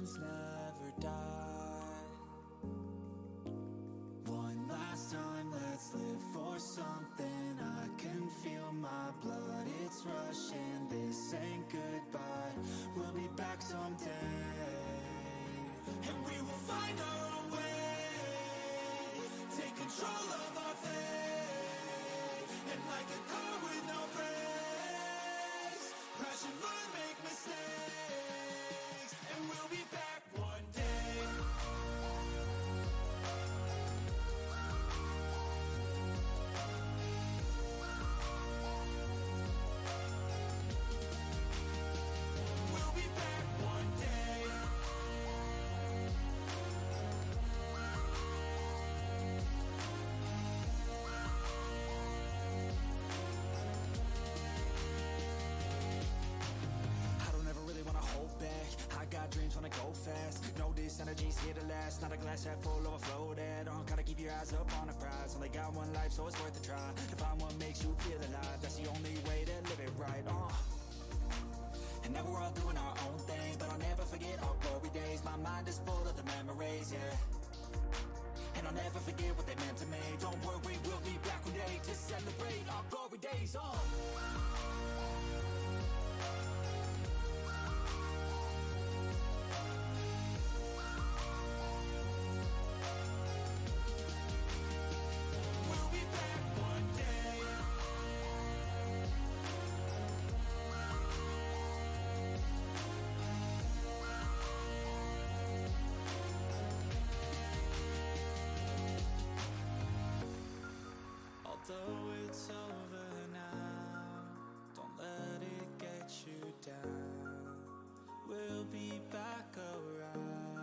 legends never die. One last time, let's live for something. I can feel my blood, it's rushing. This ain't goodbye, we'll be back someday. And we will find our own way. Take control of our fate. And like a car with no brakes, crash and learn, make mistakes. And we'll be back one day. We'll be back one day. I don't ever really wanna hold back. I got dreams, wanna go fast. Know this energy's here to last. Not a glass half full, overflow that. Gotta keep your eyes up on the prize. Only got one life, so it's worth a try. To find what makes you feel alive. That's the only way to live it right. And now we're all doing our own thing, but I'll never forget our glory days. My mind is full of the memories, yeah. And I'll never forget what they meant to me. Don't worry, we'll be back one day to celebrate our glory days. We'll be back one day. Although it's over now, don't let it get you down. We'll be back around.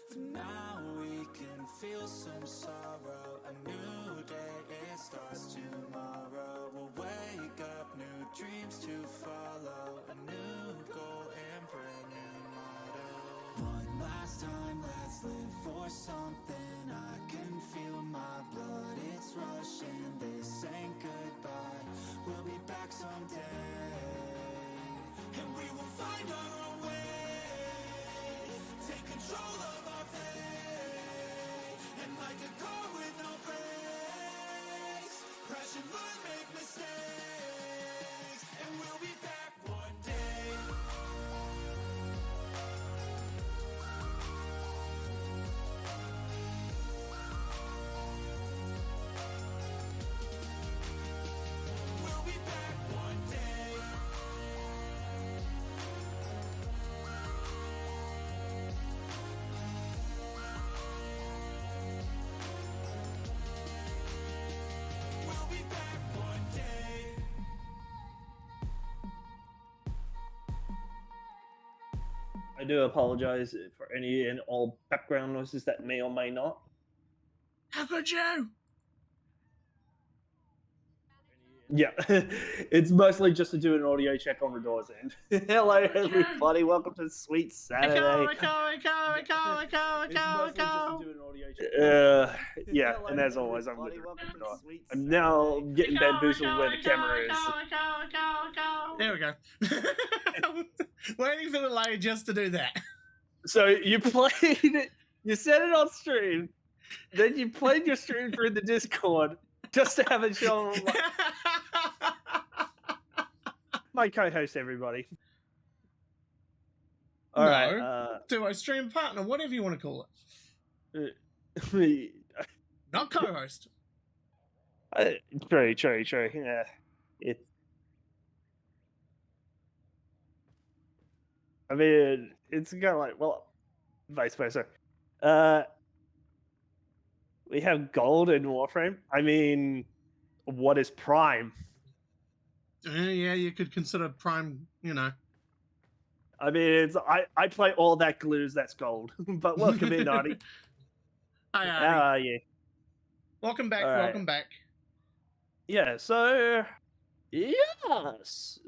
For now we can feel some sorrow. A new day, it starts tomorrow. We'll wake up, new dreams to follow. A new goal and brand new motto. One last time, let's live for something. I can feel my blood, it's rushing. This ain't goodbye, we'll be back someday. And we will find our own way. Take control of our fate. And like a car with no brakes, crash and learn, make mistakes. And we'll be back one day. We'll be back one day. We'll be back one day. I do apologize for any and all background noises that may or may not. How could you? Yeah, it's mostly just to do an audio check on the doors end. Hello, everybody. Welcome to Sweet Saturday. It's mostly just to do an audio check. Yeah, Hello, and as always, I'm with everybody. Welcome to Ripper. Sweet I'm now Saturday. getting bamboozled where the camera is. There we go. Waiting for the delay just to do that. So you played it, you set it on stream, then you played your stream through the Discord just to have it show on my co-host, everybody. All right. To our stream partner, whatever you want to call it. Uh, Not co-host. true. Yeah, it's. I mean, it's kind of like, well, vice versa. We have gold in Warframe. I mean, what is Prime? Yeah, you could consider Prime, you know. I mean, it's I play all that glues that's gold. But welcome in, Artie. Hi, How Artie. are you? Welcome back, All right. welcome back. Yeah, so yes.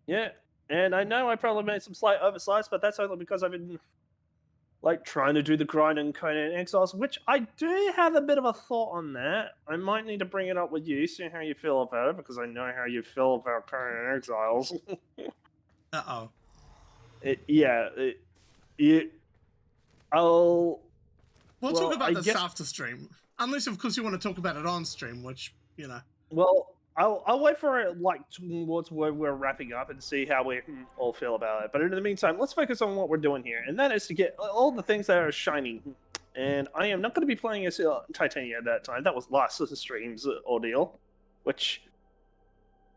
Yeah, and I know I probably made some slight oversights, but that's only because I've been like trying to do the grind in Conan Exiles, which I do have a bit of a thought on that. I might need to bring it up with you, see how you feel about it, because I know how you feel about Conan Exiles. Uh-oh. I'll. We'll Well, talk about I this guess- after stream. Unless, of course, you want to talk about it on stream, which, you know. Well, I'll wait for it like towards where we're wrapping up and see how we all feel about it. But in the meantime, let's focus on what we're doing here, and that is to get all the things that are shining. And I am not going to be playing as Titania at that time. That was last stream's ordeal, which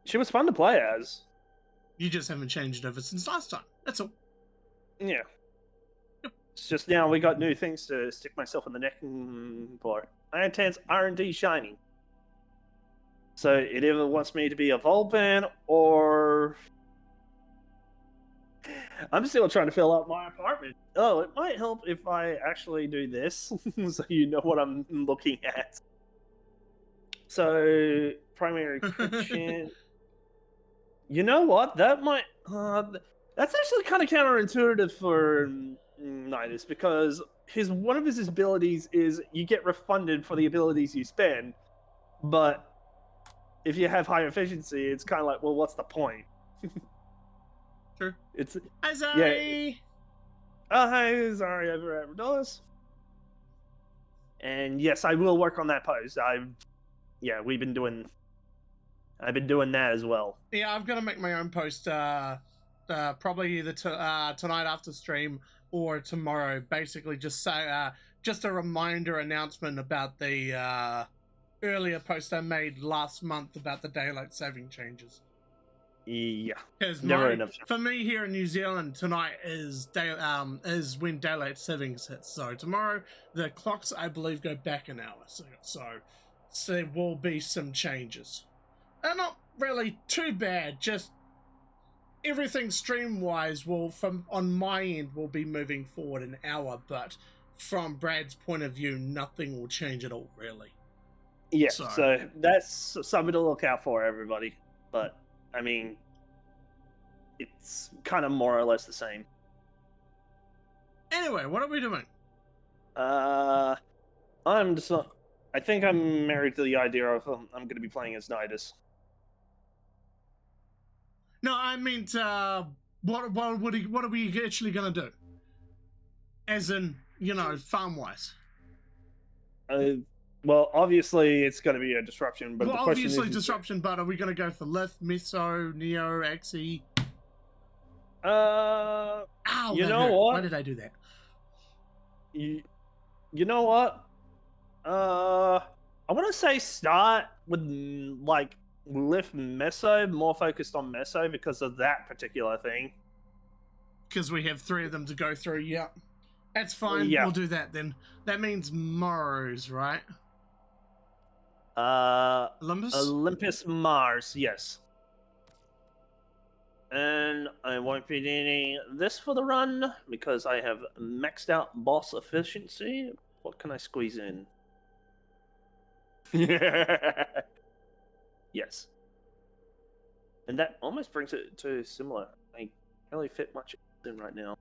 she was fun to play as. You just haven't changed ever since last time. That's all. Yeah. It's just now we got new things to stick myself in the neck for. Iron Tan's R&D shining. So it either wants me to be a Vulcan or... I'm still trying to fill out my apartment. Oh, it might help if I actually do this, so you know what I'm looking at. So, primary kitchen... You know what? That might... that's actually kind of counterintuitive for Nidus, because one of his abilities is you get refunded for the abilities you spend, but if you have high efficiency, it's kind of like, well, what's the point? Sure. It's Hi, Zari! oh, hi, Zari over at Redolis. And yes, I will work on that post. I've been doing that as well. Yeah, I've got to make my own post, probably either tonight after stream or tomorrow. Basically, just a reminder announcement about the earlier post I made last month about the daylight saving changes. Yeah, Because for me here in New Zealand, tonight is when daylight savings hits. So tomorrow the clocks, I believe, go back an hour. So there will be some changes. Not really too bad. Just everything stream-wise on my end will be moving forward an hour. But from Brad's point of view, nothing will change at all, really. Yeah. So that's something to look out for, everybody. But I mean, it's kind of more or less the same. Anyway, what are we doing? I think I'm married to the idea of I'm going to be playing as Nidus. No, I meant what are we actually gonna do? As in, farm-wise. Well, obviously it's going to be a disruption, but the question is, disruption. But are we going to go for Lith, Meso, Neo, Axie? Ow! You know hurt. what? Why did I do that? You know what? I want to say start with like Lith Meso, more focused on Meso because of that particular thing. Because we have 3 of them to go through. Yeah, that's fine. Yeah. We'll do that then. That means Mars, right? Olympus Mars, yes. And I won't be needing this for the run because I have maxed out boss efficiency. What can I squeeze in? Yes. And that almost brings it to similar. I can't really fit much in right now.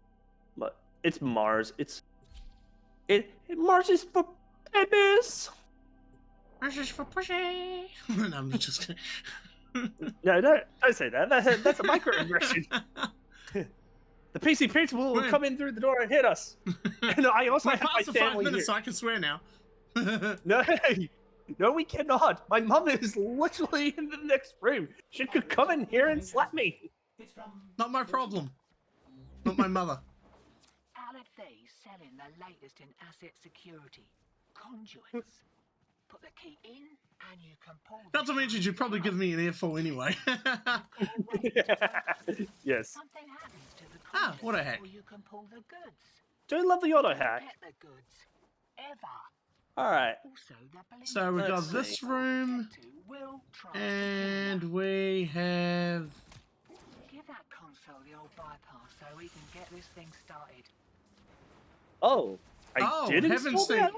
But it's Mars. Mars is for babies. Mars is for pussy. No, I'm just kidding. No, don't say that. That's a microaggression. The PC principal will come in through the door and hit us. And I also have my the family 5 minutes, here. so I can swear now. No, we cannot. My mum is literally in the next room. She could come in here and slap me. Not my problem. Not my mother. LFV selling the latest in asset security. Conduits. Put the key in and you can pull... Not to mention, you'd probably give me an earful anyway. Yes. Something happens to the conduit what a hack. before you can pull the goods. Do you love the auto hack? Get the goods. Ever. Alright. Also, the police... So we got Let's this see. room, will try to and kill you. we have... Give that console the old bypass so we can get this thing started. Oh, I did haven't install seen- that?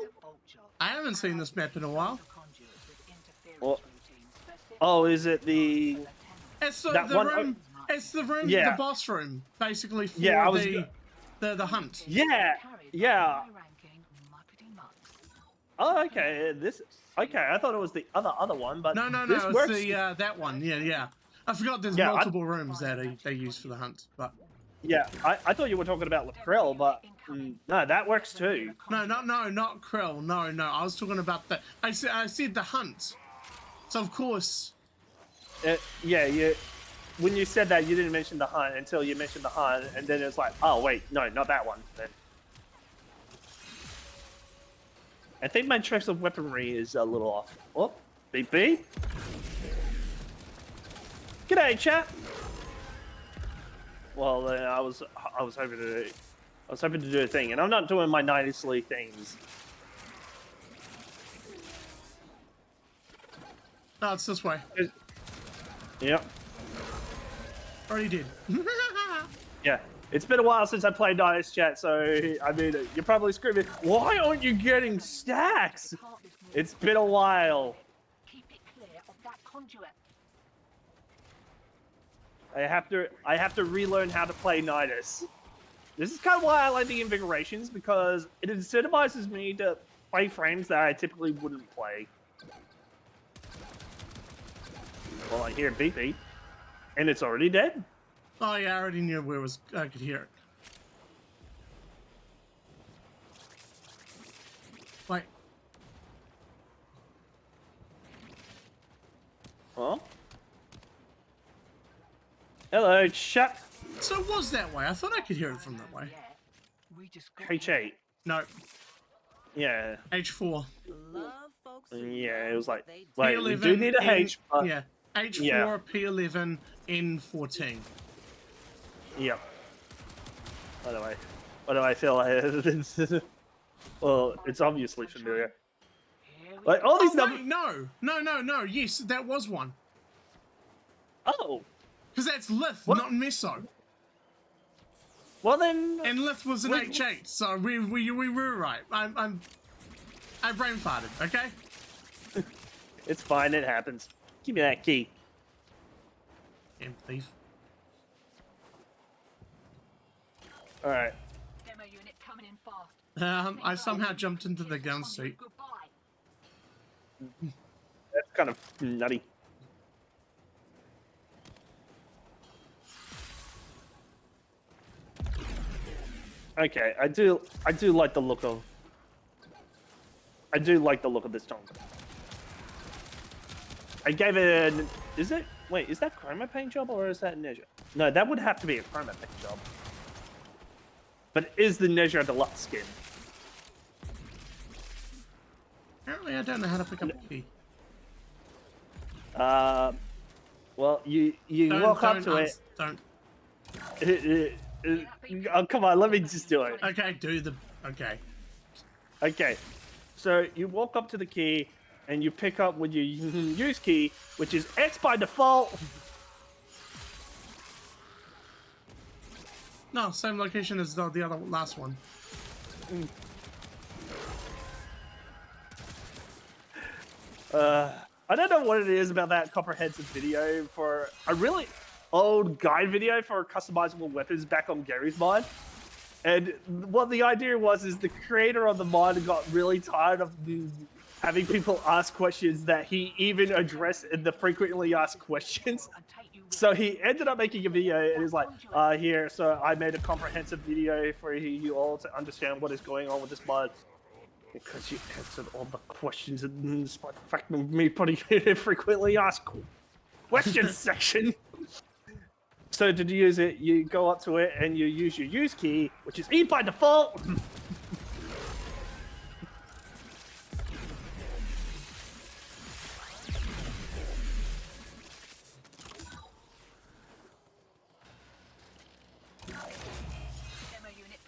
I haven't seen this map in a while. Well, oh, is it the... It's That the one- room. It's the room, Yeah. the boss room, basically for Yeah, I was the hunt. Yeah. Oh, okay. Okay, I thought it was the other one, but No, this it's works. the that one. Yeah. I forgot there's Yeah, multiple rooms that they use for the hunt, but Yeah, I thought you were talking about Latrell, but no, that works too. no, not Krill. No, I was talking about the. I said the hunt. So of course. Yeah, when you said that, you didn't mention the hunt until you mentioned the hunt, and then it's like, oh wait, no, not that one. Then. I think my choice of weaponry is a little off. Oh, beep beep. G'day, chat. Well, I was hoping to do a thing, and I'm not doing my nicely things. No, it's this way. Yep. Already did. Yeah. It's been a while since I played Dice Chat, so I mean, you're probably screaming, "Why aren't you getting stacks?" It's been a while. Keep it clear of that conduit. I have to relearn how to play Nidus. This is kind of why I like the Invigorations, because it incentivizes me to play frames that I typically wouldn't play. Well, I hear beep beep, and it's already dead. Oh yeah, I already knew where it was. I could hear it. Wait. Huh? Hello, chat. So it was that way. I thought I could hear it from that way. We just got H8. No, Yeah. H4. Yeah, it was like, wait, we P11 do need a H, but... yeah, H4, yeah. P11, N14. Yep. Why do I feel like well, it's obviously familiar. Like, all these numbers... Wait, no. Yes, that was one. Oh! Because that's Lith, What? not Meso. Well then... And Lith was an Wait, H8, so we were right. I brain farted, okay? It's fine, it happens. Give me that key. Damn thief. Alright. demo unit coming in fast. I somehow jumped into the gun seat. Goodbye. That's kind of nutty. Okay, I do like the look of... I do like the look of this tongue. I gave it an... Is it... Wait, is that chroma paint job or is that Nezha? No, that would have to be a chroma paint job. But is the Nezha deluxe skin? Apparently I don't know how to pick up a key. Well, you walk up to it. Don't. Oh, come on, let me just do it. Okay, okay. Okay, so you walk up to the key and you pick up with your use key, which is X by default. No, same location as the other last one. I don't know what it is about that comprehensive video for a really old guide video for customizable weapons back on Gary's mod. And what the idea was is the creator of the mod got really tired of having people ask questions that he even addressed in the frequently asked questions. So he ended up making a video and he's like, here, so I made a comprehensive video for you all to understand what is going on with this mod. Because you answered all the questions, and despite the fact of me putting it in frequently asked questions section. So to use it, you go up to it and you use your use key, which is E by default.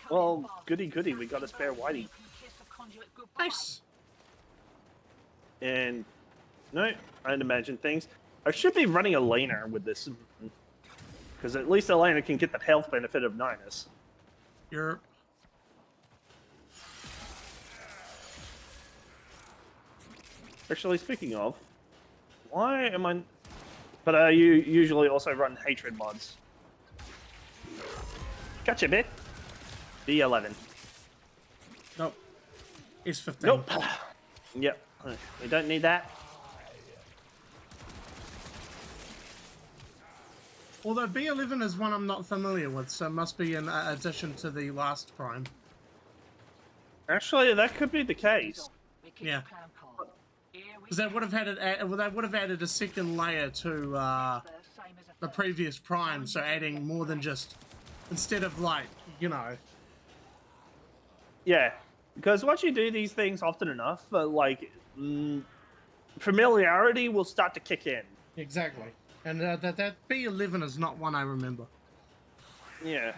Well, goody goody, we got a spare whitey. Nice. And no, I'd imagine things. I should be running a laner with this, because at least a laner can get the health benefit of Ninus. You're. Actually, speaking of, why am I? But you usually also run hatred mods. Gotcha, bit. B11. Nope. It's 15. Nope. Yep. We don't need that. Although B11 is one I'm not familiar with, so it must be an addition to the last Prime. Actually, that could be the case. Yeah. Because they would have had they would have added a second layer to the previous Prime, so adding more than just, instead of like, you know. Yeah, because once you do these things often enough, familiarity will start to kick in. Exactly. And that B11 is not one I remember. Yeah.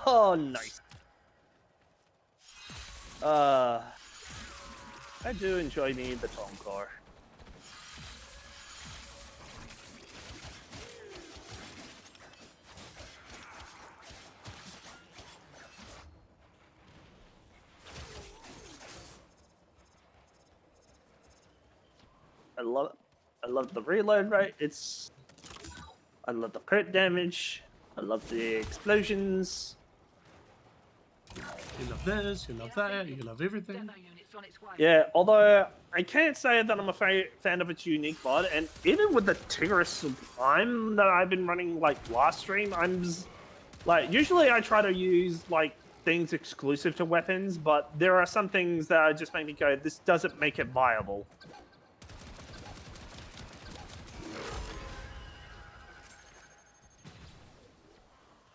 Oh, nice. I do enjoy the baton car. I love the reload rate. I love the crit damage. I love the explosions. You love this, you love that, you love everything. Yeah, although I can't say that I'm a fan of its unique mod, and even with the Tigris Sublime that I've been running like last stream, usually I try to use like things exclusive to weapons, but there are some things that just make me go, this doesn't make it viable.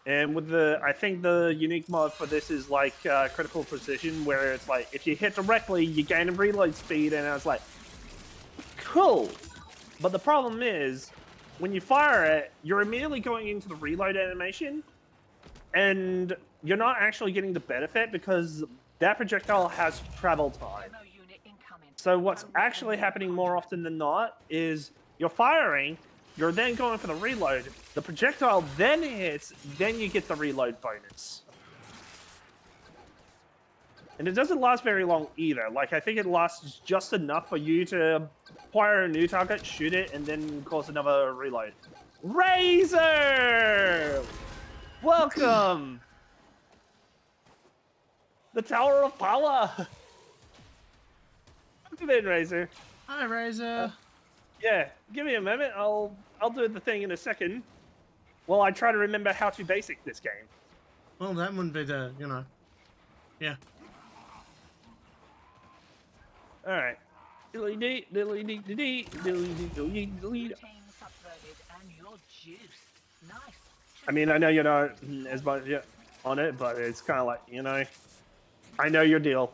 And with I think the unique mod for this is like critical precision, where it's like if you hit directly, you gain a reload speed, and I was like, cool. But the problem is, when you fire it, you're immediately going into the reload animation, and you're not actually getting the benefit because that projectile has travel time. So what's actually happening more often than not is you're firing. You're then going for the reload. The projectile then hits, then you get the reload bonus. And it doesn't last very long either. Like, I think it lasts just enough for you to acquire a new target, shoot it, and then cause another reload. Razor! Welcome! The Tower of Power! Welcome in, Razor. Hi, Razor. Yeah, give me a moment. I'll do the thing in a second. While I try to remember how to basic this game. Well, that wouldn't be the, you know. Yeah. All right. Diddly-dee, diddly-dee-dee-dee, diddly-dee-dee-dee-dee. I mean, I know you're not as much on it, but it's kind of like, you know, I know your deal.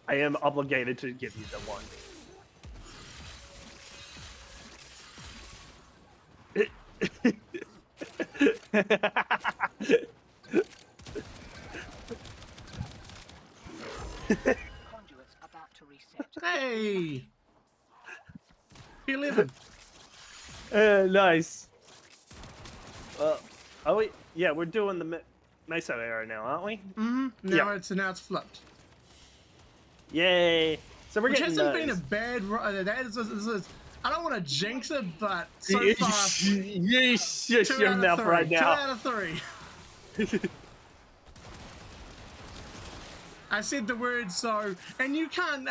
I am obligated to give you the one. Hey! B11. Nice. Oh wait, yeah, we're doing the Mesa era now, aren't we? Mm-hmm. Now it's flipped. Yay! So we're Which getting hasn't been a bad. I don't want to jinx it, but so far, you shush your mouth right now. 2 out of 3. I said the word so, and you can't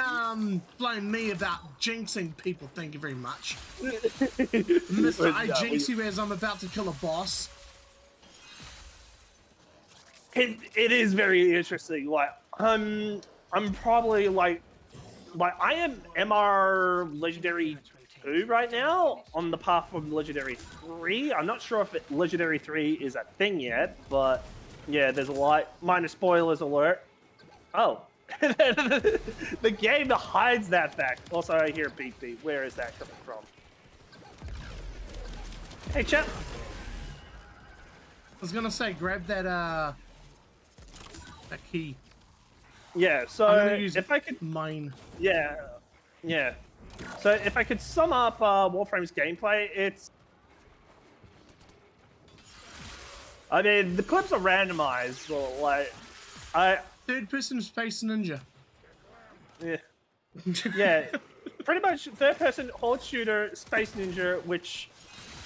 blame me about jinxing people. Thank you very much, Mister. I jinx you as I'm about to kill a boss. It is very interesting. Like I'm probably like I am MR Legendary 2 right now on the path from Legendary 3. I'm not sure if Legendary 3 is a thing yet, but yeah, there's a lot. Minor spoilers alert. Oh, the game hides that fact. Also, I hear beep beep. Where is that coming from? Hey, chap. I was gonna say, grab that key. Yeah. So I'm gonna use if I could, mine. yeah. So if I could sum up Warframe's gameplay, I mean, the clips are randomized. So, like, Third-person Space Ninja. Yeah, pretty much third-person horde shooter, Space Ninja, which,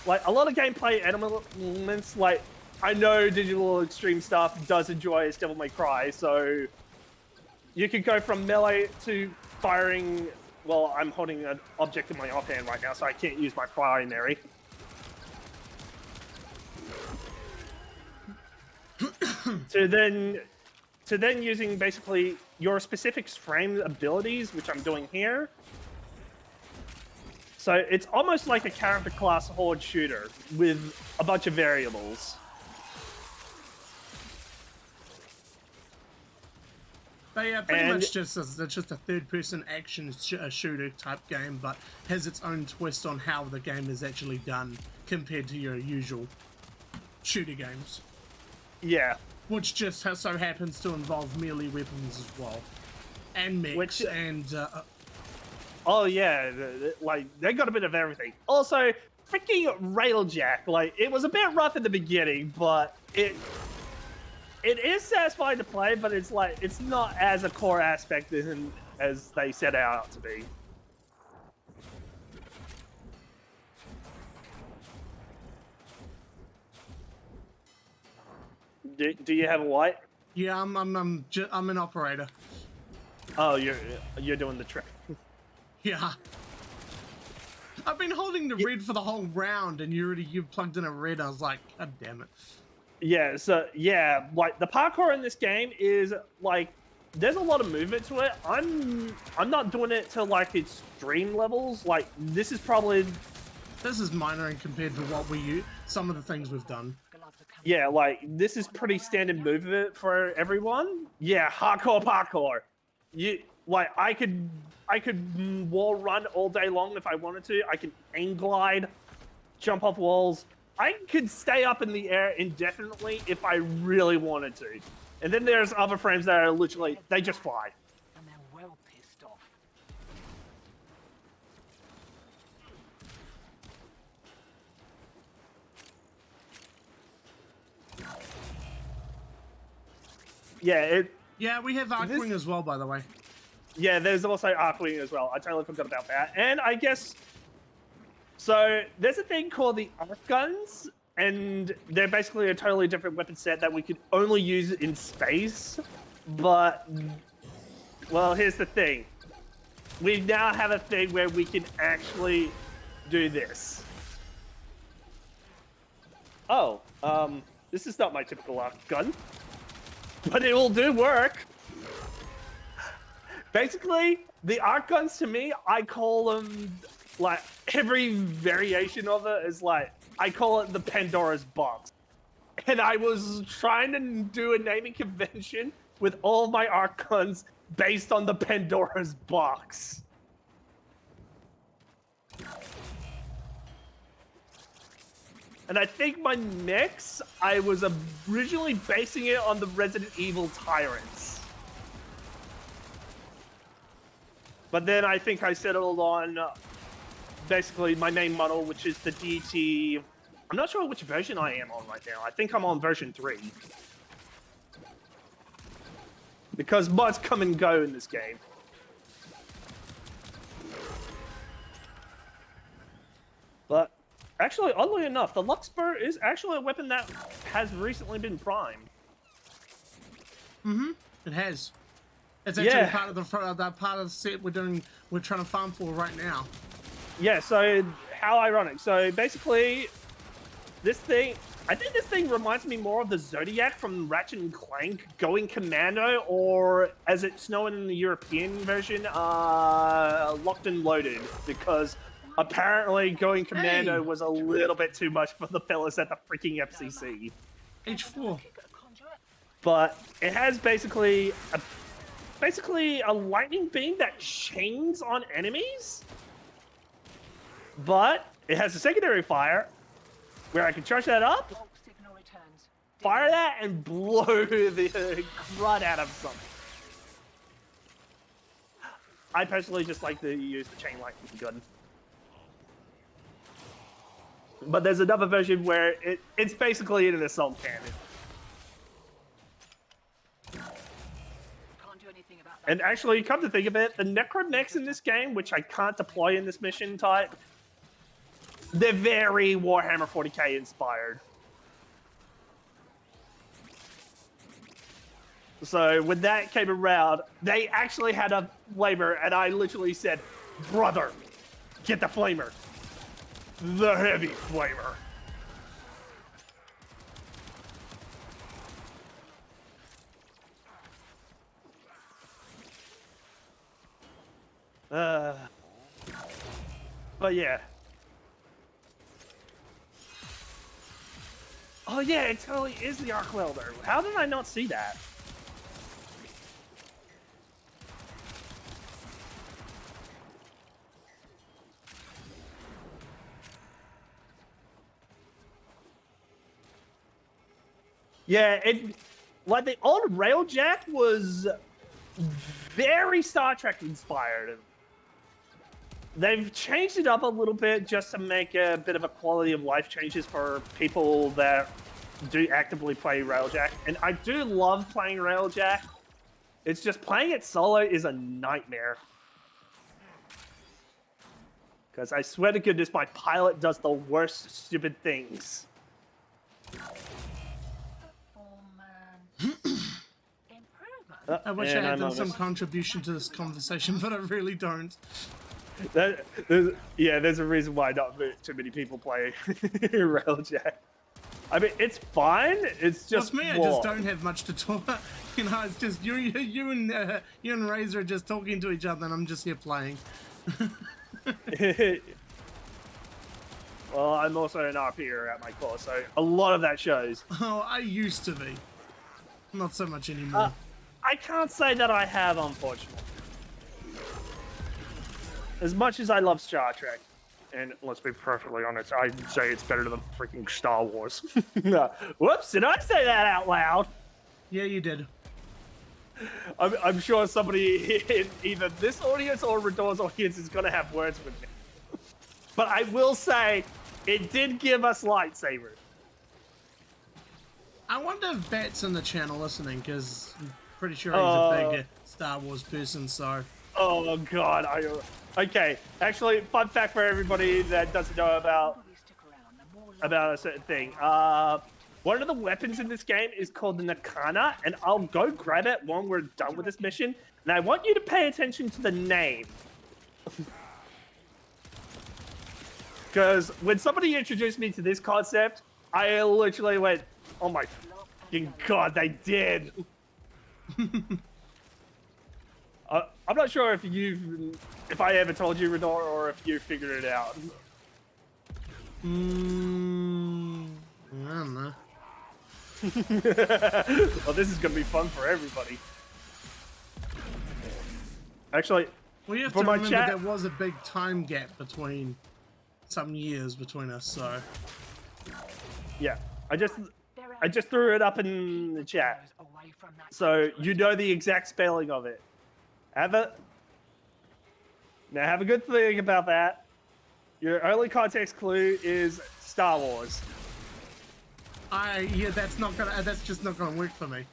like, a lot of gameplay elements, like, I know Digital Extreme Stuff does enjoy its Devil May Cry, so you could go from melee to firing. Well, I'm holding an object in my offhand right now, so I can't use my primary. to then using basically your specific frame abilities, which I'm doing here. So it's almost like a character class horde shooter with a bunch of variables. But yeah, pretty much just it's just a third-person action shooter type game, but has its own twist on how the game is actually done compared to your usual shooter games. Yeah. Which just so happens to involve melee weapons as well, and mechs, oh yeah, like they got a bit of everything. Also, freaking Railjack, like it was a bit rough in the beginning, but it is satisfying to play, but it's like it's not as a core aspect as they set out to be. Do you have a what? Yeah, I'm an operator. Oh, you're doing the trick. Yeah. I've been holding the red for the whole round, and you plugged in a red. I was like, God damn it. Yeah, so yeah, like the parkour in this game is like there's a lot of movement to it. I'm not doing it to like extreme levels. Like this is minor in compared to what some of the things we've done. Yeah, like this is pretty standard movement for everyone. Yeah, hardcore parkour. I could wall run all day long if I wanted to. I can hang glide, jump off walls. I could stay up in the air indefinitely if I really wanted to. And then there's other frames that are literally, they just fly. And they're well pissed off. Yeah, we have Archwing as well, by the way. Yeah, there's also Archwing as well. I totally forgot about that. And I guess... So, there's a thing called the Arc Guns, and they're basically a totally different weapon set that we could only use in space. But, well, here's the thing. We now have a thing where we can actually do this. Oh, this is not my typical arc gun, but it will do work. Basically, the arc guns to me, I call them, like, every variation of it is like, I call it the Pandora's box. And I was trying to do a naming convention with all of my arc guns based on the Pandora's box. And I think my mix, I was originally basing it on the Resident Evil Tyrants. But then I think I settled on basically my main model, which is the DT. I'm not sure which version I am on right now. I think I'm on version 3. Because mods come and go in this game. But actually, oddly enough, the Luxburr is actually a weapon that has recently been primed. Mm-hmm. It has. It's actually part of the set we're trying to farm for right now. Yeah, so how ironic. So basically, I think this thing reminds me more of the Zodiac from Ratchet and Clank going commando, or as it's known in the European version, locked and loaded, because apparently going commando was a little bit too much for the fellas at the freaking FCC. H4. But it has basically a lightning beam that chains on enemies, but it has a secondary fire where I can charge that up, fire that, and blow the crud out of something. I personally just like to use the chain lightning gun. But there's another version where it's basically an assault cannon. And actually, come to think of it, the Necromechs in this game, which I can't deploy in this mission type, they're very Warhammer 40k inspired. So when that came around, they actually had a flamer, and I literally said, "Brother, get the flamer. The heavy flamer." But yeah. Oh yeah, it totally is the arc welder. How did I not see that? Yeah, like the old Railjack was very Star Trek inspired. They've changed it up a little bit just to make a bit of a quality of life changes for people that do actively play Railjack. And I do love playing Railjack. It's just playing it solo is a nightmare. Because I swear to goodness, my pilot does the worst stupid things. I wish I had done some contribution to this conversation, but I really don't. There's a reason why not too many people play Railjack. I mean, it's fine. It's just me. I just don't have much to talk. You know, it's just you and Razor are just talking to each other, and I'm just here playing. Well, I'm also an RPer at my core, so a lot of that shows. Oh, I used to be. Not so much anymore. I can't say that I have, unfortunately. As much as I love Star Trek, and let's be perfectly honest, I'd say it's better than freaking Star Wars. Whoops, did I say that out loud? Yeah, you did. I'm sure somebody in either this audience or Rador's audience is going to have words with me. But I will say, it did give us lightsabers. I wonder if Bat's in the channel listening, because I'm pretty sure he's a big Star Wars person, so... Oh, God. Okay, actually, fun fact for everybody that doesn't know about a certain thing. One of the weapons in this game is called the Nakana, and I'll go grab it when we're done with this mission. And I want you to pay attention to the name. Because when somebody introduced me to this concept, I literally went, oh my fucking God, they did. I'm not sure if I ever told you, Rador, or if you figured it out. I don't know. Well, this is going to be fun for everybody. Actually, well, you have to remember there was a big time gap between some years between us, so... Yeah, I just threw it up in the chat, so you know the exact spelling of it. Have a good think about that. Your only context clue is Star Wars. That's just not gonna work for me.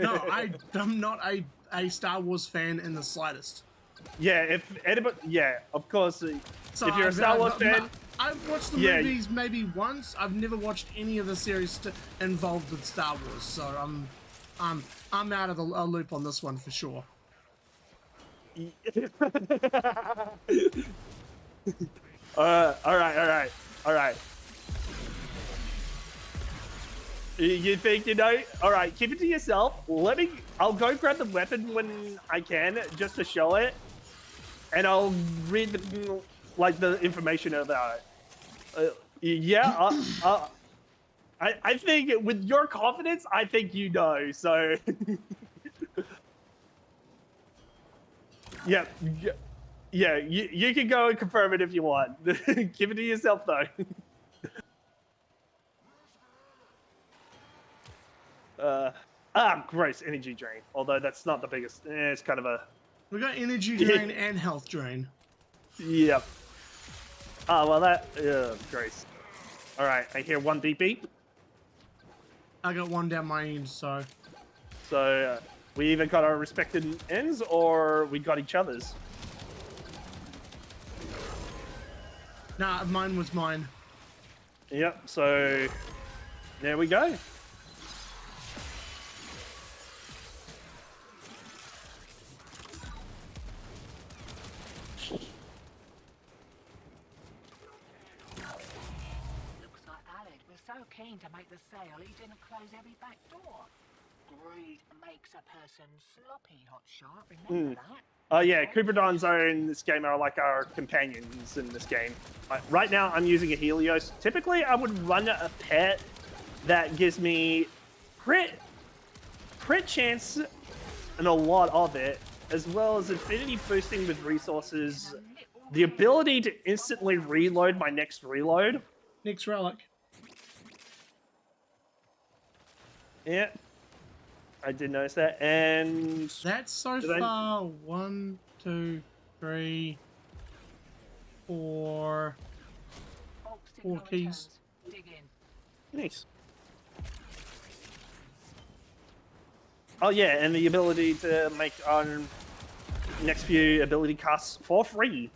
No, I'm not a Star Wars fan in the slightest. Yeah, if anybody, yeah, of course. So if you're a Star Wars fan, I've watched the movies maybe once. I've never watched any of the series involved with Star Wars, so I'm out of the loop on this one for sure. All right. You think you know? All right, keep it to yourself. I'll go grab the weapon when I can, just to show it, and I'll read the information about it. I think with your confidence, I think you know. So, yeah. You can go and confirm it if you want. Give it to yourself, though. Gross energy drain. Although that's not the biggest. It's kind of a. We got energy drain and health drain. Yep. Oh well, that. Gross. All right, I hear one beep beep. I got one down my end, so. So we either got our respected ends or we got each other's. Nah, mine was mine. Yep. So there we go. So keen to make the sale, he didn't close every back door. Greed make makes a person sloppy, hotshot. Remember that? Oh yeah, Cooperdons are in this game are like our companions in this game. Right now, I'm using a Helios. Typically, I would run a pet that gives me crit chance and a lot of it, as well as infinity boosting with resources, the ability to instantly reload my next reload. Next relic. Yeah, I did notice that, and That's so far 1, 2, 3, 4 4 keys. Dig in. Nice. Oh yeah, and the ability to make our next few ability casts for free.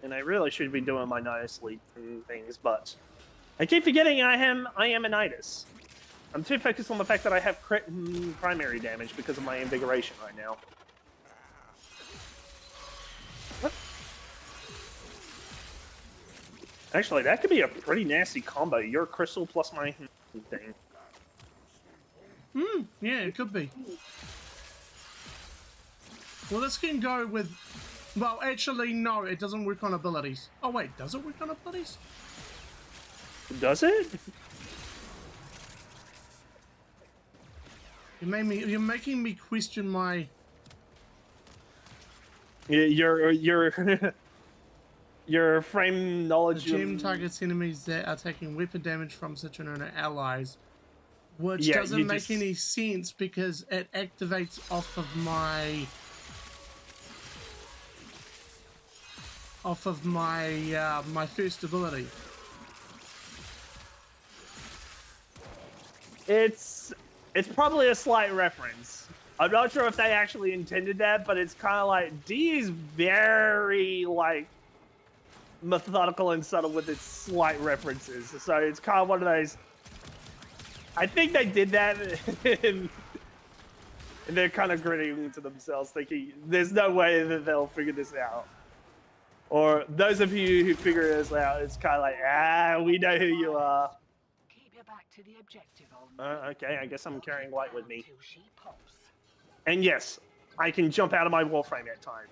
And I really should be doing my Nidus sleep and things, but I keep forgetting I am a Nidus. I'm too focused on the fact that I have crit and primary damage because of my invigoration right now. What? Actually, that could be a pretty nasty combo. Your crystal plus my thing. Yeah, it could be. Well, this can go with... Well, actually, no, it doesn't work on abilities. Oh, wait, does it work on abilities? Does it? You're making me question my... Your your frame knowledge. Gem targets enemies that are taking weapon damage from Citronella allies, which Yeah, doesn't you make just- any sense because it activates off of my my first ability. It's probably a slight reference. I'm not sure if they actually intended that, but it's kind of like D is very like methodical and subtle with its slight references. So it's kind of one of those. I think they did that, and they're kind of grinning to themselves, thinking there's no way that they'll figure this out. Or those of you who figure this out, it's kind of like, we know who you are. Keep your back to the objective, old man. Okay, I guess I'm carrying White with me. Till she pops. And yes, I can jump out of my warframe at time.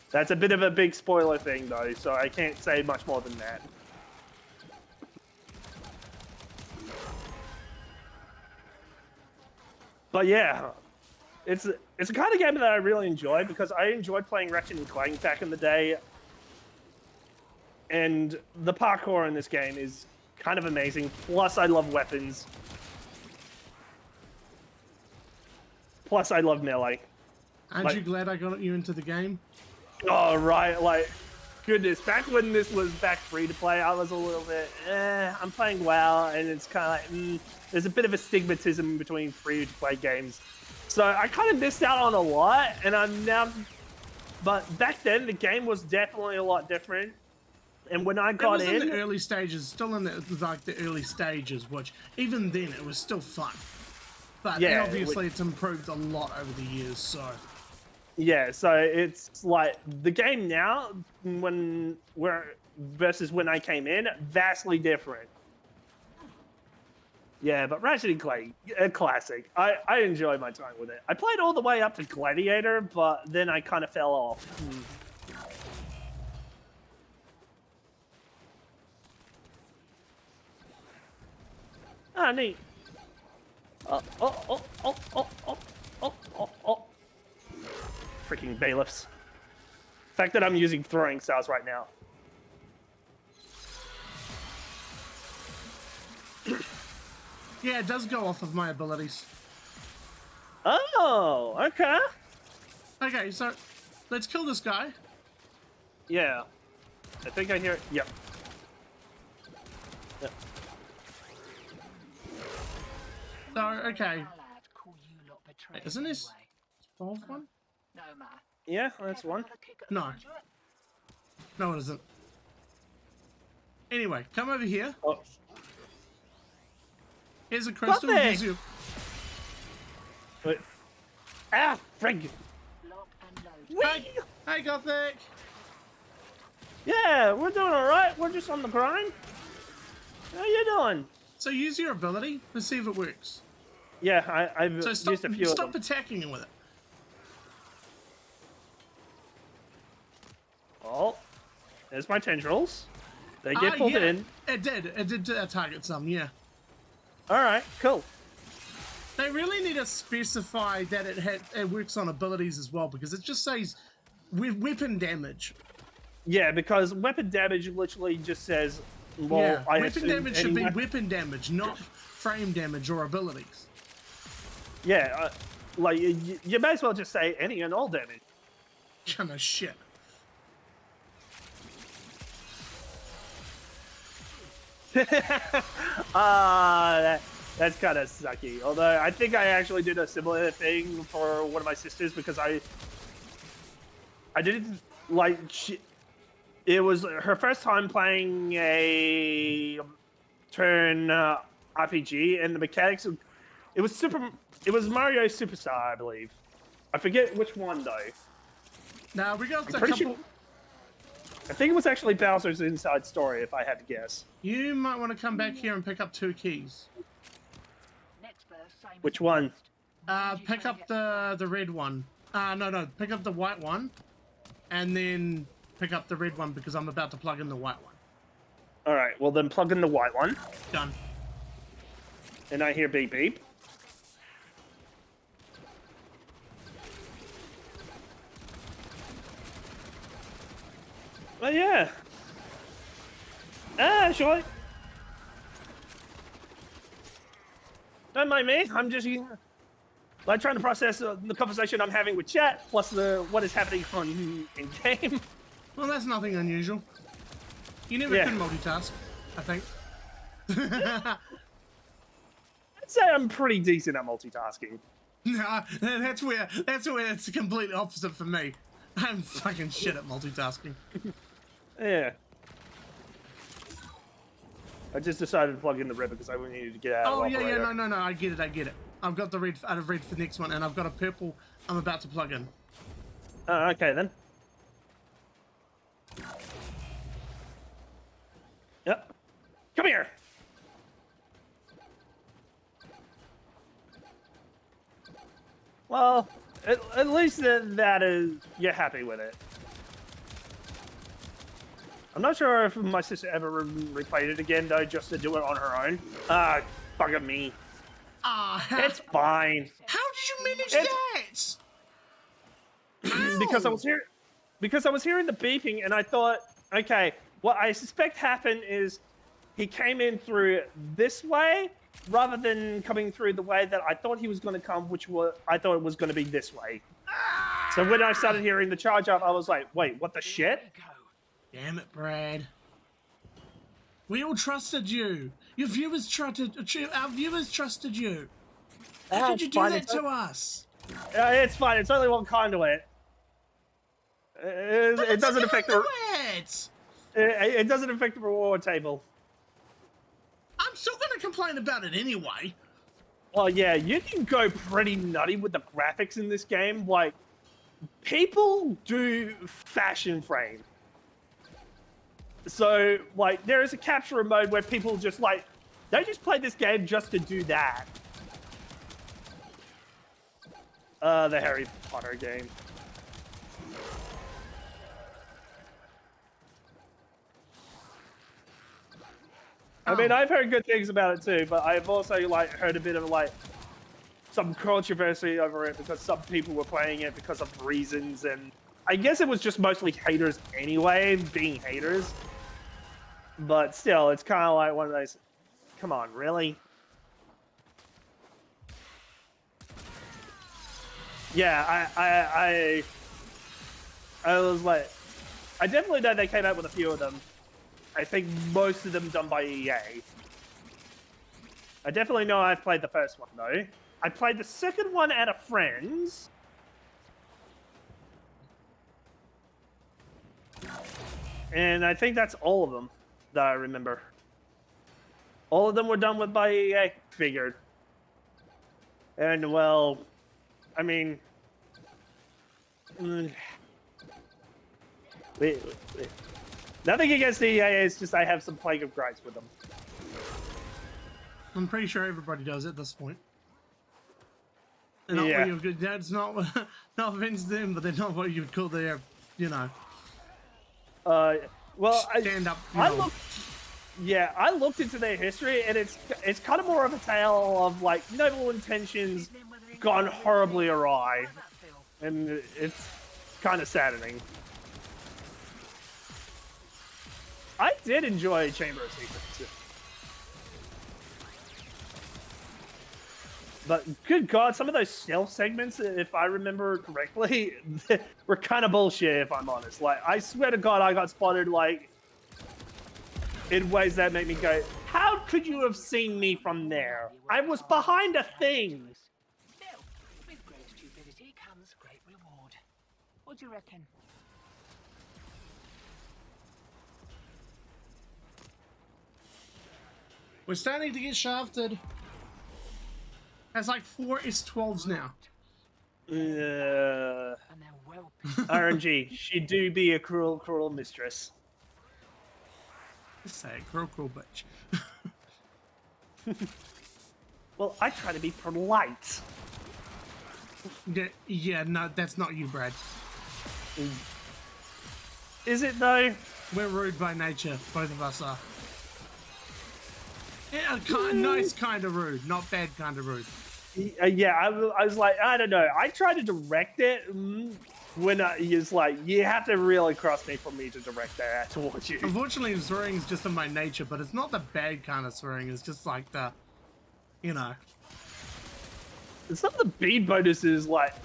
That's a bit of a big spoiler thing, though, so I can't say much more than that. But yeah, it's a kind of game that I really enjoy because I enjoyed playing Ratchet and Clank back in the day. And the parkour in this game is kind of amazing. Plus, I love weapons. Plus, I love melee. Aren't you glad I got you into the game? Oh, right. Like, goodness. Back when this was back free to play, I was a little bit, I'm playing WoW, and it's kind of like, there's a bit of a stigmatism between free to play games. So I kind of missed out on a lot, and I'm now, but back then, the game was definitely a lot different. And when I got in the early stages, still in the early stages, which even then it was still fun. But Yeah, obviously it's improved a lot over the years, so. Yeah, so it's like the game now, versus when I came in, vastly different. Yeah, but Ratchet and Clank, a classic. I enjoy my time with it. I played all the way up to Gladiator, but then I kind of fell off. Ah, neat. Oh. Freaking bailiffs. The fact that I'm using throwing stars right now. Yeah, it does go off of my abilities. Oh, okay. Okay, so let's kill this guy. Yeah. I think I hear it. Yep. Yep. So, okay. Lad, call you lot betrayed Isn't this anyway. 12th one? No, ma. Yeah, that's one. Another kick at No. conduit? No, it isn't. Anyway, come over here. Oh. Here's a crystal. Buffy! Use your... Wait. Ah, frig. Lock and load. Hey, hey, Gothic. Yeah, we're doing all right. We're just on the grind. How you doing? So use your ability. Let's see if it works. Yeah, I've So used a few of stop them. attacking him with it. Oh, there's my tendrils. They get pulled yeah, in. It did target some, yeah. All right, cool. They really need to specify that it works on abilities as well, because it just says weapon damage. Yeah, because weapon damage literally just says, well, Yeah, I weapon assume damage should be any weapon damage, not frame damage or abilities. Yeah, like you may as well just say any and all damage. Kind of shit. That's kind of sucky. Although I think I actually did a similar thing for one of my sisters because I didn't like. It was her first time playing a turn RPG, and the mechanics. It was Mario Superstar, I believe. I forget which one though. Now we got I'm a pretty couple. sure- I think it was actually Bowser's Inside Story, if I had to guess. You might want to come back here and pick up 2 keys. Next verse, same as Which one? first. Pick up the red one. No, pick up the white one, and then pick up the red one because I'm about to plug in the white one. All right, well then plug in the white one, Done. and I hear beep beep. Oh yeah. Sure. Don't mind me. I'm just like trying to process the conversation I'm having with chat, plus what is happening on in game. Well, that's nothing unusual. You never Yeah. can multitask, I think. I'd say I'm pretty decent at multitasking. Nah, that's where it's the complete opposite for me. I'm fucking shit at multitasking. Yeah. I just decided to plug in the red because I needed to get out. Oh of yeah, operator. no, I get it. I've got the red out of red for the next one, and I've got a purple I'm about to plug in. Okay then. Yep. Come here. Well, at least that is you're happy with it. I'm not sure if my sister ever replayed it again though, just to do it on her own. Bugger me. It's fine. How did you manage It's- that? because I How? was hearing the beeping, and I thought, okay, what I suspect happened is he came in through this way rather than coming through the way that I thought he was going to come, I thought it was going to be this way. So when I started hearing the charge up, I was like, wait, what the shit? There we go. Damn it, Brad. We all trusted you. Our viewers trusted you. How could you do that to us? It's fine. It's only one conduit. It doesn't affect the. it. It doesn't affect the reward table. I'm still gonna complain about it anyway. Well, yeah, you can go pretty nutty with the graphics in this game. Like, people do fashion frame. So, like, there is a capture mode where people just, like, they just play this game just to do that. The Harry Potter game. I mean, I've heard good things about it too, but I've also, like, heard a bit of, like, some controversy over it because some people were playing it because of reasons, and I guess it was just mostly haters anyway, being haters. But still, it's kind of like one of those, come on, really? Yeah, I was like, I definitely know they came out with a few of them. I think most of them done by EA. I definitely know I've played the first one, though. I played the second one at a friend's. And I think that's all of them that I remember. All of them were done with by EA, figured. And, well, I mean... Wait. Nothing against EA, it's just I have some plague of gripes with them. I'm pretty sure everybody does at this point. They're not Yeah. what you would, that's not not offense to them, but they're not what you would call their, you know, Well, stand up. I looked into their history, and it's kind of more of a tale of like noble intentions gone horribly awry, and it's kind of saddening. I did enjoy Chamber of Secrets, but good God, some of those stealth segments, if I remember correctly, were kind of bullshit. If I'm honest, like I swear to God, I got spotted like in ways that made me go, "How could you have seen me from there? I was behind a thing." Still, with great stupidity comes great reward. What do you reckon? We're starting to get shafted. Has like 4 S12s now. Uh, And they're well RNG, she do be a cruel, cruel mistress. Just say it, cruel bitch. Well, I try to be polite. Yeah, no, that's not you, Brad. Is it though? We're rude by nature, both of us are. Yeah, nice kind of rude, not bad kind of rude. Yeah, I was like, I don't know. I tried to direct it when it's like, you have to really cross me for me to direct that towards you. Unfortunately, swearing is just in my nature, but it's not the bad kind of swearing. It's just like the, you know. And some of the bead bonuses, like,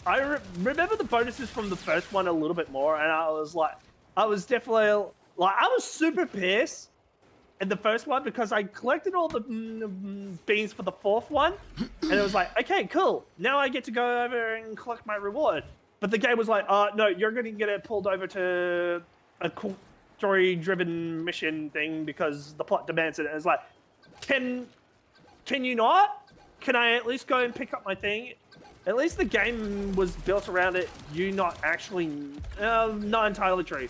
I remember the bonuses from the first one a little bit more, and I was definitely, like, I was super pissed in the first one because I collected all the beans for the fourth one, and it was like, okay, cool. Now I get to go over and collect my reward. But the game was like, no, you're going to get it pulled over to a cool story-driven mission thing because the plot demands it. And it's like, can you not? Can I at least go and pick up my thing? At least the game was built around it. You not actually, not entirely true.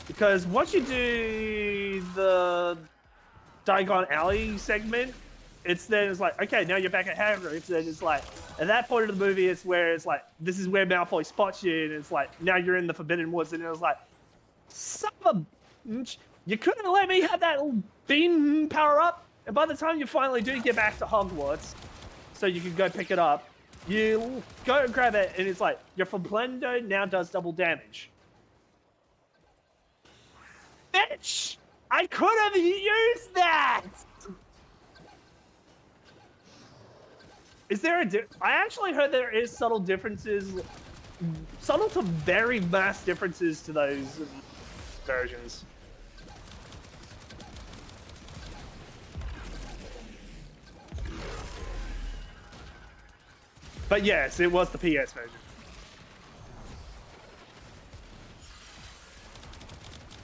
Because once you do the Diagon Alley segment, it's like, okay, now you're back at Hagrid's, and it's like, at that point of the movie, it's where it's like, this is where Malfoy spots you, and it's like, now you're in the Forbidden Woods, and it was like, son of a, you couldn't let me have that little bean power up, and by the time you finally do get back to Hogwarts, so you can go pick it up, you go and grab it, and it's like, your Florblendo now does double damage. Bitch! I could have used that! Is there I actually heard there is subtle differences, subtle to very vast differences to those versions. But yes, it was the PS version.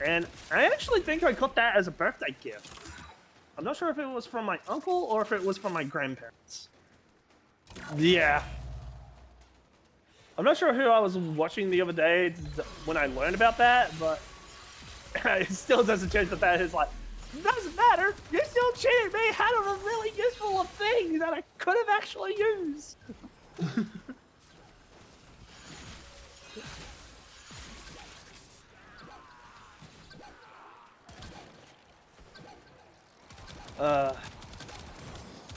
And I actually think I got that as a birthday gift. I'm not sure if it was from my uncle or if it was from my grandparents. Yeah. I'm not sure who I was watching the other day when I learned about that, but it still doesn't change the fact it's like, doesn't matter, you still cheated me out of a really useful thing that I could have actually used.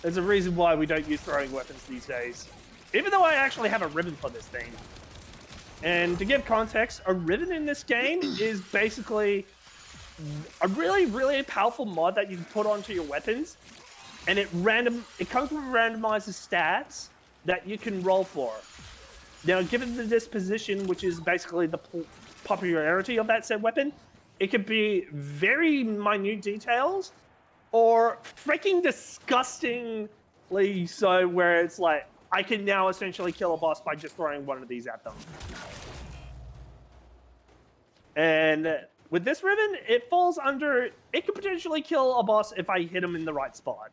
There's a reason why we don't use throwing weapons these days. Even though I actually have a ribbon for this thing. And to give context, a ribbon in this game is basically a really, really powerful mod that you can put onto your weapons. And it comes with randomized stats that you can roll for. Now, given the disposition, which is basically the popularity of that said weapon, it could be very minute details or freaking disgustingly so where it's like, I can now essentially kill a boss by just throwing one of these at them. And with this ribbon, it falls under, it could potentially kill a boss if I hit him in the right spot.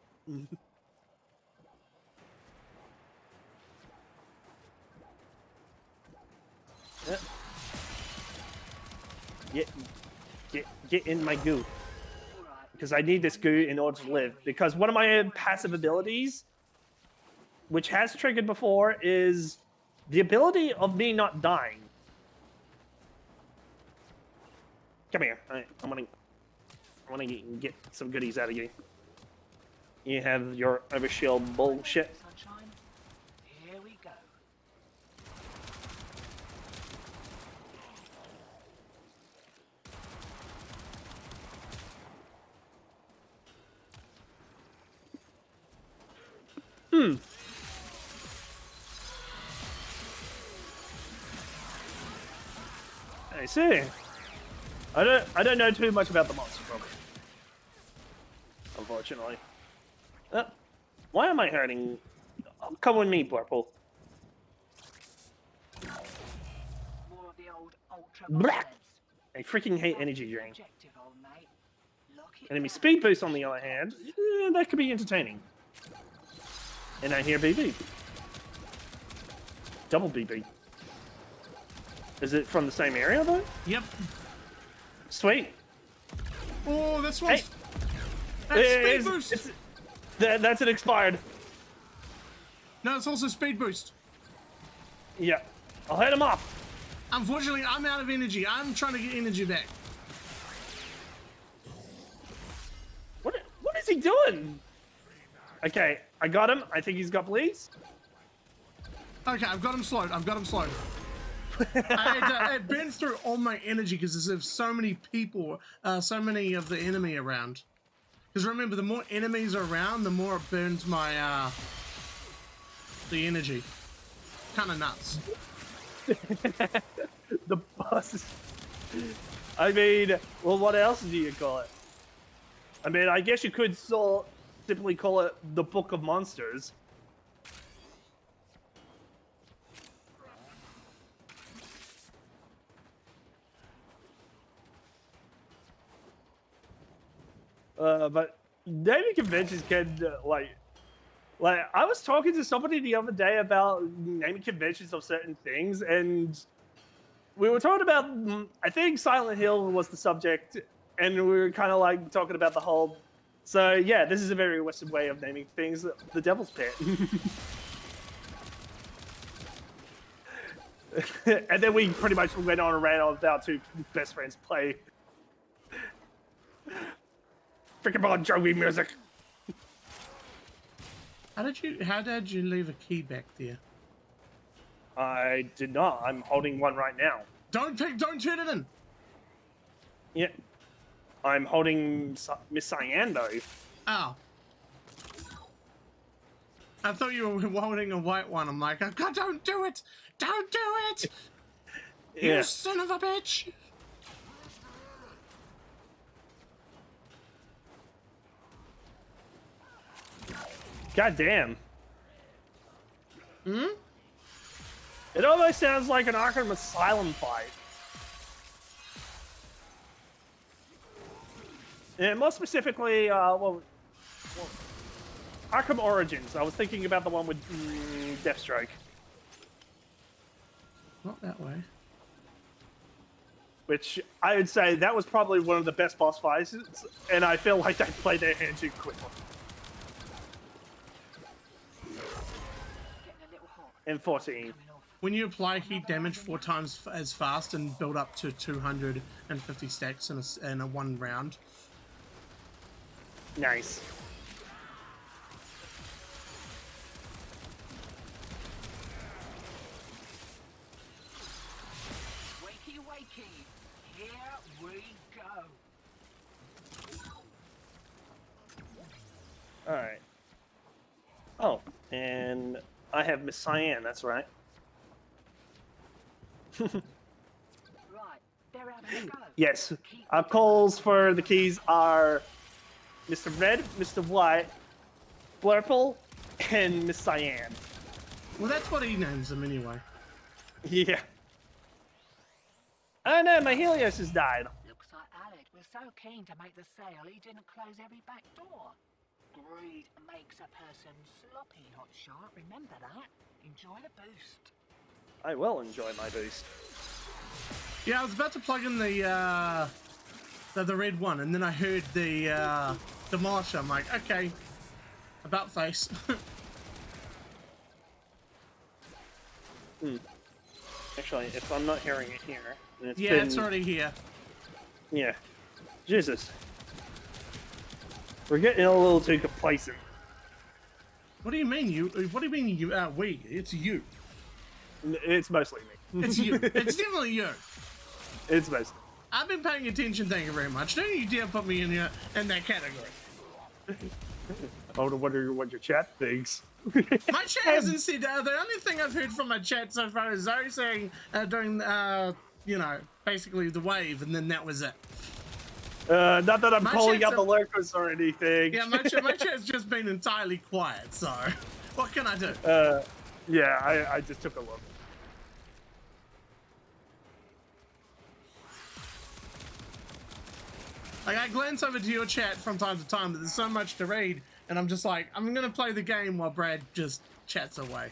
Get in my goo. because I need this goo in order to live. Because one of my passive abilities, which has triggered before, is the ability of me not dying. Come here. I want to get some goodies out of you. You have your overshield bullshit. Sunshine. Here we go. I see. I don't know too much about the monster book, unfortunately. Why am I hurting? Oh, come with me, Purple. More of the old ultra Blah! violence. I freaking hate energy drink. Objective, old mate. Lock it Enemy down. speed boost, on the other hand, that could be entertaining. And I hear BB. Double BB. Is it from the same area though? Yep. Sweet. Oh, this one's... Hey. That's speed It's- boost! it's- that's an expired. No, it's also speed boost. Yeah. I'll head him off. Unfortunately, I'm out of energy. I'm trying to get energy back. What is he doing? Okay, I got him. I think he's got bleeds. Okay, I've got him slowed. It burns through all my energy because there's so many people, so many of the enemy around. Because remember, the more enemies are around, the more it burns my, the energy. Kind of nuts. The boss. I mean, well, what else do you call it? I mean, I guess you could still simply call it the Book of Monsters. But naming conventions can, like, I was talking to somebody the other day about naming conventions of certain things, and we were talking about, I think Silent Hill was the subject, and we were kind of like talking about the whole. So yeah, this is a very Western way of naming things. The Devil's Pit. And then we pretty much went on a rant about two best friends play. Freaking Bon Jovi music. How did you leave a key back there? I did not. I'm holding one right now. Don't turn it in. Yeah. I'm holding Miss Cyan though. Oh. I thought you were holding a white one. I'm like, oh, God, don't do it! Don't do it! Yeah. You son of a bitch! God damn. Hmm? It almost sounds like an Arkham Asylum fight. Yeah, more specifically, Arkham Origins. I was thinking about the one with Deathstroke. Not that way. Which I would say that was probably one of the best boss fights, and I feel like they played their hand too quickly. Getting a little hot. In 14. Coming off. When you apply heat damage 4 times as fast and build up to 250 stacks in a one round. Nice. Wakey, wakey. Here we go. Alright. Oh, and I have Miss Cyan, that's right. Right, they're having a go. Yes. Our calls for the keys are Mr. Red, Mr. White, Blurple, and Miss Cyan. Well, that's what he names them anyway. Yeah. Oh no, my Helios has died. Looks like Alec was so keen to make the sale he didn't close every back door. Greed makes a person sloppy, hotshot. Remember that. Enjoy the boost. I will enjoy my boost. Yeah, I was about to plug in the the red one, and then I heard the demolisher. I'm like, okay, about face. Actually, if I'm not hearing it here, then Yeah, it's already here. Yeah. Jesus. We're getting a little too complacent. What do you mean you? What do you mean you? We? It's you. It's mostly me. It's you. It's definitely you. It's mostly. I've been paying attention. Thank you very much. Don't you dare put me in that category. I wonder what your chat thinks. My chat hasn't said. The only thing I've heard from my chat so far is Zoe saying during you know, basically the wave, and then that was it. Not that I'm My calling chat's out the lurkers or anything. Yeah, my chat's just been entirely quiet. So, what can I do? Yeah, I just took a look. Like, I glance over to your chat from time to time, but there's so much to read, and I'm just like, I'm gonna play the game while Brad just chats away.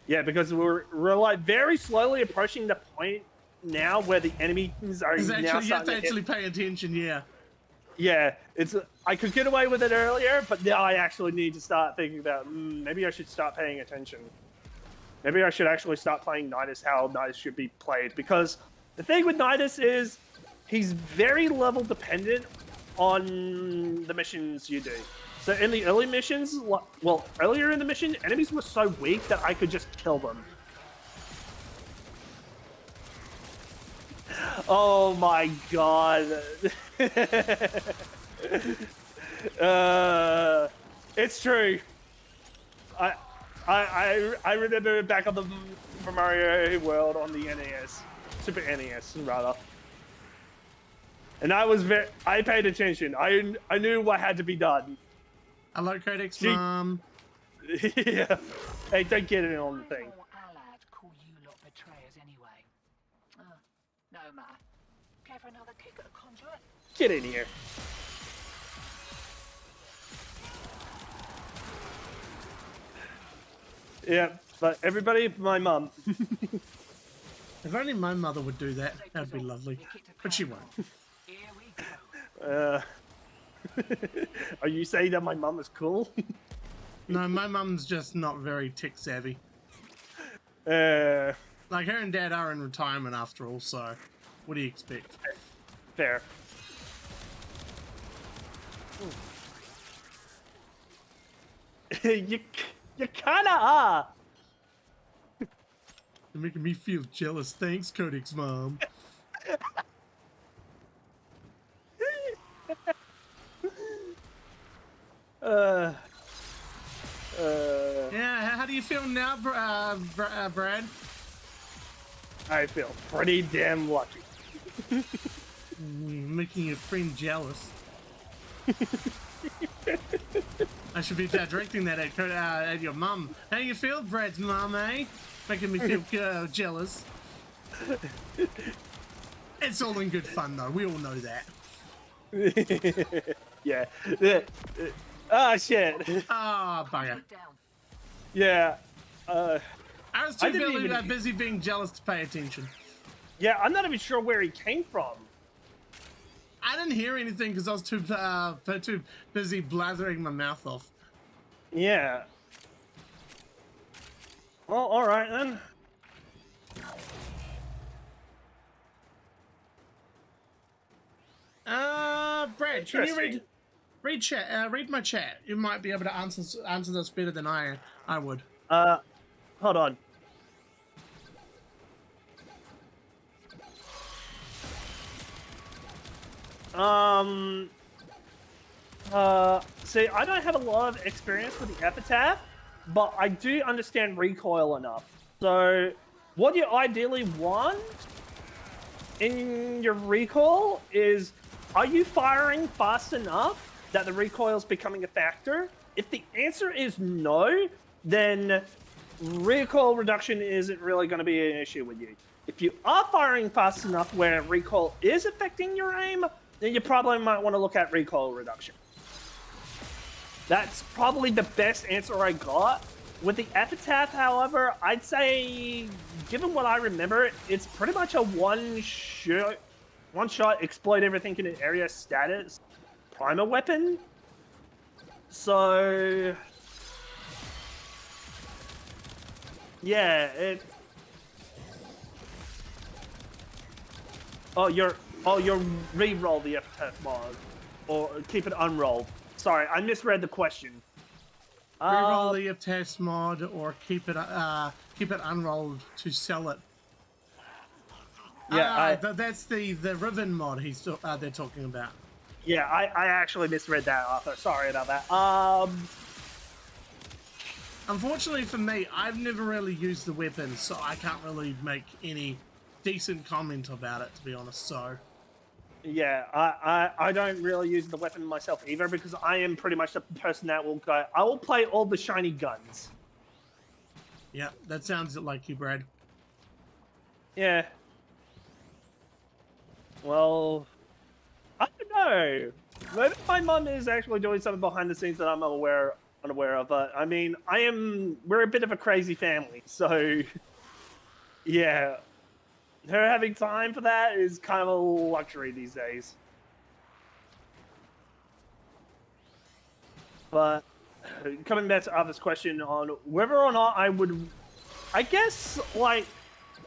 Yeah, because we're like very slowly approaching the point now where the enemies are now You have starting to to actually pay attention, yeah. Yeah, it's. I could get away with it earlier, but now I actually need to start thinking about maybe I should start paying attention. Maybe I should actually start playing Nidus how Nidus should be played, because the thing with Nidus is he's very level dependent on the missions you do. So in the early missions, well, earlier in the mission, enemies were so weak that I could just kill them. Oh my god. It's true. I remember back on the Super Mario World on the NES, Super NES rather, and I paid attention. I knew what had to be done. Hello, Codex Mom. Yeah. Hey, don't get it on the thing. Allied call you lot betrayers anyway. No matter. Care for another kick at a conduit? Get in here. Yeah, but everybody, my mum. If only my mother would do that, that'd be lovely. But she won't. Here we go. Are you saying that my mum is cool? No, my mum's just not very tech savvy. Like, her and Dad are in retirement after all, so what do you expect? Fair. you kinda are. You're making me feel jealous. Thanks, Codex Mom. Yeah, how do you feel now, Brad? I feel pretty damn lucky. Making your friend jealous. I should be directing that at your mum. How you feel, Brad's mum, eh? Making me feel jealous. It's all in good fun, though. We all know that. Yeah. Ah, shit. Ah, bugger. Down. Yeah. I was too didn't even- busy being jealous to pay attention. Yeah, I'm not even sure where he came from. I didn't hear anything because I was too busy blathering my mouth off. Yeah. Well, all right then. Brad, can you Interesting. read chat? Read my chat. You might be able to answer this better than I would. Hold on. See, I don't have a lot of experience with the epitaph, but I do understand recoil enough. So, what you ideally want in your recoil is, are you firing fast enough that the recoil is becoming a factor? If the answer is no, then recoil reduction isn't really going to be an issue with you. If you are firing fast enough where recoil is affecting your aim, then you probably might want to look at recoil reduction. That's probably the best answer I got With the epitaph, however, I'd say, given what I remember, it's pretty much a one-shot exploit everything in an area status primer weapon. So, yeah, you're re-roll the epitaph mod, or keep it unrolled. Sorry, I misread the question. Reroll the test mod or keep it unrolled to sell it. Yeah, that's the Riven mod they're talking about. Yeah, I actually misread that, Arthur. Sorry about that. Unfortunately for me, I've never really used the weapon, so I can't really make any decent comment about it, to be honest. So. Yeah, I don't really use the weapon myself either because I am pretty much the person that will go, I will play all the shiny guns. Yeah, that sounds like you, Brad. Yeah. Well, I don't know. Maybe my mum is actually doing something behind the scenes that I'm unaware of. But I mean, we're a bit of a crazy family, so yeah. Her having time for that is kind of a luxury these days. But coming back to Arthur's question on whether or not I guess, like,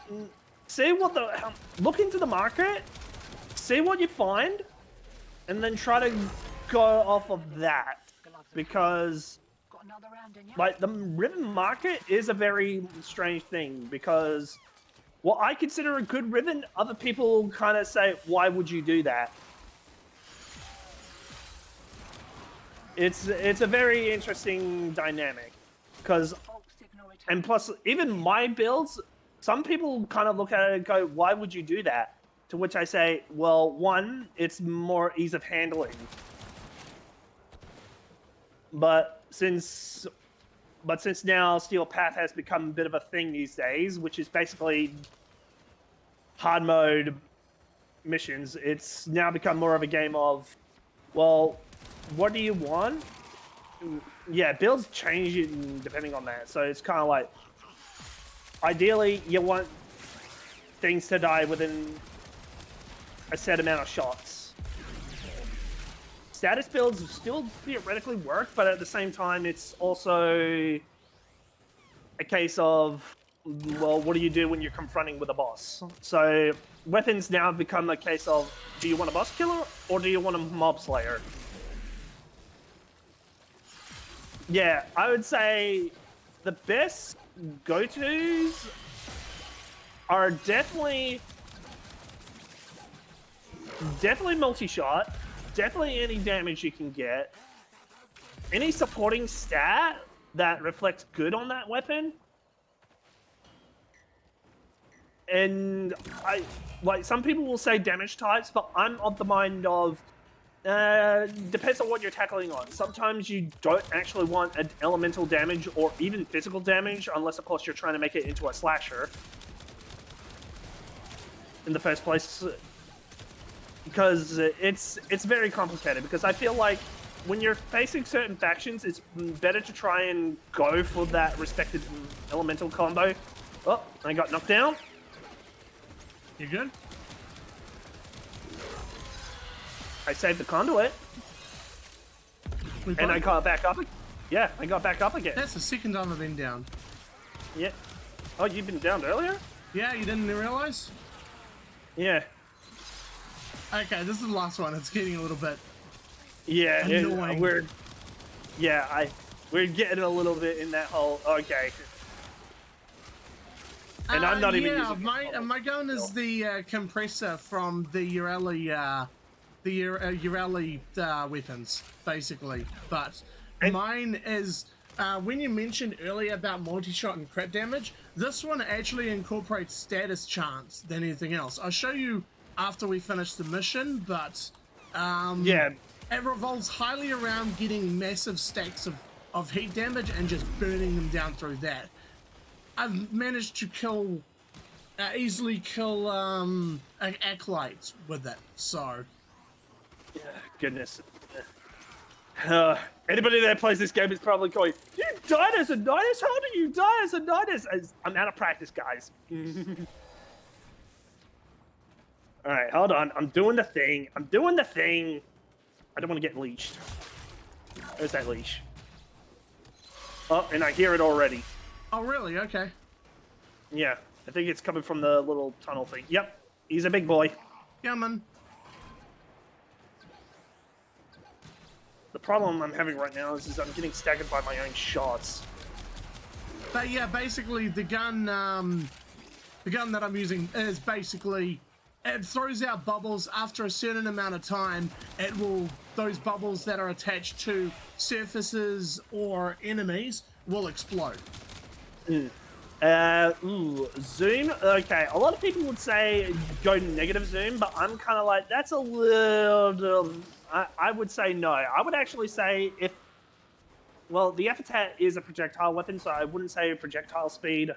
look into the market, see what you find, and then try to go off of that. Because, like, the Riven market is a very strange thing because what I consider a good Riven, other people kind of say, why would you do that? It's a very interesting dynamic. And plus, even my builds, some people kind of look at it and go, why would you do that? To which I say, well, one, it's more ease of handling. But since now Steel Path has become a bit of a thing these days, which is basically hard mode missions, it's now become more of a game of, well, what do you want? Yeah, builds change depending on that. So it's kind of like, ideally, you want things to die within a set amount of shots. Status builds still theoretically work, but at the same time, it's also a case of, well, what do you do when you're confronting with a boss? So weapons now become a case of, do you want a boss killer or do you want a mob slayer? Yeah, I would say the best go-tos are definitely multi-shot, definitely any damage you can get, any supporting stat that reflects good on that weapon. And some people will say damage types, but I'm of the mind of, depends on what you're tackling on. Sometimes you don't actually want an elemental damage or even physical damage, unless of course you're trying to make it into a slasher in the first place. Because it's very complicated, because I feel like when you're facing certain factions, it's better to try and go for that respective elemental combo. Oh, I got knocked down. You good? I saved the conduit. And I got back up. Yeah, I got back up again. That's the second time I've been down. Yeah. Oh, you've been down earlier? Yeah, you didn't realize? Yeah. Okay, this is the last one. It's getting a little bit annoying. We're getting a little bit in that whole, okay. And I'm not even using my gun is the compressor from the Urali weapons, basically. But mine is, when you mentioned earlier about multi-shot and crit damage, this one actually incorporates status chance than anything else. I'll show you after we finish the mission, but it revolves highly around getting massive stacks of heat damage and just burning them down through that. I've managed to easily kill acolytes with it, so. Goodness. Anybody that plays this game is probably going, "You died as a Nidus? How do you die as a Nidus?" I'm out of practice, guys. All right, hold on. I'm doing the thing. I don't want to get leashed. There's that leash. Oh, and I hear it already. Oh, really? Okay. Yeah, I think it's coming from the little tunnel thing. Yep, he's a big boy. Yeah, man. The problem I'm having right now is I'm getting staggered by my own shots. But yeah, basically the gun that I'm using is basically, it throws out bubbles after a certain amount of time. Those bubbles that are attached to surfaces or enemies will explode. Zoom. Okay, a lot of people would say go negative zoom, but I'm kind of like, that's a little. I would say no. I would actually say well, the Epitaph is a projectile weapon, so I wouldn't say projectile speed.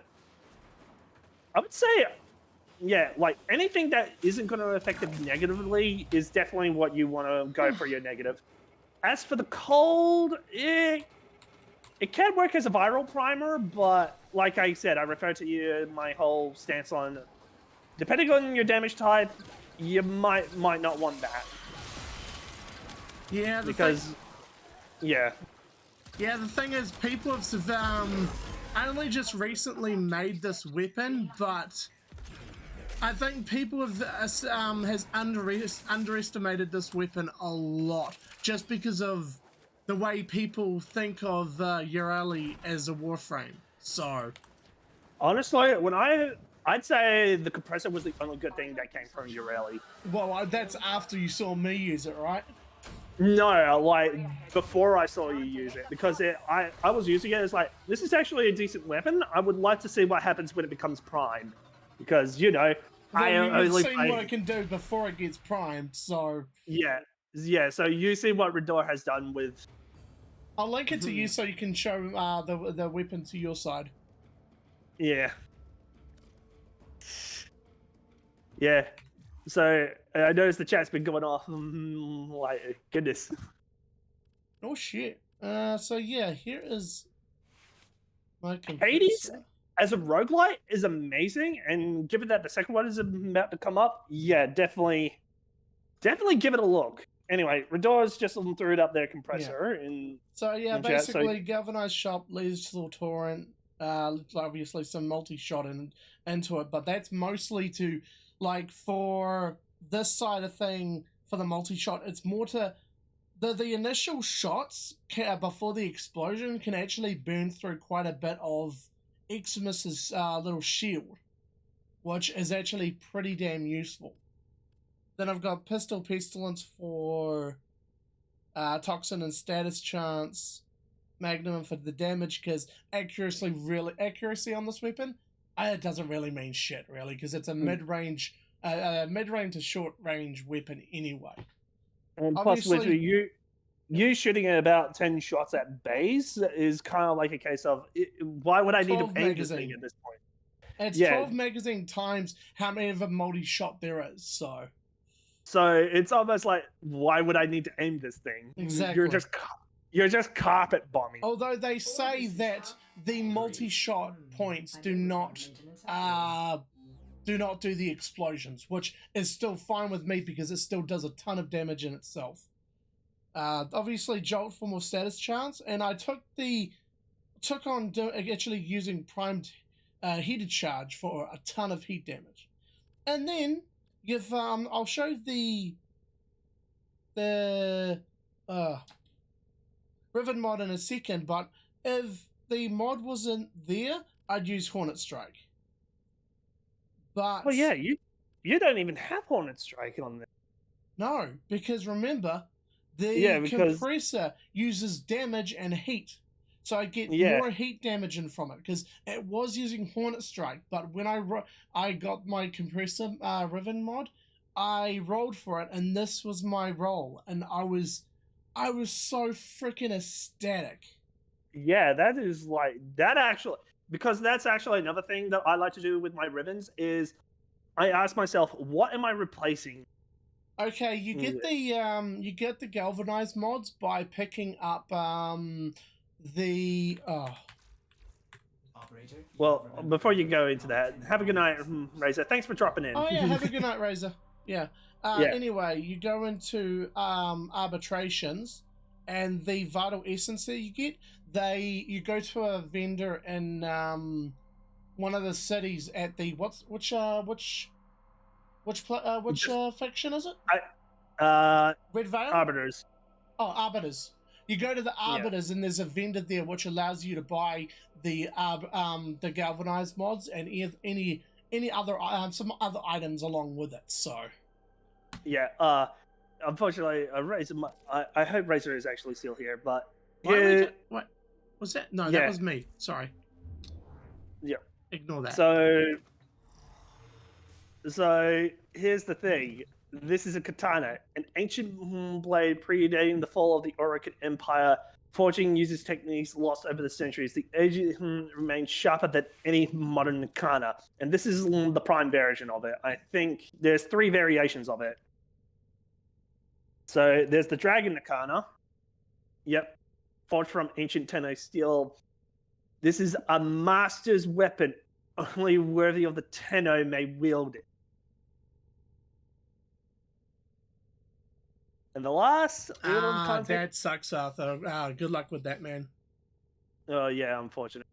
I would say, yeah, like anything that isn't going to affect it negatively is definitely what you want to go for your negative. As for the cold, it can work as a viral primer, but like I said, I refer to you my whole stance on, depending on your damage type, you might not want that. Yeah, yeah. Yeah, the thing is, people have only just recently made this weapon, but I think people has underestimated this weapon a lot, just because of the way people think of Urali as a warframe. So, honestly, I'd say the compressor was the only good thing that came from Urali. Well, that's after you saw me use it, right? No, like before I saw you use it, because I was using it as like, this is actually a decent weapon. I would like to see what happens when it becomes primed, because well, I only seen what it can do before it gets primed. So yeah. So you see what Rador has done with. I'll link it to you so you can show the weapon to your side. Yeah. Yeah. So I noticed the chat's been going off. Like, goodness. Oh shit. So yeah, here is my compressor. Hades as a roguelite is amazing, and given that the second one is about to come up, yeah, definitely give it a look. Anyway, Rador's just threw it up there, compressor. Yeah. So yeah, basically galvanized shop, lethal torrent, obviously some multi-shot into it, but that's mostly to, like, for this side of thing, for the multi-shot, it's more to the initial shots before the explosion can actually burn through quite a bit of Eximus's little shield, which is actually pretty damn useful. Then I've got Pistol Pestilence for Toxin and Status Chance, Magnum for the damage, because accuracy on this weapon, it doesn't really mean shit, really, because it's a mid-range to short-range weapon anyway. And plus, with you shooting at about 10 shots at base is kind of like a case of, why would I need to aim this thing at this point? It's 12 magazine times how many of a multi-shot there is, so it's almost like, why would I need to aim this thing? Exactly. You're just carpet bombing. Although they say that the multi-shot points do not do the explosions, which is still fine with me because it still does a ton of damage in itself. Obviously, Jolt for more status chance, and I took on actually using primed heated charge for a ton of heat damage. And then I'll show the Riven mod in a second, but if the mod wasn't there, I'd use Hornet Strike. But well, yeah, you don't even have Hornet Strike on there. No, because remember, the compressor uses damage and heat, so I get more heat damage in from it, because it was using Hornet Strike, but when I got my compressor Riven mod, I rolled for it, and this was my roll, and I was so freaking ecstatic. Yeah, because that's actually another thing that I like to do with my Rivens is I ask myself, what am I replacing Okay, you get the galvanized mods by picking up the Operator. Well, before you go into that, have a good night, Razor. Thanks for dropping in. Oh yeah, have a good night, Razor. Yeah. Yeah. Anyway, you go into arbitrations, and the vital essence that you get, you go to a vendor in one of the cities at the which faction is it? Red Veil? Arbiters. Oh, Arbiters. You go to the Arbiters, and there's a vendor there which allows you to buy the galvanized mods and any other some other items along with it. So Yeah. Unfortunately, Razor. I hope Razor is actually still here, but what was that? No, that was me. Sorry. Yeah. Ignore that. So here's the thing. This is a katana, an ancient blade predating the fall of the Orokin Empire. Forging uses techniques lost over the centuries. The edge remains sharper than any modern katana, and this is the prime version of it. I think there's 3 variations of it. So there's the Dragon Katana. Yep. Forged from ancient Tenno steel. This is a master's weapon. Only worthy of the Tenno may wield it. And the last little context... That sucks, Arthur. Good luck with that, man. Oh, yeah, unfortunate.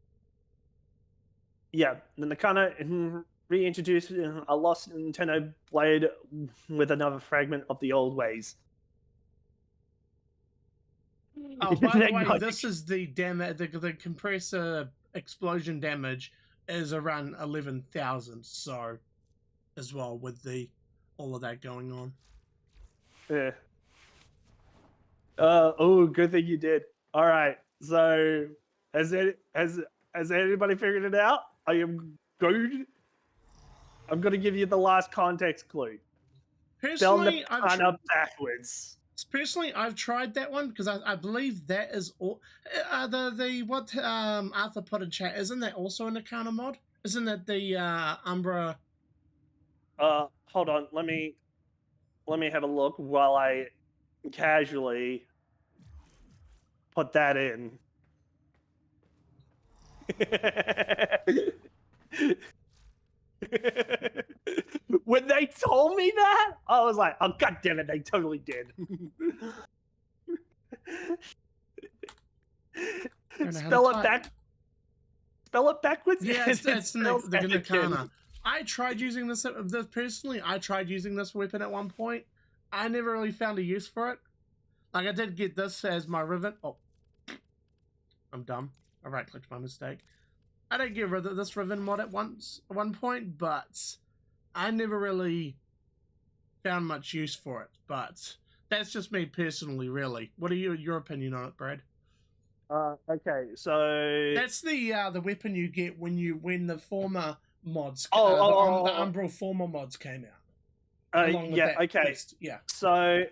Yeah, the Nakana reintroduced a lost Tenno blade with another fragment of the old ways. Oh, by the way, this is the damage. The compressor explosion damage is around 11,000. So, as well with all of that going on. Yeah. Oh, good thing you did. All right. So, has anybody figured it out? I am good. I'm going to give you the last context clue. Personally, backwards. Personally, I've tried that one because I believe that is all. What Arthur put in chat, isn't that also an Nakana mod? Isn't that the Umbra? Hold on. Let me have a look while I casually put that in. When they told me that, I was like, "Oh, god damn it! They totally did." Spell it backwards. Yeah, it's the Nakana. I tried using this personally. I tried using this weapon at one point. I never really found a use for it. Like, I did get this as my rivet. Oh, I'm dumb. I right-clicked my mistake. I did get rid of this rivet mod at one point, but I never really found much use for it. But that's just me personally, really. What are your opinion on it, Brad? Okay, so that's the weapon you get when the former mods, the Umbral former mods came out. Okay. Yeah. So,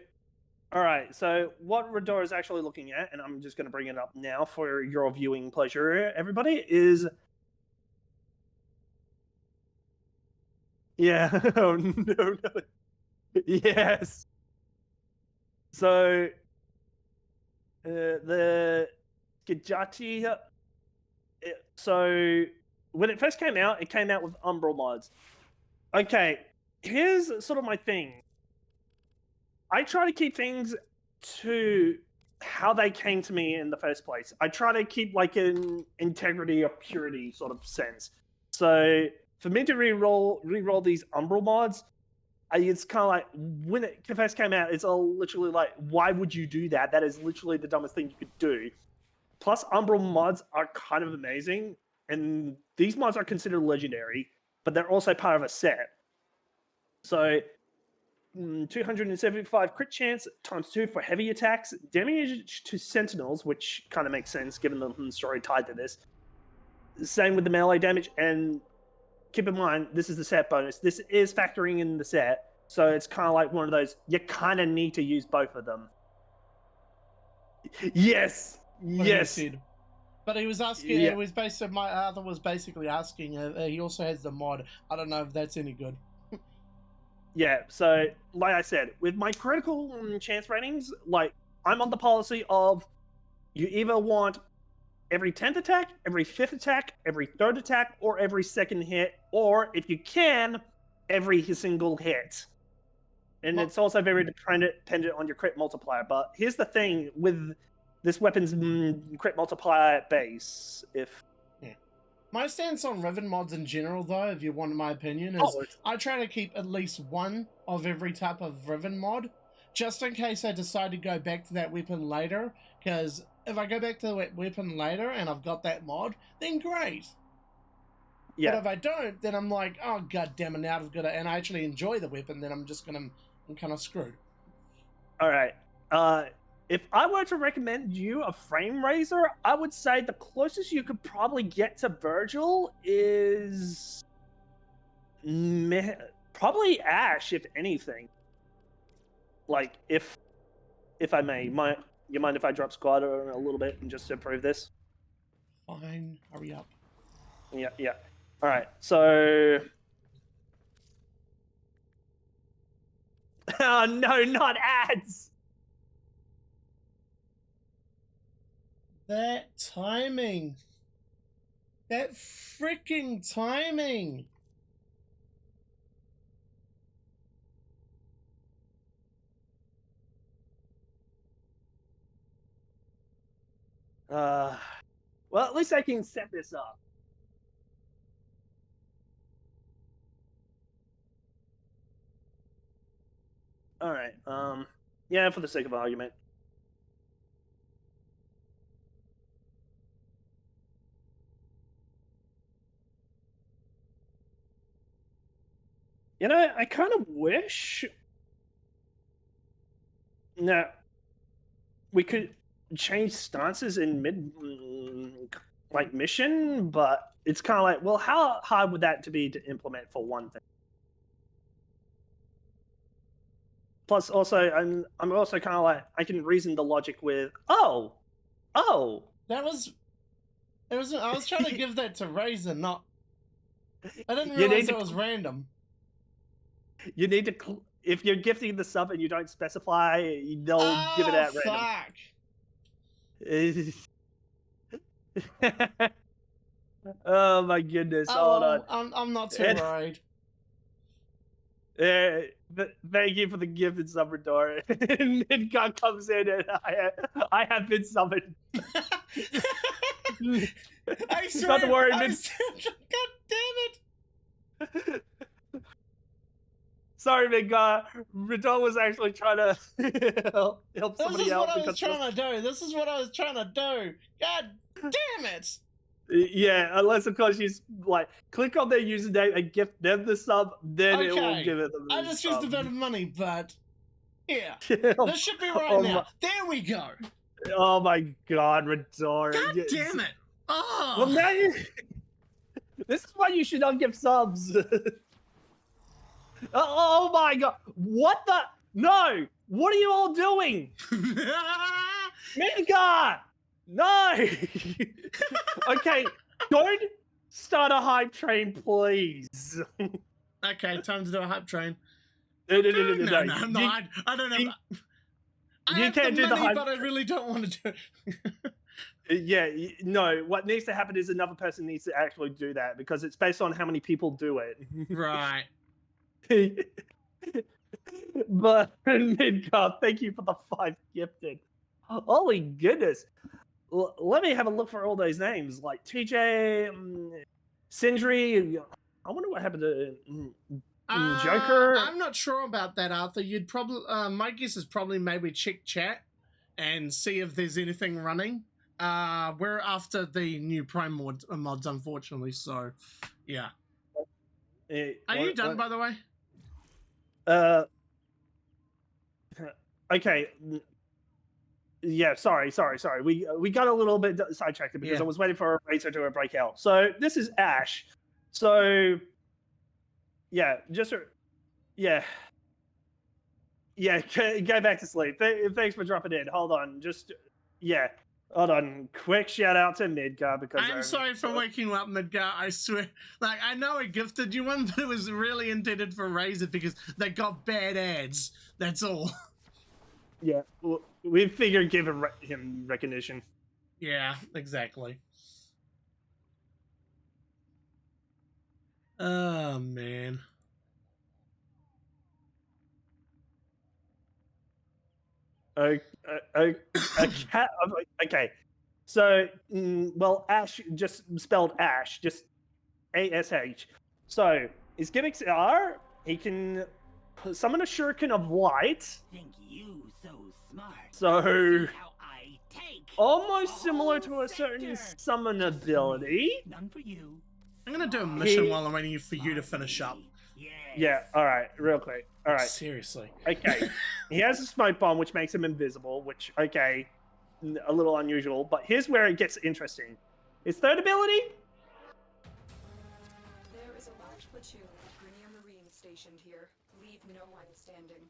all right. So, what Rador is actually looking at, and I'm just going to bring it up now for your viewing pleasure, everybody, is. Yeah. Oh, no. Yes. So, the Gajati. So, when it first came out with Umbral mods. Okay. Here's sort of my thing. I try to keep things to how they came to me in the first place. I try to keep like an integrity or purity sort of sense. So for me to re-roll these Umbral mods, it's kind of like when it first came out, it's all literally like, why would you do that? That is literally the dumbest thing you could do. Plus, Umbral mods are kind of amazing, and these mods are considered legendary, but they're also part of a set. So, 275 crit chance ×2 for heavy attacks, damage to sentinels, which kind of makes sense given the story tied to this. Same with the melee damage, and keep in mind, this is the set bonus. This is factoring in the set, so it's kind of like one of those, you kind of need to use both of them. Yes! Yes! But he was asking, it was basically, my other was basically asking, he also has the mod. I don't know if that's any good. Yeah, so like I said, with my critical chance ratings, like I'm on the policy of you either want every 10th attack, every 5th attack, every 3rd attack, or every 2nd hit, or if you can, every single hit. And Well- it's also very dependent on your crit multiplier. But here's the thing with this weapon's crit multiplier base. If My stance on Riven mods in general, though, if you want my opinion, is I try to keep at least one of every type of Riven mod, just in case I decide to go back to that weapon later. Because if I go back to the weapon later and I've got that mod, then great. yeah, But if I don't, then I'm like, oh god damn it, now I've got it, and I actually enjoy the weapon, then I'm kind of screwed. all right. If I were to recommend you a frame raiser, I would say the closest you could probably get to Virgil is probably Ash, if anything. Like, if I may, you mind if I drop squad a little bit and just to prove this? Fine, hurry up. Yeah, yeah. All right, so. Oh no, not ads! That timing. That freaking timing. Well, at least I can set this up. All right. Yeah, for the sake of argument. You know, I kind of wish that we could change stances in like mission, but it's kind of like, well, how hard would that be to implement for one thing? Plus, also, I'm also kind of like, I can reason the logic with, oh. That was. I was trying to give that to Razor, not. I didn't You realize need it was random. You need to, if you're gifting the sub and you don't specify, they'll give it at random. Fuck. Oh my goodness! Hold on. I'm not too worried. Thank you for the gift and summer door. And then God comes in and I have been summoned. I swear. Not to worry, God damn it! Sorry, Midgar. Radon was actually trying to help somebody out. This is what I was trying to do. God damn it! Yeah, unless of course you like click on their username and gift them the sub, then it will give it them. I just used a bit of money, but yeah, this should be right now. There we go. Oh my God, Rador! God damn it! Oh, well now this is why you should not give subs. Oh my God! What the? No! What are you all doing? Midgar! No! Okay, don't start a hype train, please. Okay, time to do a hype train. No. I'm not. I don't know. You can't do the hype, but I really don't want to do it. Yeah, no. What needs to happen is another person needs to actually do that because it's based on how many people do it. Right. But Midgar, thank you for the 5 gifted. Holy goodness. Let me have a look for all those names like TJ, Sindri. I wonder what happened to Joker. I'm not sure about that, Arthur. You'd probably my guess is probably maybe check chat and see if there's anything running. We're after the new Prime mods, unfortunately. So, yeah. Are you done, by the way? Okay. Yeah, sorry. We got a little bit sidetracked because I was waiting for a Razor to break out. So this is Ash. So yeah, go back to sleep. Thanks for dropping in. Hold on, Hold on, quick shout out to Midgar because I'm sorry for waking you up, Midgar. I swear. Like, I know I gifted you one, but it was really intended for Razor because they got bad ads. That's all. Yeah, we figured give him recognition. Yeah, exactly. Oh, man. Okay. So, well, Ash just spelled Ash, just ASH. So his gimmicks are he can summon a shuriken of light. Think you so smart. So See how I take almost a similar whole to a certain sector. summon Just for me, ability. None for you. I'm gonna do a mission He- while I'm waiting for you to finish up. Yes. Yeah. All right. Real quick. All right. Seriously. Okay. He has a smoke bomb, which makes him invisible. Which okay, a little unusual. But here's where it gets interesting. His third ability. There is a large platoon of Grenier Marines stationed here. Leave no one standing.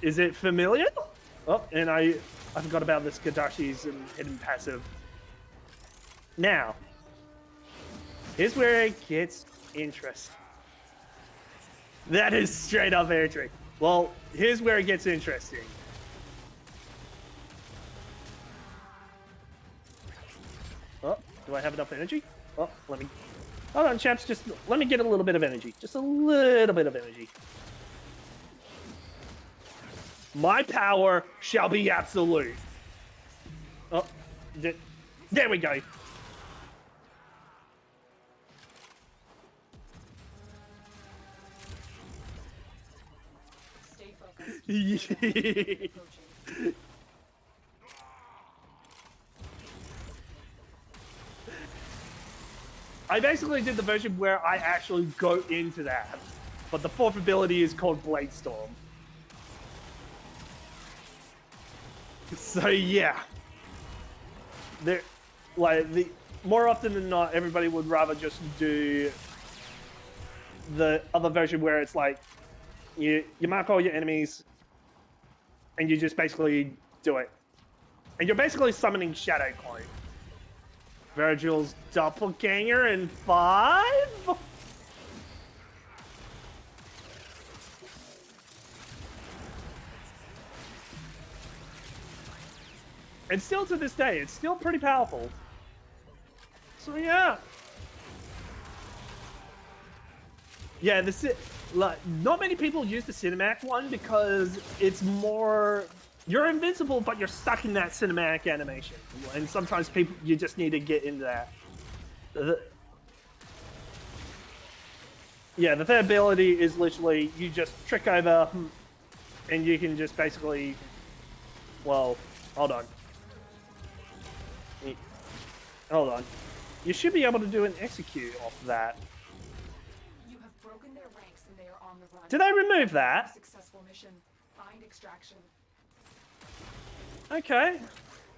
Is it familiar? Oh, and I forgot about this Gadashi's hidden passive. Now, here's where it gets interesting. That is straight up air trick. Well, here's where it gets interesting. Oh, do I have enough energy? Oh, let me... Hold on, chaps. Just let me get a little bit of energy. Just a little bit of energy. My power shall be absolute. Oh, there we go. Stay focused. Approaching. I basically did the version where I actually go into that, but the fourth ability is called Blade Storm. So yeah, more often than not, everybody would rather just do the other version where it's like you mark all your enemies and you just basically do it, and you're basically summoning Shadow Clone. Virgil's doppelganger in 5? And still to this day, it's still pretty powerful. So yeah. Yeah, not many people use the Cinematic one because it's more... You're invincible, but you're stuck in that cinematic animation. And sometimes you just need to get into that. Yeah, the third ability is literally you just trick over and you can just basically... Well, hold on. Hold on. You should be able to do an execute off that. You have broken their ranks and they are on the run. Did I remove that? Successful mission. Find extraction. Okay.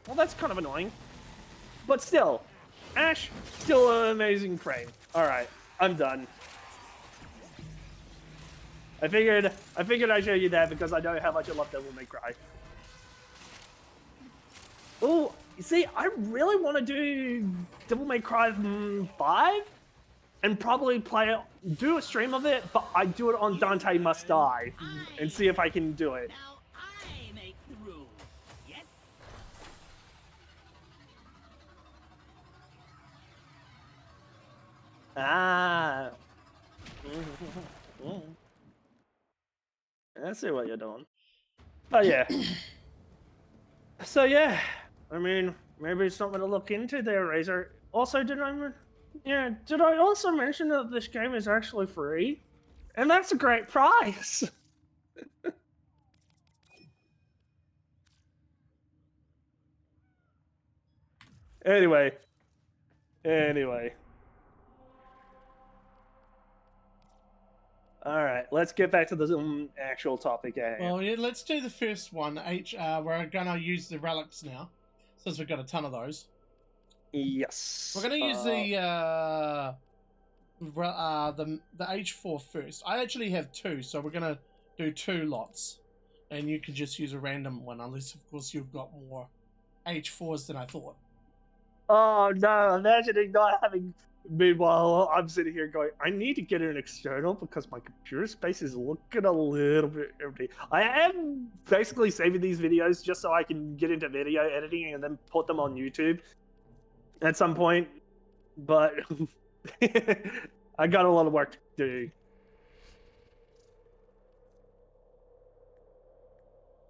Well, that's kind of annoying. But still, Ash, still an amazing frame. Alright, I'm done. I figured I'd show you that because I know how much I love Devil May Cry. Oh, you see, I really want to do Devil May Cry 5 and probably do a stream of it, but I do it on Dante Must Die and see if I can do it. Now I make the rules. Yes. Ah. I see what you're doing. Oh yeah. So yeah, I mean, maybe it's something to look into there, Razor. Also, did I also mention that this game is actually free? And that's a great price. Anyway. All right, let's get back to the actual topic at hand. Well, yeah, let's do the first one. We're gonna use the relics now, since we've got a ton of those. Yes. We're gonna use the H4 first. I actually have 2, so we're gonna do 2 lots. and you could just use a random one, unless of course you've got more H4s than I thought. Oh no, imagining not having. Meanwhile, I'm sitting here going, I need to get an external because my computer space is looking a little bit empty. I am basically saving these videos just so I can get into video editing and then put them on YouTube at some point. But I got a lot of work to do.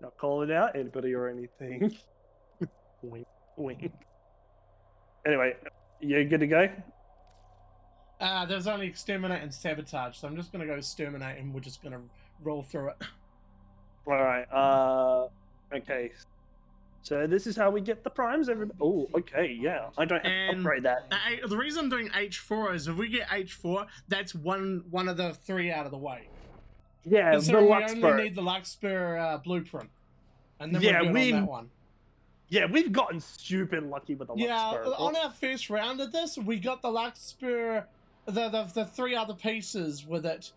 Not calling out anybody or anything. Wink, wink. Anyway, you good to go? There's only exterminate and sabotage, so I'm just gonna go exterminate, and we're just gonna roll through it. All right. Okay. So this is how we get the primes. Oh, okay. Yeah. I don't have to upgrade that. The reason I'm doing H4 is if we get H4, that's one of the 3 out of the way. Yeah, the So we only Luxburg. need the Luxburg blueprint, and then Yeah, we're good on that one. Yeah, we've gotten stupid lucky with the Yeah, Luxburg. on our first round of this, we got the Luxburg, the 3 other pieces with it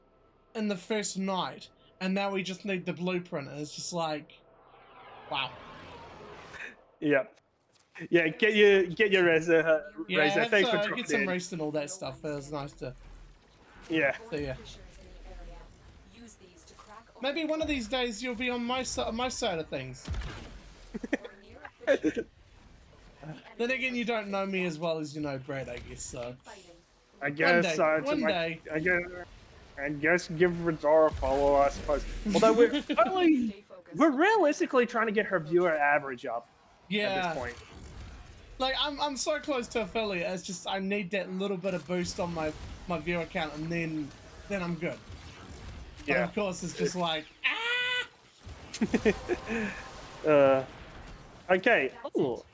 in the first night, and now we just need the blueprint, and it's just like, wow. Yeah. Yeah, get your Razor. Yeah, Razor. Thanks for get dropping some in. rest and all that stuff. It was nice to Yeah. see ya. Fissures in the area. Use these to crack open Maybe one of these days you'll be on my side of things. or near fissure. Then again, you don't know me as well as you know Brad, I guess. So Fighting. I guess. one day. I guess give Radar a follow. I suppose. Although we're only, Stay focused. we're realistically trying to get her viewer average up at yeah, this point. like I'm so close to affiliate. It's just I need that little bit of boost on my viewer count, and then I'm good. But Yeah. of course, it's just like Okay. Oh,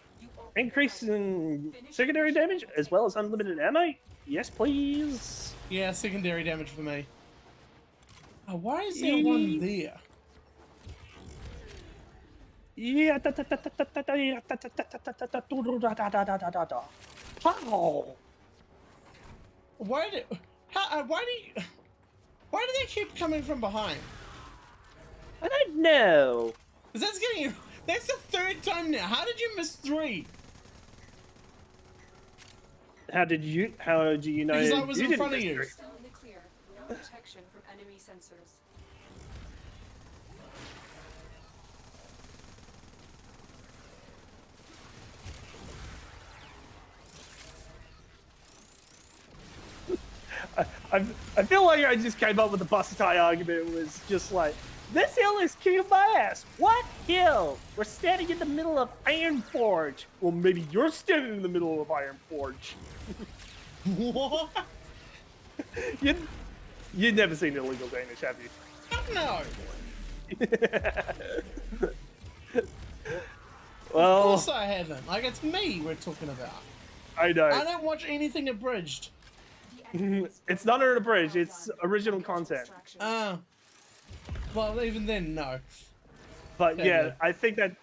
increase in secondary damage as well as unlimited ammo. Yes, please. yeah, secondary damage for me. Oh, why is there one there? Yeah. How? Why do they keep coming from behind? I don't know. 'Cause that's getting you. That's the 3rd time now. How did you miss 3? How do you know? Because I was you in didn't front of miss you. three? Still in the clear. No protection from enemy sensors. I feel like I just came up with the Bustatai argument. It was just like, this hill is kicking my ass. What hill? We're standing in the middle of Ironforge. Well, maybe you're standing in the middle of Ironforge. What? You've never seen Illegal Danish, have you? No. Of Well, course I haven't. Like, it's me we're talking about. I know. I don't watch anything abridged. It's not on a bridge. It's original content. Well, even then, no. But Yeah, yeah, yeah. I think that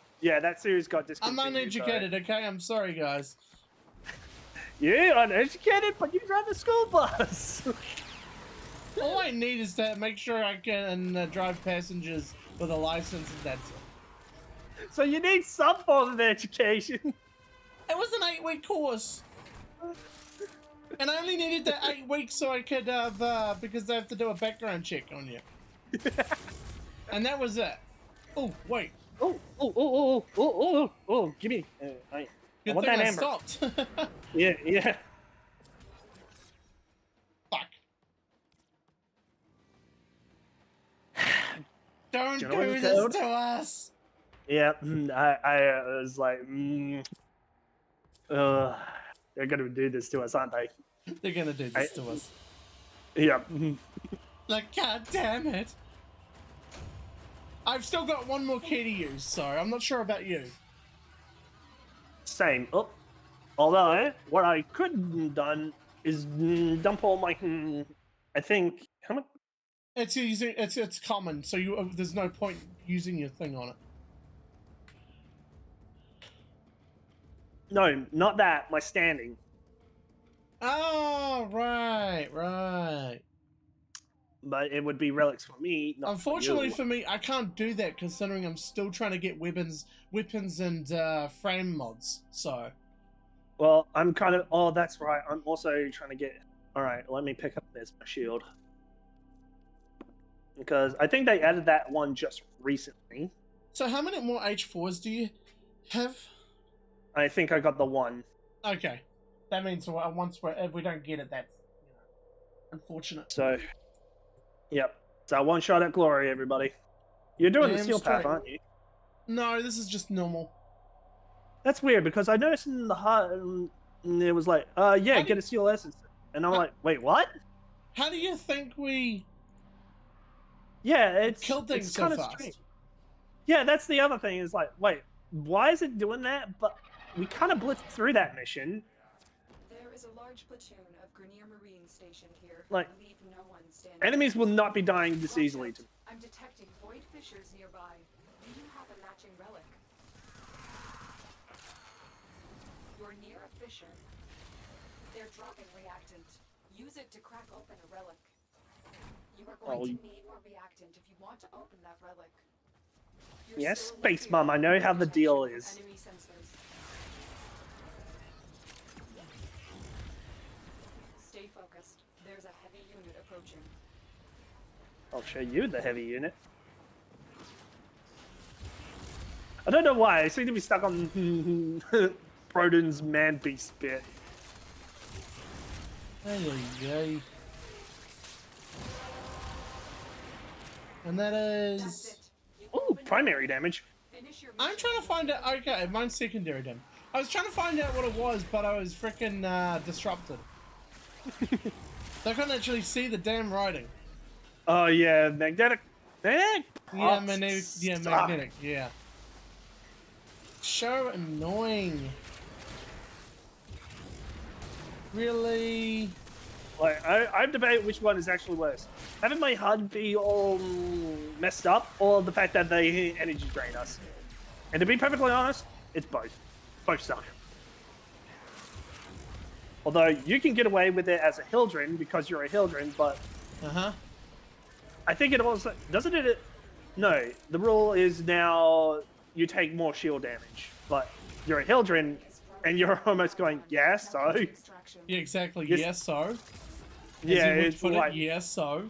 series got I'm discontinued. uneducated, okay? I'm sorry, guys. Yeah, uneducated, but you drive the school bus. All I need is to make sure I can drive passengers with a license, and that's it. So you need some form of education. It was an 8-week course. And I only needed that 8 weeks so I could have, because they have to do a background check on you. And that was it. Oh, wait. Oh, give me. I Good want thing that I amber. stopped. Yeah. Fuck. Don't Do you do know what this code? to us. Yeah, I was like, they're gonna do this to us, aren't they? They're gonna do this to us. Yeah. Like, god damn it. I've still got one more key to use, so I'm not sure about you. Same. Oh, although what I could have done is dump all my. I think how much? It's easy. It's common, so you there's no point using your thing on it. No, not that. My standing. Oh, right. but it would be relics for me. Not Unfortunately for for me, I can't do that considering I'm still trying to get weapons and frame mods. So, well, I'm kind of. Oh, that's right. I'm also trying to get. All right, let me pick up this my shield because I think they added that one just recently. so how many more H4s do you have? I think I got the one. Okay, that means if we don't get it, that's unfortunate. So, yep. So one shot at glory, everybody. You're doing the Damn steel path, straight. aren't you? No, this is just normal. That's weird because I noticed in the hut it was like, yeah, How get do- a steel essence, and I'm like, wait, what? How do you think we Yeah, it's killed things it's so kind of fast? strange. Yeah, that's the other thing. Is like, wait, why is it doing that? But we kind of blitzed through that mission. There is a large platoon of Grenier Marine stationed here. Like, Leave no one standing. enemies will not be dying this Watch easily. out. To I'm detecting void fissures nearby. Do you have a matching relic? You're near a fissure. They're dropping reactant. Use it to crack open a relic. You are going Oh, to need more reactant if you want to open that relic. You're Yes, still Space clear Mom, I know of how the deal detection is. from enemy sensors. Stay focused. There's a heavy unit approaching. I'll show you the heavy unit. I don't know why. I seem to be stuck on Broden's man beast bit. Ay. And that That's is. it. You Ooh, opened it. primary damage. Finish your I'm mission. trying to find out. Okay, mine's secondary damage. I was trying to find out what it was, but I was freaking disrupted. So I couldn't actually see the damn writing. Oh yeah, magnetic. Yeah, procs magnetic. Yeah, suck. magnetic. Yeah. So annoying. Really? Like I debate which one is actually worse: having my HUD be all messed up, or the fact that they energy drain us. And to be perfectly honest, it's both. Both suck. Although you can get away with it as a Hildren because you're a Hildren, but I think it also doesn't it. No, the rule is now you take more shield damage, but you're a Hildren, and you're almost going, yeah, so Extraction. Yeah, exactly. Yes. Yes, so. As yeah, you would it's put like it, yes, so.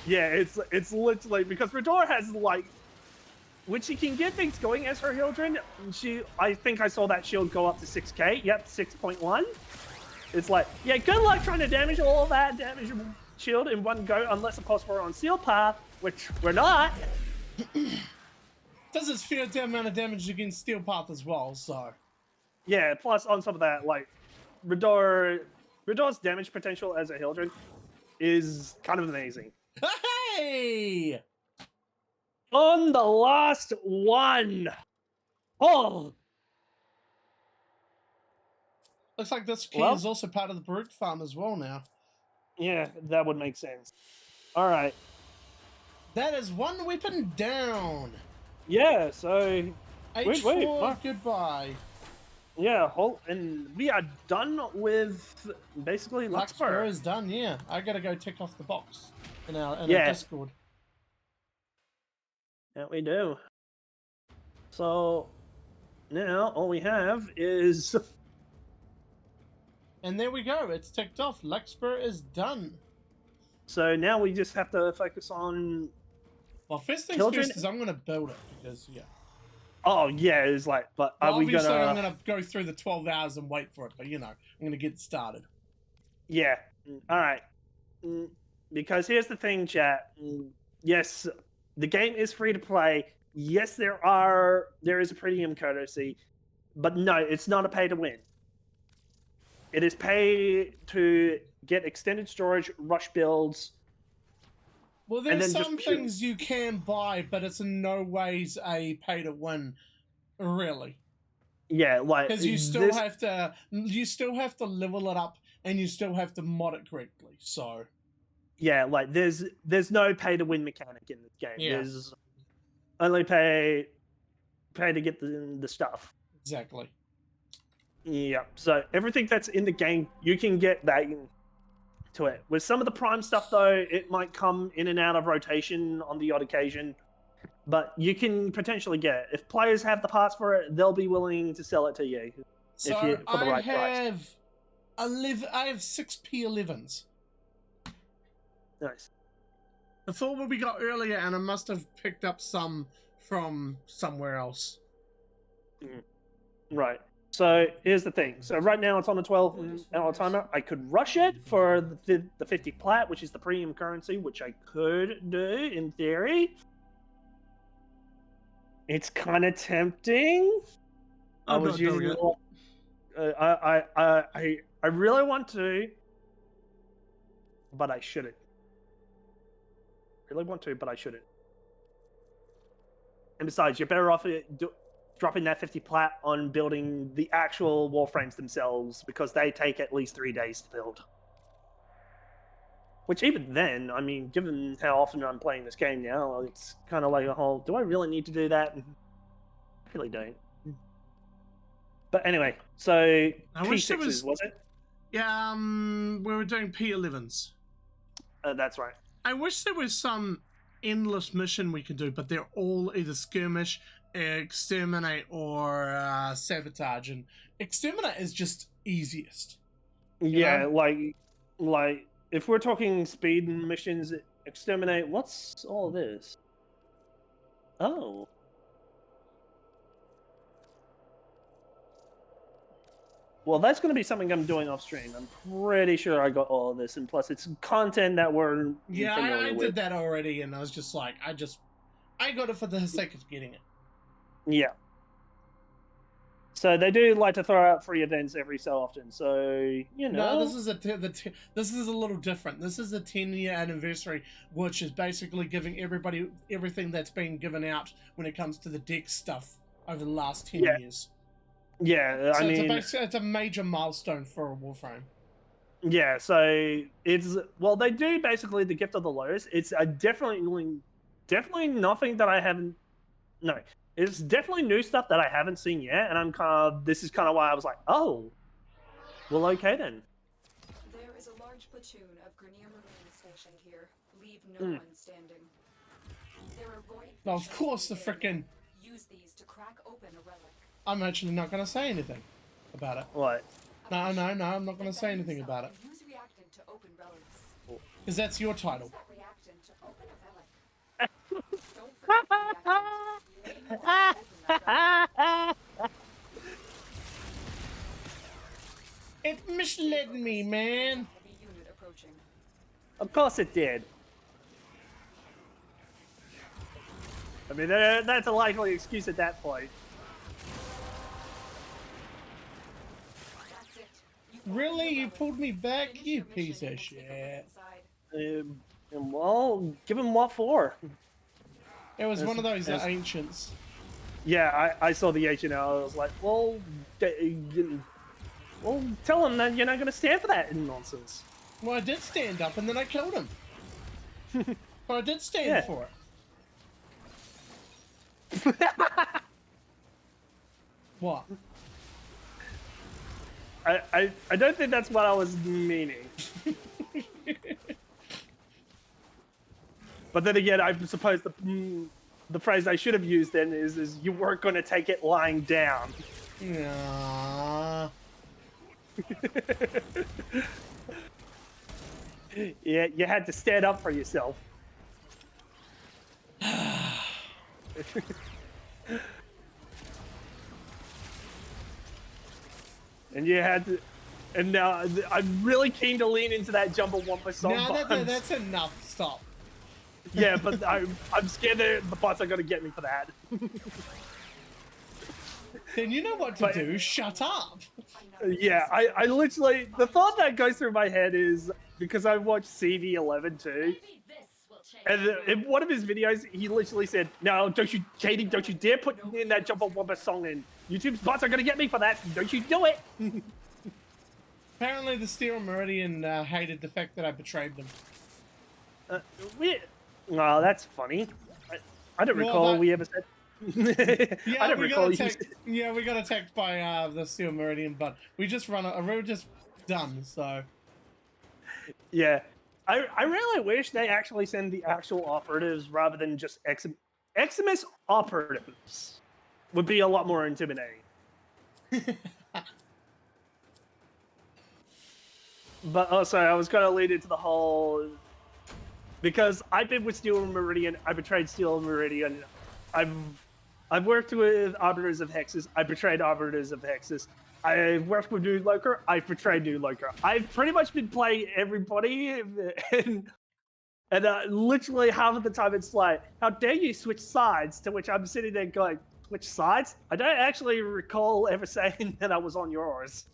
yeah, it's literally because Redor has like when she can get things going as her Hildren, I think I saw that shield go up to 6k. Yep, 6.1. It's like, yeah, good luck trying to damage all that damage shield in one go, unless of course we're on Seal Path, which we're not. Does its fair amount of damage against Steel Path as well, so. Yeah, plus on top of that, like Redor's damage potential as a Hildren is kind of amazing. Hey! On the last one. Oh, Looks like this key Well- is also part of the Brute Farm as well now. yeah, that would make sense. All right. That is one weapon down. Yeah, so H4, Mark. goodbye. yeah, and we are done with basically Luxburg Luxburg. is done, yeah. I gotta go tick off the box in our Yeah. Discord. Yeah, we do. So now all we have is And there we go, it's ticked off. Luxburg is done. so now we just have to focus on. Well, first things Children- first is I'm gonna build it because, yeah. Oh yeah, it's like, but Well, are we obviously, gonna? I'm gonna go through the 12 hours and wait for it, but you know, I'm gonna get started. Yeah. All right. Because here's the thing, chat. Yes, the game is free to play. Yes, there is a premium courtesy, but no, it's not a pay to win. It is pay to get extended storage, rush builds. Well, And there's then just some pure- things you can buy, but it's in no ways a pay to win, really. Yeah, like Because you still this- have to level it up, and you still have to mod it correctly. So yeah, like there's no pay to win mechanic in this game. Yeah. There's only pay to get the stuff. exactly. Yeah. So everything that's in the game, you can get that to it. With some of the Prime stuff, though, it might come in and out of rotation on the odd occasion. But you can potentially get it. If players have the parts for it, they'll be willing to sell it to you. So For the right price. I have 6 P11s. Nice. The 4 we got earlier, and I must have picked up some from somewhere else. Right. So here's the thing. So right now it's on a 12-hour timer. I could rush it for the 50 plat, which is the premium currency, which I could do in theory. It's kind of tempting. I was using I really want to, but I shouldn't. Really want to, but I shouldn't. And besides, you're better off dropping that 50 plat on building the actual warframes themselves, because they take at least 3 days to build. Which even then, I mean, given how often I'm playing this game now, it's kind of like a whole, do I really need to do that? I really don't. But anyway, so P6s, was it? Yeah, we were doing P11s. That's right. I wish there was some endless mission we could do, but they're all either skirmish, exterminate, or sabotage. And exterminate is just easiest. Yeah, like if we're talking speed missions, exterminate. What's all this? Oh. Well, that's going to be something I'm doing off stream. I'm pretty sure I got all of this, and plus it's content that we're I did that already, and I was just like, I got it for the sake of getting it. Yeah. So they do like to throw out free events every so often. So you know. No, this is this is a little different. This is a 10-year anniversary, which is basically giving everybody everything that's been given out when it comes to the deck stuff over the last 10 years. Yeah, so I mean, it's a major milestone for a Warframe. Yeah, so it's they do basically the gift of the lows. It's definitely nothing that I haven't. No, it's definitely new stuff that I haven't seen yet, and I'm kind of. This is kind of why I was like, oh, well, okay then. There is a large platoon of Grenier Marine stationed here. Leave no one standing. There are void. Now, of course, the frickin'. Use these to crack open a relic. I'm actually not going to say anything about it. What? No, I'm not going to say anything about it. Use reactant to open relics. Because that's your title. Reactant to open a relic. Don't forget the reactant. Open that relic. It misled me, man. Heavy unit approaching. Of course it did. I mean, that's a likely excuse at that point. That's it. Really? You pulled me back? You piece of shit. Well, give him what for? It was one of those ancients. Yeah, I saw the ancient and I was like, well, tell him that you're not going to stand for that nonsense. Well, I did stand up and then I killed him. But I did stand for it. What? I don't think that's what I was meaning. But then again, I suppose the phrase I should have used then is you weren't going to take it lying down. Nah. Yeah, you had to stand up for yourself. And you had to, and now I'm really keen to lean into that Jumbo Wumpa song. No, that's enough. Stop. Yeah, but I'm scared that the bots are going to get me for that. Then you know what to do. Shut up. Yeah, I literally, the thought that goes through my head is, because I watched CV11 too, and in one of his videos, he literally said, no, Katie, don't you dare put in that Jumbo Wumpa song in. YouTube's bots are going to get me for that. Don't you do it. Apparently the Steel Meridian hated the fact that I betrayed them. Well, that's funny. I don't recall we ever said... Yeah, I don't recall we got attacked by the Steel Meridian, but we just we were just done, so... Yeah. I really wish they actually send the actual operatives rather than just Eximus operatives would be a lot more intimidating. But also, I was going to lead into the whole... Because I've been with Steel Meridian, I betrayed Steel Meridian. I've worked with Arbiters of Hexus, I betrayed Arbiters of Hexus. I've worked with New Loker, I've betrayed New Loker. I've pretty much been playing everybody, and literally half of the time it's like, how dare you switch sides? To which I'm sitting there going, switch sides? I don't actually recall ever saying that I was on yours.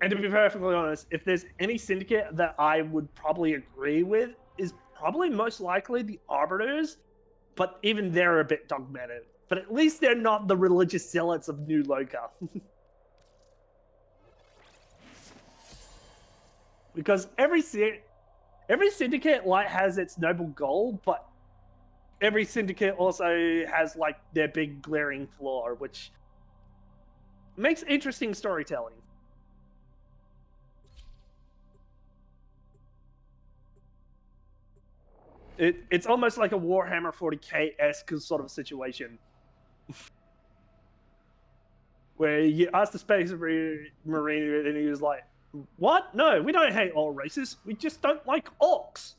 And to be perfectly honest, if there's any syndicate that I would probably agree with, is probably most likely the Arbiters, but even they're a bit dogmatic. But at least they're not the religious zealots of New Loka. Because every syndicate like has its noble goal, but every syndicate also has like their big glaring flaw, which makes interesting storytelling. It's almost like a Warhammer 40k-esque sort of situation. Where you ask the Space Marine and he was like, what? No, we don't hate all races. We just don't like Orcs.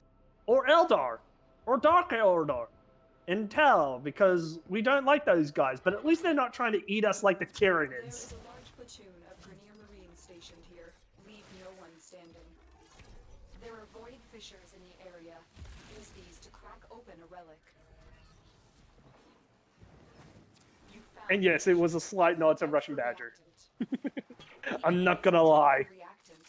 Or Eldar. Or Dark Eldar. And Tal, because we don't like those guys. But at least they're not trying to eat us like the Tyranids. There is a large platoon of Grenier Marines stationed here. Leave no one standing. There are void fissures in the area. Use these to crack open a relic. You found And yes, it was a slight nod to Russian Badger. reactant. I'm not gonna lie. Reactant.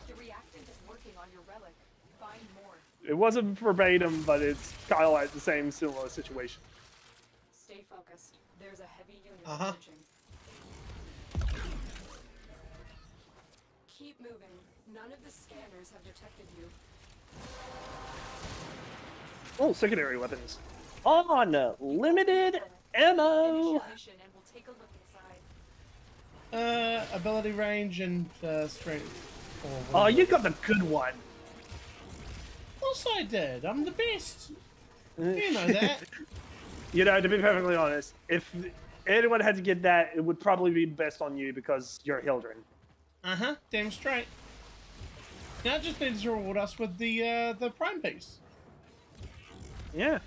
The reactant is working on your relic. Find more. It wasn't verbatim, but it's kind of like the same similar situation. Stay focused. There's a heavy unit Uh-huh. approaching. Keep moving. None of the scanners have detected you. Oh, secondary weapons. On limited ammo. Initiation, and we'll take a look inside. Ability range and strength. Oh, you got the good one. Of course I did. I'm the best. You know that. You know, to be perfectly honest, if anyone had to get that, it would probably be best on you because you're Hildren. Uh-huh. Damn straight. Now it just needs to reward us with the prime piece. Yeah.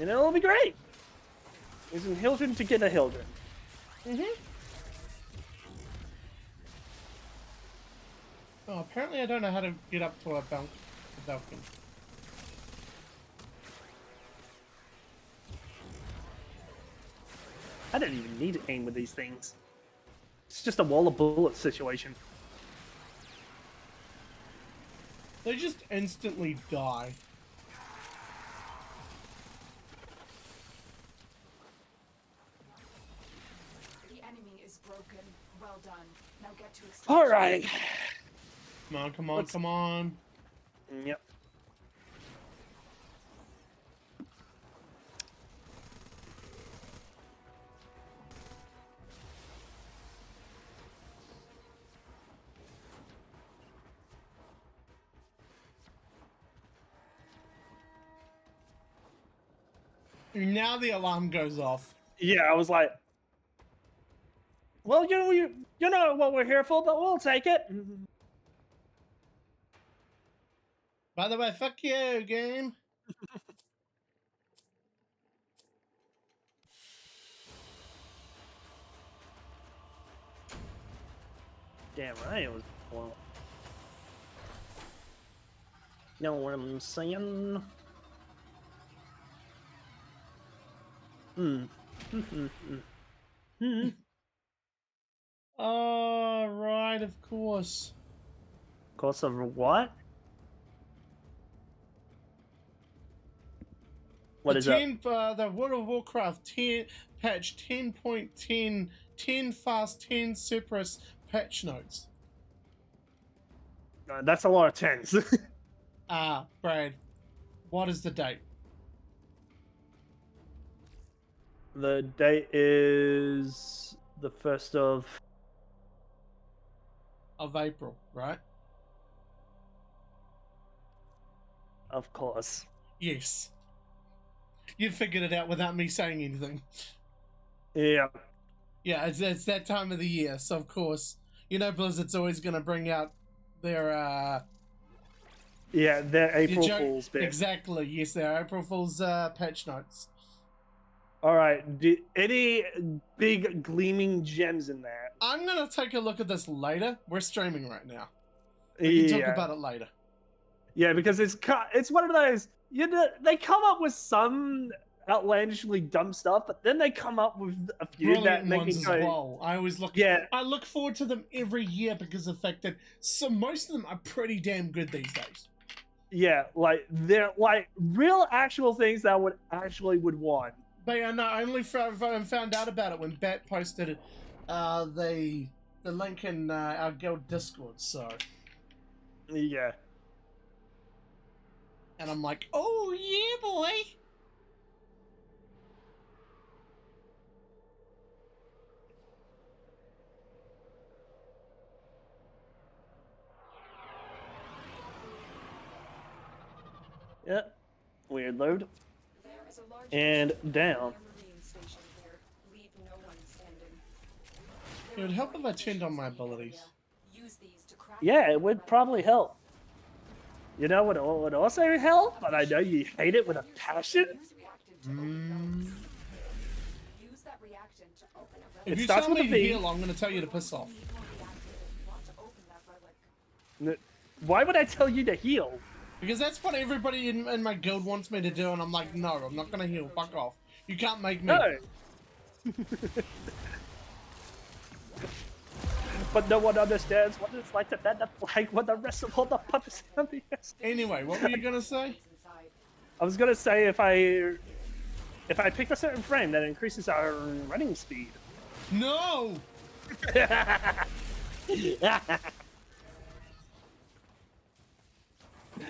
And it'll be great. Using Hildren to get a Hildren. Mm-hmm. Oh, apparently I don't know how to get up to a balcony. I don't even need to aim with these things. It's just a wall of bullets situation. They just instantly die. The enemy is broken. Well done. Now get to extraction. All right. Come on, come on, Let's- come on. Yep. Now the alarm goes off. Yeah, I was like, well, you know what we're here for, but we'll take it. By the way, fuck you, game. Damn right it was. Well, know what I'm saying? Oh, right, of course. Course of what? What is that? The World of Warcraft 10 patch 10.10 10 fast 10 Cypress patch notes. That's a lot of tens. Brad, what is the date? The date is the 1st of of April, right? Of course. Yes. You figured it out without me saying anything. Yeah. Yeah, it's that time of the year, so of course, you know Blizzard's always going to bring out their Yeah, the April joke- Fool's bit. Exactly, yes, their April Fool's patch notes. All right. Any big gleaming gems in there? I'm going to take a look at this later. We're streaming right now. We can talk about it later. Yeah, because it's one of those. You know, they come up with some outlandishly dumb stuff, but then they come up with a few Brilliant that make me ones go, as well. I always look. Yeah. I look forward to them every year because of the fact that most of them are pretty damn good these days. Yeah, like they're like real actual things that I would want. But yeah, no, I only found out about it when Bat posted the link in our guild Discord. So Yeah. and I'm like, oh yeah, boy. Yeah. Weird load. There is a large And Grenier down. Marine station here. Leave no one standing. It would help if I turned on my abilities. Use these to crack Yeah, it would probably help. You know what would also help? But I know you hate it with a passion. Use reactant to open those. Use that reactant to open a relic. If you starts tell with me a to V. heal, I'm going to tell you to piss off. Need more reactant if you want to open that relic. Why would I tell you to heal? Because that's what everybody in my guild wants me to do, and I'm like, no, I'm not going to heal. Fuck off. You can't make me. No. But no one understands what it's like to bend the flag when the rest of all the puppets have the yes. Anyway, what were you going to say? Inside. I was gonna say if I pick a certain frame that increases our running speed. No!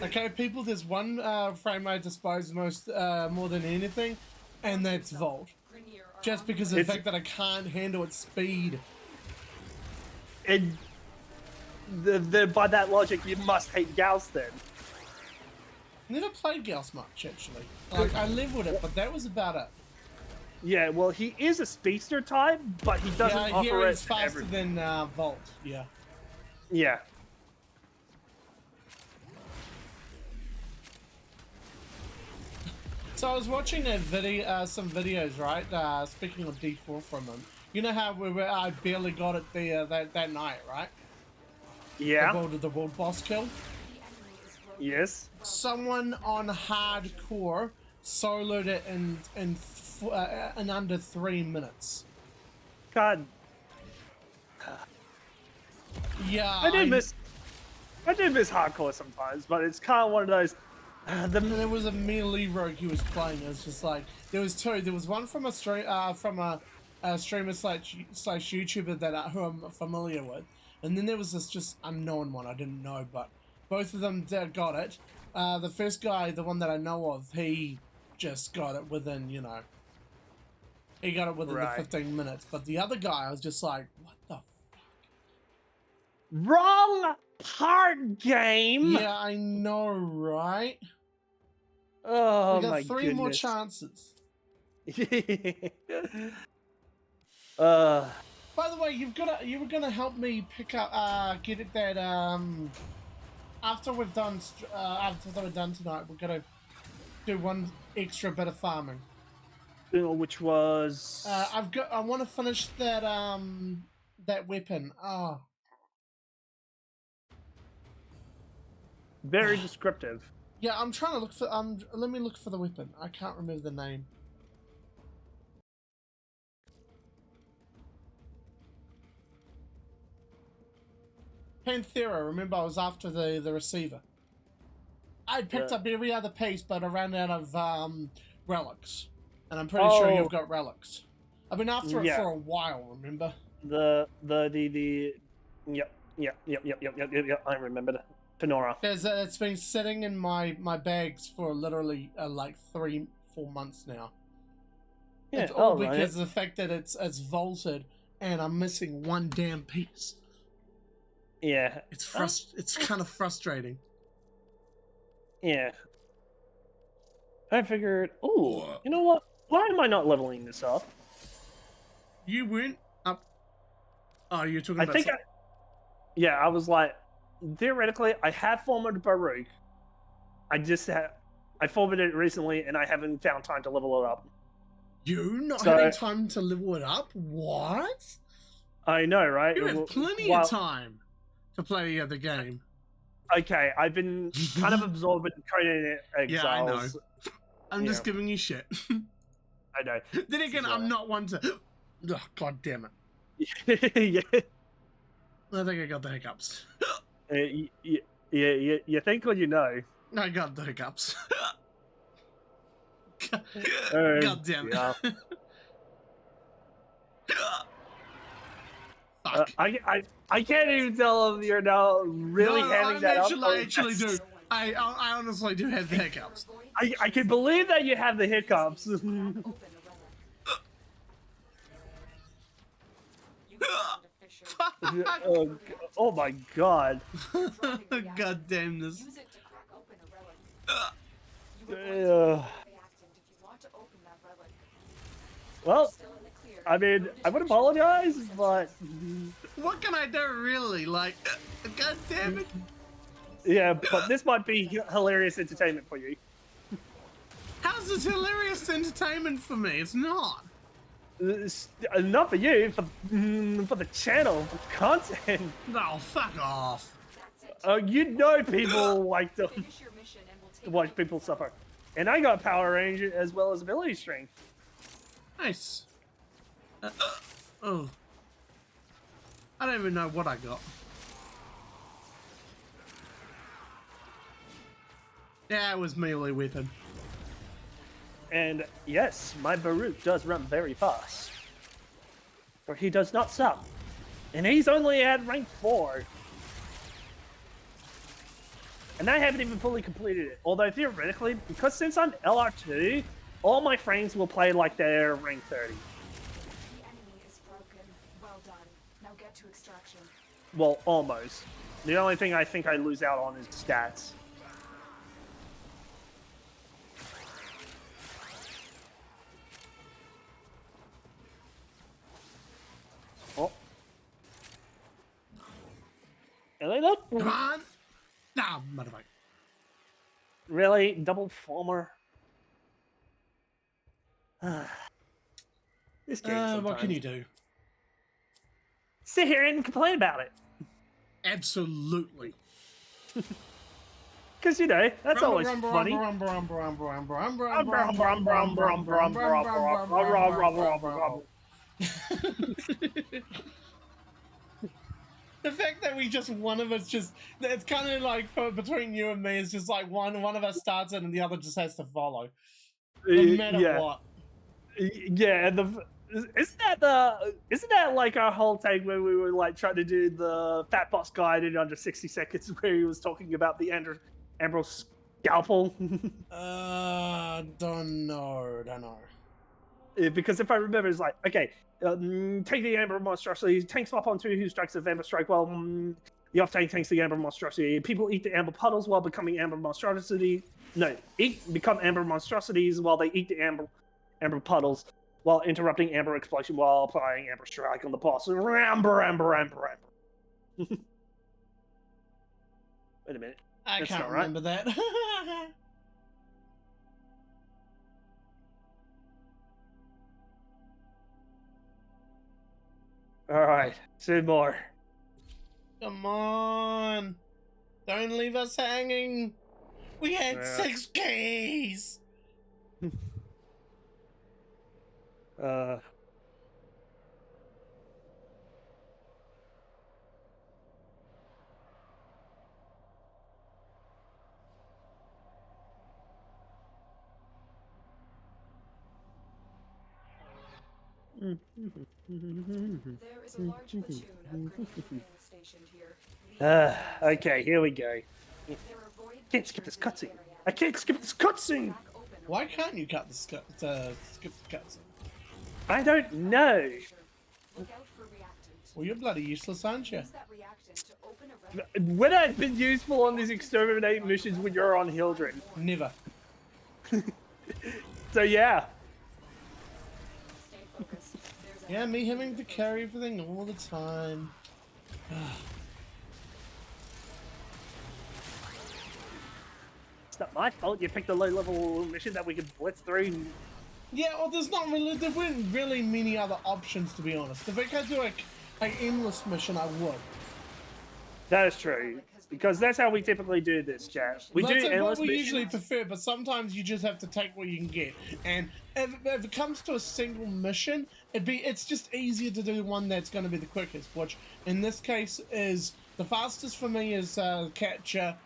Okay, people, there's one frame I despise most more than anything, and that's Volt. Grenier are Just on because of the It's- fact that I can't handle its speed. And by that logic, you must hate Gauss then. Never played Gauss much, actually. Like, I leveled it, but that was about it. Yeah, well, he is a speedster type, but he doesn't Yeah, I offer hear it it's to faster everyone. than Volt, yeah. Yeah. So I was watching a video, some videos, right? Speaking of D4 from him, you know how I barely got it that night, right? Yeah. The world boss kill. the enemy is broken. Yes. Someone on hardcore soloed it in under 3 minutes. God, Yeah, I do miss hardcore sometimes, but it's kind of one of those. And there was a melee rogue he was playing. It was just like there was two. There was one from a streamer slash YouTuber that who I'm familiar with, and then there was this just unknown one I didn't know, but both of them got it. The first guy, the one that I know of, he just got it within he got it within Right. the 15 minutes. But the other guy, I was just like, what the? Wrong part, game. Yeah, I know, right? Oh We got my three more goodness. chances. By the way, you were gonna help me pick up, get it that after we're done tonight, we're gonna do one extra bit of farming. Which was I want to finish that that weapon. Oh, very descriptive. yeah, I'm trying to look for let me look for the weapon. I can't remember the name. Panthera, remember I was after the receiver. I picked Yeah. up every other piece, but I ran out of relics. And I'm pretty sure Oh. you've got relics. I've been after it Yeah. for a while, remember? Yep. I remember the Tenora. Because it's been sitting in my bags for literally like 3-4 months now. Yeah, It's all alright. because of the fact that it's vaulted and I'm missing one damn piece. Yeah. It's kind of frustrating. Yeah. I figured, ooh, you know what? Why am I not leveling this up? You weren't up. Oh, you're talking I about. think yeah, I was like, theoretically, I have formed Baruch. I formed it recently, and I haven't found time to level it up. You not So- having time to level it up? What? I know, right? You have plenty of time to play the game. Okay, I've been kind of absorbed in Conan Exiles. Yeah, I know. I'm just Yeah. giving you shit. I know. Then again, So- I'm not one to. Oh, God damn it! Yeah. I think I got the hiccups. You think or you know? I got the hiccups. God, Uh, God damn it! yeah. Fuck. I can't even tell if you're now really No, having I'm that actually, up. I actually do. I honestly do have the hiccups. I can believe that you have the hiccups. Oh my god. God damn this. Use it to crack open a relic. You were going to Uh, be reactant if you want to open that relic. well, Still in the clear. I mean, No I would detection. apologize, but What can I do, really? Like, God damn it. yeah, but this might be hilarious entertainment for you. How's this hilarious entertainment for me? It's not. It's not for you, for the channel, for content. No, fuck off. That's it. You know people like to Finish your mission and we'll take watch it. people suffer. And I got power range as well as ability strength. Nice. Oh. I don't even know what I got. Yeah, it was melee weapon. And yes, my Baruch does run very fast. For he does not suck. And he's only at rank 4. And I haven't even fully completed it. Although theoretically, because since I'm LR2, all my frames will play like they're rank 30. The enemy is broken. Well done. Now get to extraction. Well, almost. The only thing I think I lose out on is stats. Oh. Elena? Come on! Nah, motherfucker. Really? Double former? This game What can you sometimes. do? Sit here and complain about it. Absolutely. Because, you know, that's always funny. The fact that we just one of us just it's kind of like between you and me, it's just like one of us starts it and the other just has to follow. No matter Yeah. what. Yeah, and isn't that like our whole thing when we were like trying to do the Fat Boss guide in under 60 seconds where he was talking about the Ambrose scalpel? Don't know. Yeah, because if I remember, it's like, okay, take the Amber Monstrosity, tank swap on 2 who strikes with Amber Strike while the off tank takes the Amber Monstrosity. People eat the Amber Puddles while becoming Amber Monstrosity. No, become Amber Monstrosities while they eat the Amber Puddles while interrupting Amber Explosion while applying Amber Strike on the boss. Amber. Wait a minute. I That's can't not right. remember that. Alright, 2 more. Come on. Don't leave us hanging. We had Yeah. 6 keys. There is a large platoon of Grenadier stationed here. Okay, here we go. There are void Can't skip this fissures in cutscene. the area. I can't skip this cutscene! Crack open a Why relic. can't you cut the skip the cutscene? I don't know. Look out for reactant. Well, you're bloody useless, aren't you? Use that reactant to open a relic. When I've been useful on these exterminate missions when you're on Hildren. Never. So yeah. Stay focused. There's a Yeah, me having to carry everything all the time. It's not my fault you picked a low level mission that we could blitz through. Yeah, well, there weren't really many other options, to be honest. If I could do an endless mission, I would. That is true. Because that's how we typically do this, chat. We That's do what endless we missions. usually prefer, but sometimes you just have to take what you can get. And if it comes to a single mission, it's just easier to do one that's going to be the quickest, which in this case is the fastest for me is capture,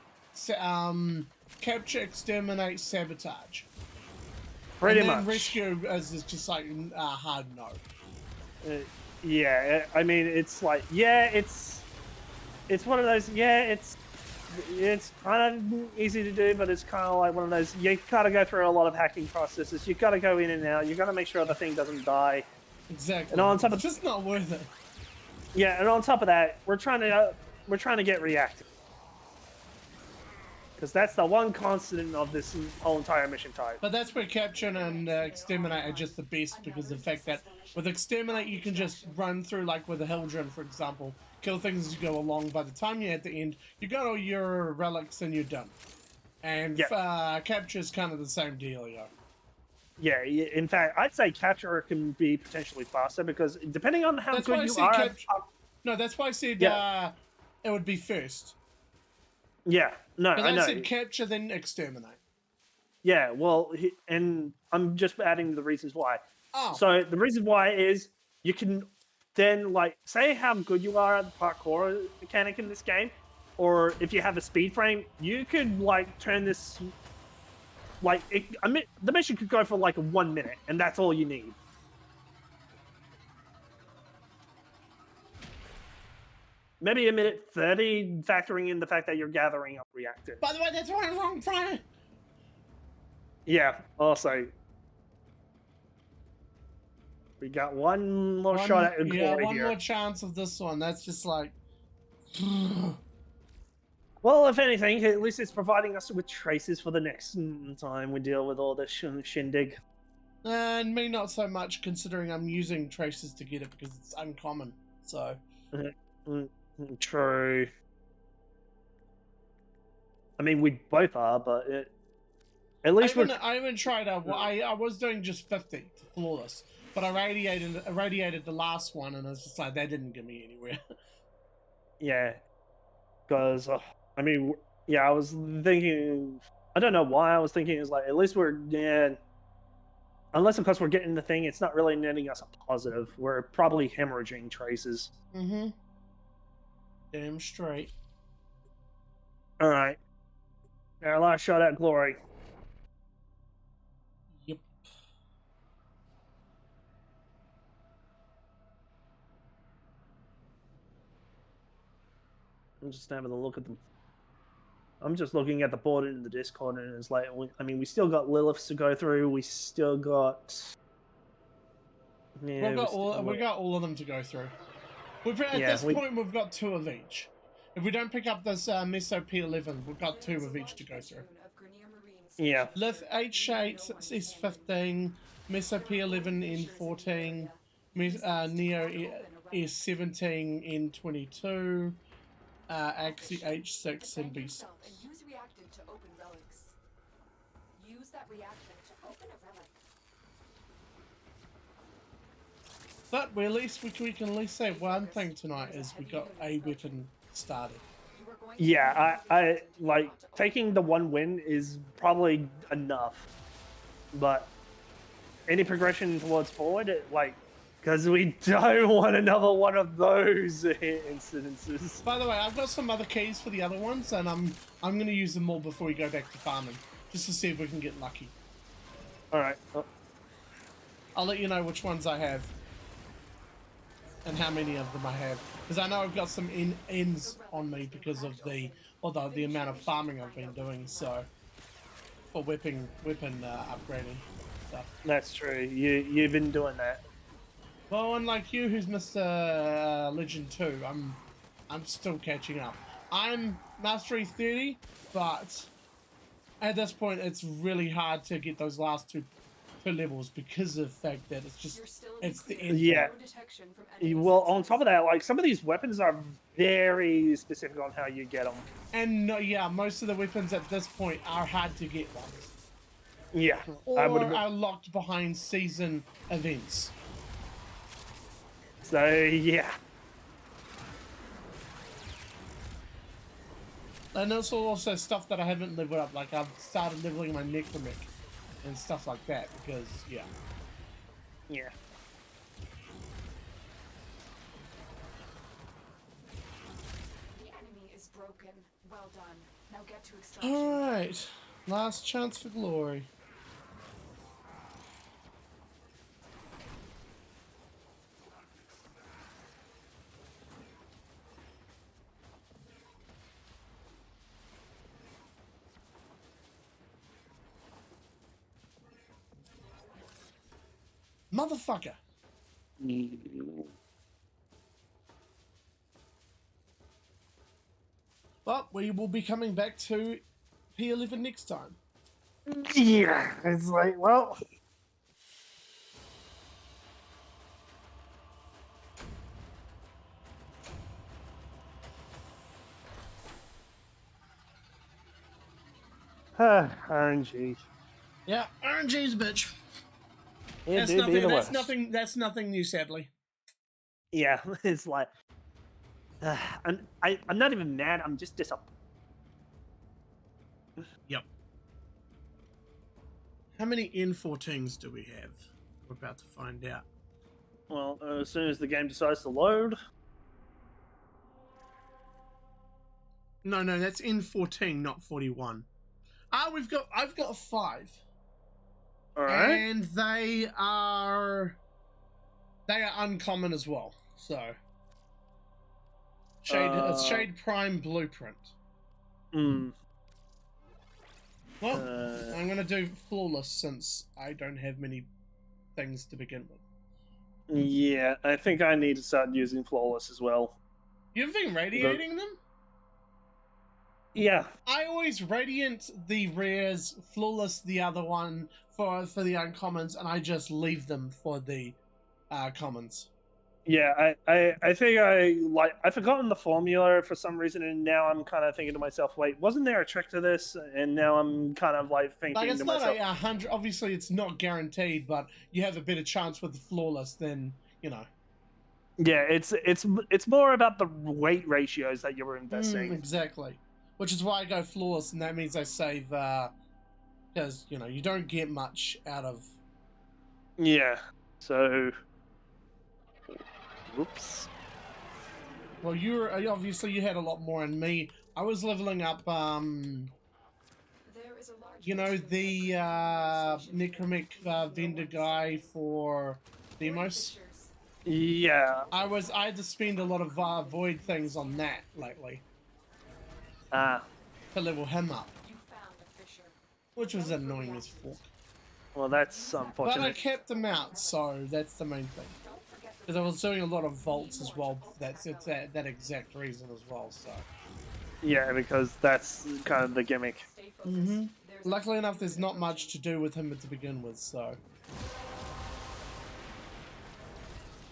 exterminate, sabotage. Pretty and then much. rescue is just like hard no. Yeah, I mean, it's like, yeah, it's one of those, yeah, it's kind of easy to do, but it's kind of like one of those, you gotta go through a lot of hacking processes, you gotta go in and out, you gotta make sure the thing doesn't die. Exactly. And on top of- it's just not worth it. Yeah, and on top of that, we're trying to get reactive. Because that's the one constant of this whole entire mission type. But that's where capture and exterminate are just the best, because of the fact that with exterminate you can just run through, like with the Hildren, for example, kill things as you go along. By the time you're at the end, you got all your relics and you're done. And capture is kind of the same deal, yo. Yeah, in fact, I'd say capture can be potentially faster because depending on how That's why I good you said are. No, that's why I said Yeah. it would be first. Yeah, no, Because I know. said capture, then exterminate. Yeah, well, and I'm just adding the reasons why. Oh, So the reason why is you can then, like, say how good you are at the parkour mechanic in this game, or if you have a speed frame, you could, like, turn this, like, the mission could go for, like, 1 minute, and that's all you need. Maybe 1:30, factoring in the fact that you're gathering up reactors. by the way, that's why I'm wrong, Friday. Yeah, also. We got one more shot at glory one here. more chance of this one. That's just like. Well, if anything, at least it's providing us with traces for the next time we deal with all this shindig. And me not so much, considering I'm using traces to get it because it's uncommon. So. True. I mean, we both are, but at least I even tried. I was doing just 50 to flawless, but I radiated the last one, and it's just like that didn't get me anywhere. Yeah, because I mean, yeah, I was thinking. I don't know why I was thinking is like at least unless of course we're getting the thing, it's not really netting us a positive. We're probably hemorrhaging traces. Mm-hmm. Damn straight. All right, our last shot at glory. Yep. I'm just having a look at them. I'm just looking at the board in the Discord, and it's like, I mean, we still got Liliths to go through. We still got. Yeah, we got all of them to go through. At this point, we've got 2 of each. If we don't pick up this Meso P11, we've got 2 of each to go through. Yeah. Lith H8 is 15, Meso P11 in 14, Neo is 17 in 22, Axie H6 in B6. Use reactant to open relics. Use that reactant to open a relic. But we can at least say one thing tonight is we got a weapon started. Yeah, I like taking the 1 win is probably enough, but any progression towards forward, because we don't want another one of those incidences. By the way, I've got some other keys for the other ones, and I'm gonna use them all before we go back to farming, just to see if we can get lucky. All right. I'll let you know which ones I have. And how many of them I have, because I know I've got some ends on me because of the amount of farming I've been doing. So for weapon upgrading stuff. That's true. You've been doing that. Well, unlike you, who's Mr. Legend 2, I'm still catching up. I'm Mastery 30, but at this point, it's really hard to get those last two levels because of the fact that it's just You're still in it's the clear. end. Yeah. No detection from enemy Well, on sensors. top of that, like some of these weapons are very specific on how you get them. And yeah, most of the weapons at this point are hard to get ones, Yeah, or I would. are locked behind season events. So yeah, And there's also stuff that I haven't leveled up, like I've started leveling my Necromic and stuff like that because yeah. yeah. The enemy is broken. Well done. Now get to extraction. Alright, last chance for glory. Motherfucker! But we will be coming back to P11 next time. Yeah, it's like, well, RNG. Yeah, RNG's a bitch. It That's do be nothing. the That's worst. nothing. That's nothing new, sadly. Yeah, it's like, I'm not even mad. I'm just disappointed. Yep. How many N14s do we have? We're about to find out. Well, as soon as the game decides to load. No, that's N14, not 41. I've got 5. All right. And they are uncommon as well. So it's Shade Prime Blueprint. Hmm. Well, I'm gonna do Flawless since I don't have many things to begin with. Yeah, I think I need to start using Flawless as well. You've been radiating them? Yeah. I always radiant the rares, Flawless the other one for the uncommons, and I just leave them for the commons. Yeah, I think I've forgotten the formula for some reason, and now I'm kind of thinking to myself, wait, wasn't there a trick to this? And now I'm kind of like thinking Like, it's to not myself, 100. Obviously, it's not guaranteed, but you have a better chance with the Flawless than yeah, it's more about the weight ratios that you're investing. Exactly. Which is why I go Flawless, and that means I save because you don't get much out of. Yeah. So, whoops. Well, obviously you had a lot more than me. I was leveling up. There is a large The Necromic vendor guy for Demos. Yeah. I had to spend a lot of void things on that lately to level him up, You found a fissure. which was annoying as fuck. Well, that's But I unfortunate. kept him out, so that's the main thing. Don't forget the Because I was doing a lot of vaults as well. It's that exact reason as well. So Yeah, because that's kind of the gimmick. stay focused. There's a- luckily enough, there's not much to do with him to begin with. So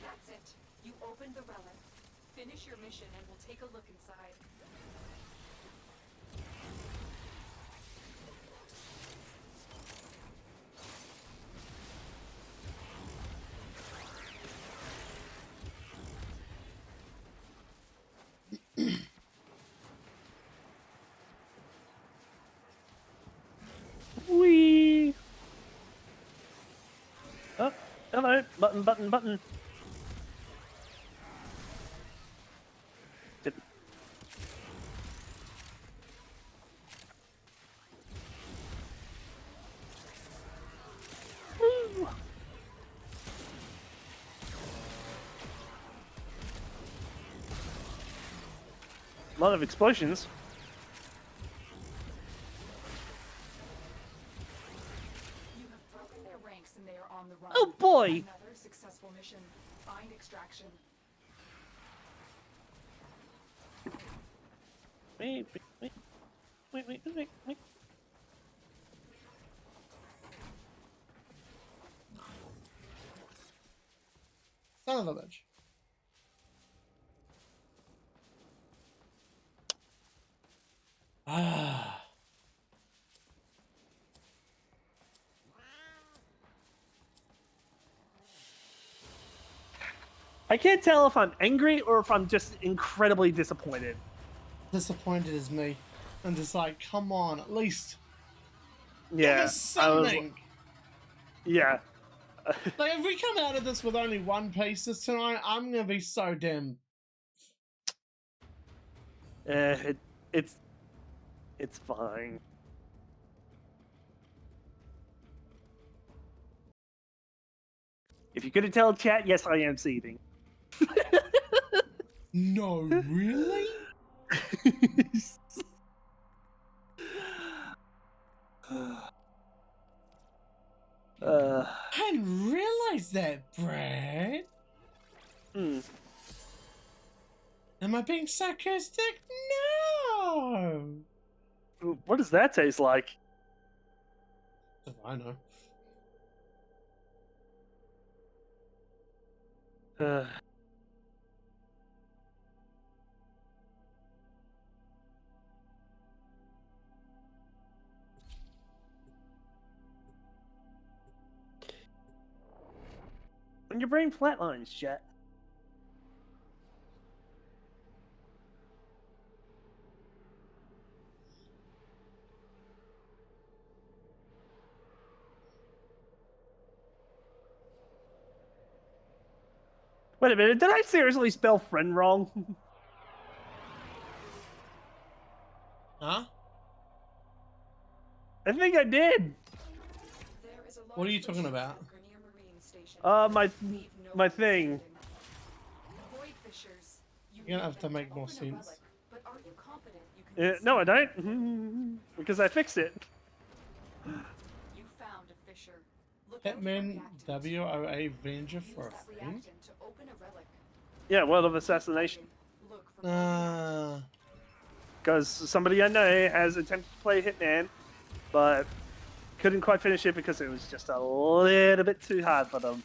That's it. You opened the relic. Finish your mission and we'll take a look inside. Whee! Oh, hello. Button. Did- Woo! A lot of explosions. You have broken their ranks and they are on the run. Oh boy! Another successful mission. Find extraction. Wait. Son of a bitch. Ah. I can't tell if I'm angry or if I'm just incredibly disappointed. Disappointed as me. I'm just like, come on, at least give Yeah, us I was. something. Yeah, Like, if we come out of this with only one piece this tonight, I'm gonna be so damn. it's fine. If you couldn't tell, chat, yes, I am seething. No, really? I hadn't realized that, Brad. Hmm. Am I being sarcastic? No. What does that taste like? I know. Uh, when your brain flatlines, chat. Wait a minute, did I seriously spell friend wrong? Huh? I think I did. There is a What are you large talking fissure about? at Grenier Marine Station. My Leave no my one thing. standing. Void fissures. You You're gonna need have to them make more open a sense. relic, but are you confident you can No, I conceal don't. Because I fixed it. You found a fissure. Look out for a Hitman reactant. WOA Venger Use for a that friend? reactant to open a relic. Yeah, World of Assassination. Look for more reactants. Because somebody I know has attempted to play Hitman, but couldn't quite finish it because it was just a little bit too hard for them.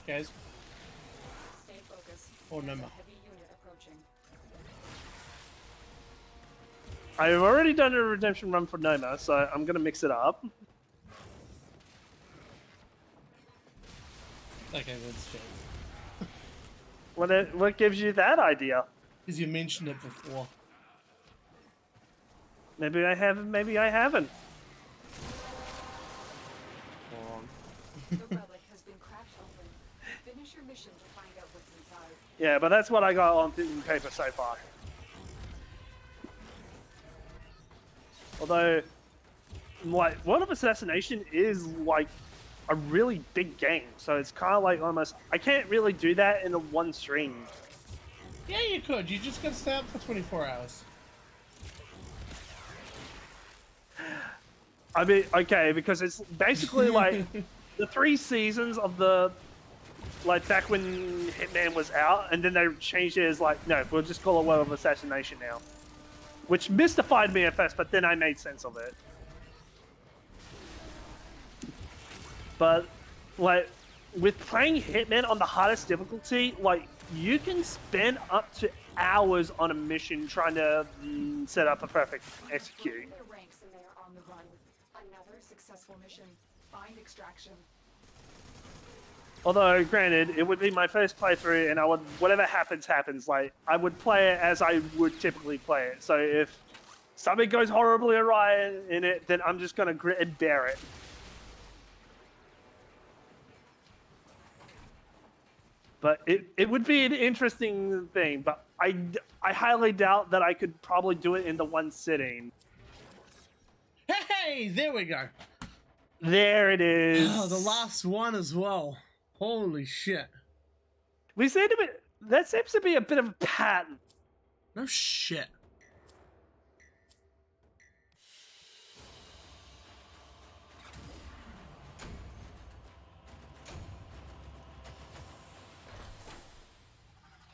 Guys, Stay focused. or no There's a more. heavy unit approaching. I've already done a redemption run for Noma, so I'm gonna mix it up. Okay, that's true. What gives you that idea? Because you mentioned it before. Maybe I haven't. Maybe I haven't. The relic has been cracked open. Finish your mission to find out what's inside. Yeah, but that's what I got on paper so far. Although, like, World of Assassination is like a really big game, so it's kind of like almost I can't really do that in a one stream. Yeah, you could. You just gotta stay up for 24 hours. I mean, okay, because it's basically like the 3 seasons of the like back when Hitman was out, and then they changed it as like, no, we'll just call it World of Assassination now, which mystified me at first, but then I made sense of it. But like with playing Hitman on the hardest difficulty, like you can spend up to hours on a mission trying to set up a perfect execute. Broken their ranks and they are on the run. Another successful mission. Find extraction. Although, granted, it would be my first playthrough, and I would whatever happens, happens. Like I would play it as I would typically play it. So if something goes horribly awry in it, then I'm just gonna grit and bear it. But it would be an interesting thing, but I highly doubt that I could probably do it in the one sitting. Hey, there we go. There it is. Oh, the last one as well. Holy shit. We seem to be, that seems to be a bit of a pattern. No shit.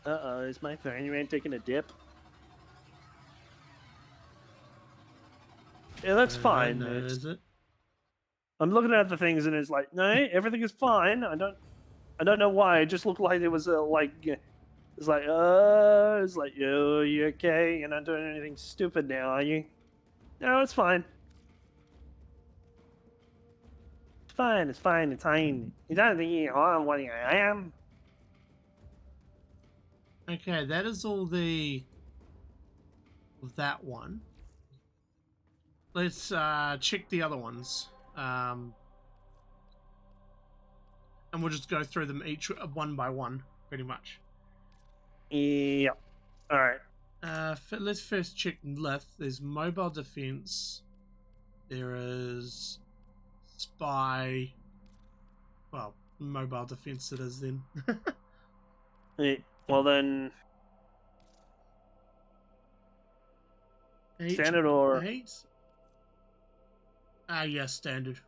Uh-oh, is my Vanguard taking a dip? Yeah, that's fine. No, It's- is it? I'm looking at the things and it's like, no, everything is fine. I don't know why. It just looked like it was it's like, oh, you okay? You're not doing anything stupid now, are you? No, it's fine. It's fine. It's fine. It's fine. You don't think I'm what I am? Okay, that is all the of that one. Let's check the other ones. And we'll just go through them each one by one, pretty much. Yeah. All right. Let's first check left. There's mobile defense. There is spy. Well, mobile defense it is then. Well then, standard or 8? Yeah, standard.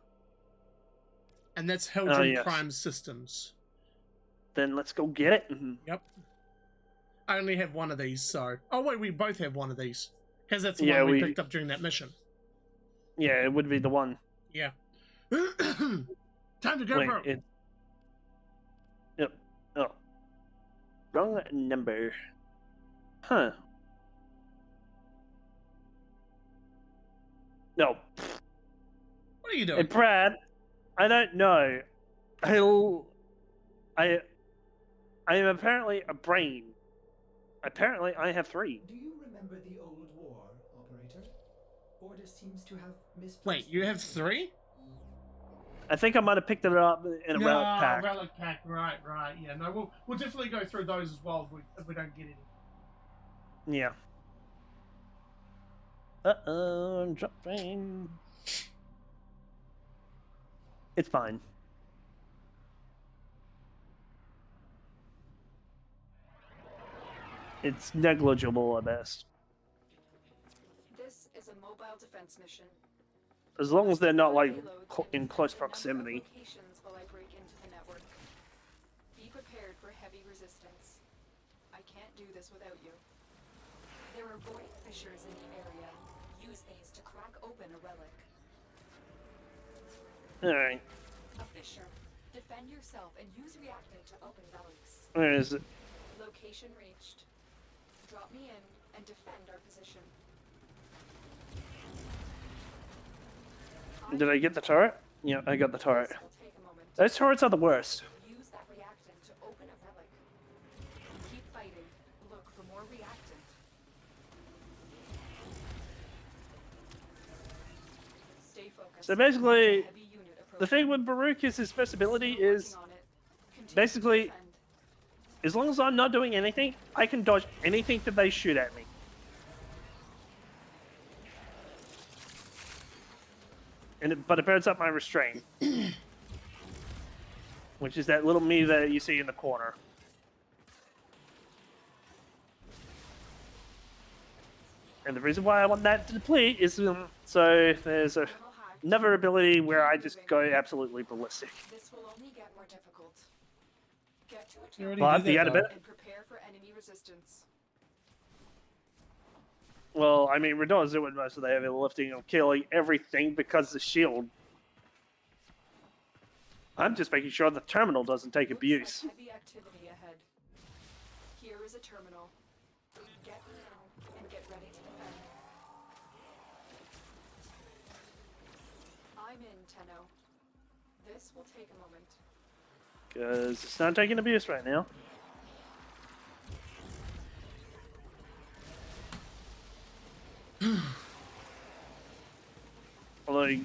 And that's Helgrim yes. Prime Systems. then let's go get it. Yep. I only have one of these, so... Oh, wait, we both have one of these. Because that's the Yeah, one we we- picked up during that mission. Yeah, it would be the one. Yeah. Time to go, Wait, bro. Yep. Oh. Wrong number. Huh. No. What are you Hey, doing? Brad. I don't know. I am apparently a brain. Apparently, I have 3. Do you remember the old war, operator? Order seems to have misplaced. Wait, you have 3? I think I might have picked it up in a relic pack. Relic pack, right. Yeah, no, we'll definitely go through those as well if we don't get any. Yeah. Uh-oh, I'm dropping. It's fine. It's negligible at best. This is a mobile defense mission. As long as they're not, like, Payloads in and close a number of proximity. locations while I break into the network. Be prepared for heavy resistance. I can't do this without you. There are void fissures in the area. Use these to crack open a relic. Alright. A fissure. Defend yourself and use reactant to open relics. Where is it? Location reached. Drop me in and defend our position. Did I get the turret? Yeah, I got the turret. This will take a moment. Those turrets are the worst. Use that reactant to open a relic. Keep fighting. Look for more reactant. Stay focused. So basically, Heavy unit the thing approaching. with Baruch is his first ability Still is, working on it. Continue to basically, defend. as long as I'm not doing anything, I can dodge anything that they shoot at me. But it burns up my restraint. Which is that little me that you see in the corner. And the reason why I want that to deplete is so there's another ability where I just go absolutely ballistic. This will only get more difficult. Get to a You already terminal But do the that, other though. bit, and prepare for enemy resistance. well, I mean, Radon's doing most of the heavy lifting of killing everything because the shield. I'm just making sure the terminal doesn't take Looks abuse. like heavy activity ahead. Here is a terminal. Get in and get ready to defend. I'm in, Tenno. This will take a moment. Because it's not taking abuse right now. Although,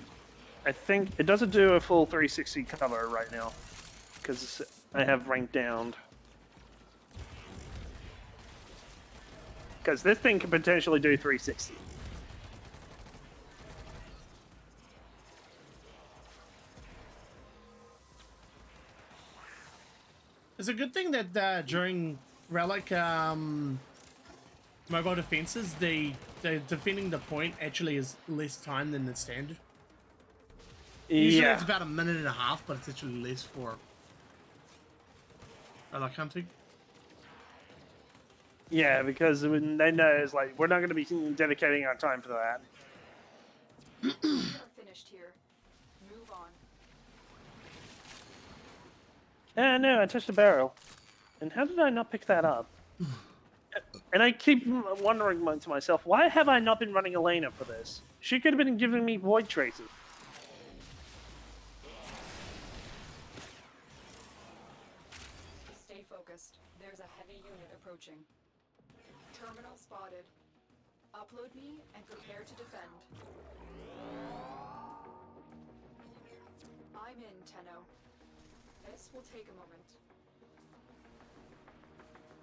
I think it doesn't do a full 360 cover right now. Because I have ranked down. Because this thing can potentially do 360. It's a good thing that during Relic mobile defenses, the defending the point actually is less time than the standard. Usually Yeah. it's about a minute and a half, but it's actually less for Relic hunting. Yeah, because when they know it's like we're not going to be dedicating our time for that. We are finished here. Move on. No, I touched a barrel. And how did I not pick that up? And I keep wondering to myself, why have I not been running Elena for this? She could have been giving me void traces. Stay focused. There's a heavy unit approaching. Terminal spotted. Upload me and prepare to defend. I'm in, Tenno. This will take a moment.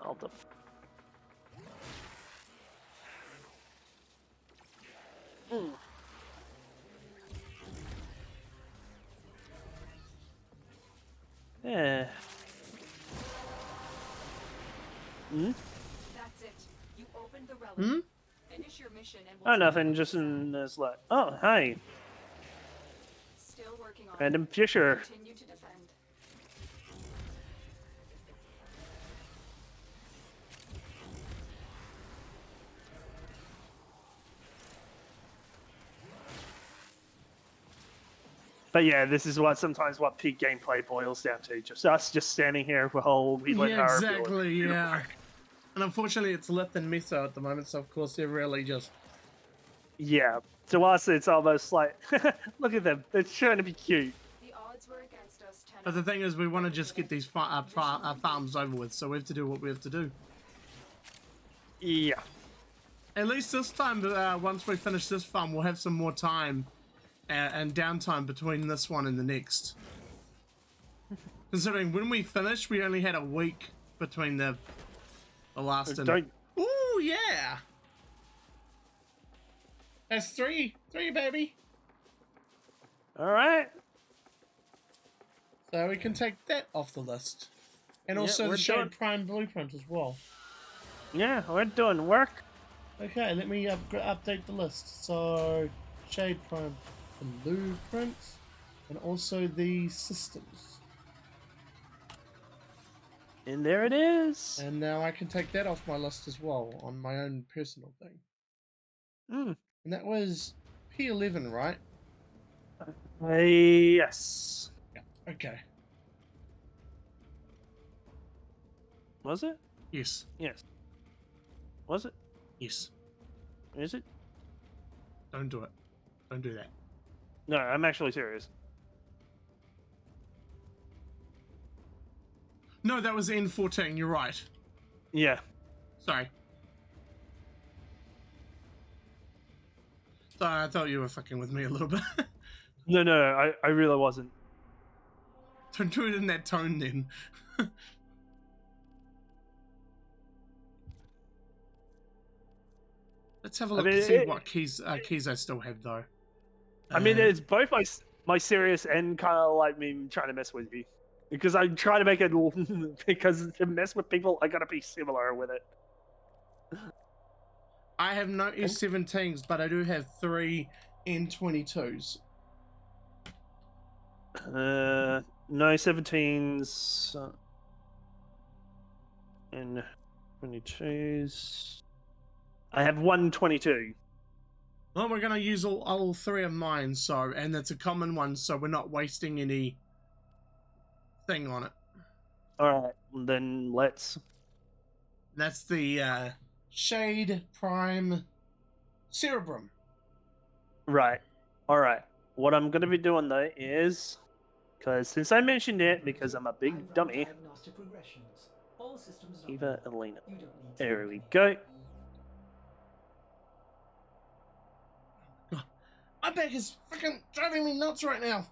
I'll def- Yeah. That's it. You opened the relic. Hmm? Finish your mission and Oh, we'll nothing. Just in this like. Oh, hi, Still working on it. Random Fisher. Continue to defend. But yeah, this is what sometimes what peak gameplay boils down to. Just us just standing here while we let Yeah, our exactly, yeah. And unfortunately, it's Lith and Mesa at the moment, so of course they're really just... Yeah. To us, it's almost like, look at them. They're trying to be cute. The odds were against us, Tenno. But the thing is, we want to just get these farms over with, so we have to do what we have to do. Yeah. At least this time, once we finish this farm, we'll have some more time and downtime between this one and the next. Considering when we finished, we only had a week between the last and... Don't. Ooh, yeah! That's three, baby! All right. So we can take that off the list. And Yeah, also we're the Shade done. Prime blueprint as well. Yeah, we're doing work. Okay, let me update the list. So, Shade Prime blueprint, and also the systems. And there it is. And now I can take that off my list as well on my own personal thing. Mm. And that was P11, right? Yes. Yeah. Okay. Was it? Yes. Yes. Was it? Yes. Is it? Don't do it. Don't do that. No, I'm actually serious. No, that was N14. You're right. Yeah. Sorry. Sorry, I thought you were fucking with me a little bit. No, I really wasn't. Don't do it in that tone then. Let's have a look to see what keys I still have though. I mean, it's both my serious and kind of like me trying to mess with you. Because I'm trying to make it, because to mess with people, I gotta be similar with it. I have no S17s, but I do have 3 N22s. No 17s and 22s. I have 122. Well, we're gonna use all 3 of mine, so, and it's a common one, so we're not wasting any thing on it. Alright, then let's... That's the Shade Prime Cerebrum. Right. Alright. What I'm gonna be doing though is... Because since I mentioned it, because I'm a big dummy... Diagnostic regressions. All systems are Eva normal. Elena. You don't need to There worry. we go. My back is fucking driving me nuts right now.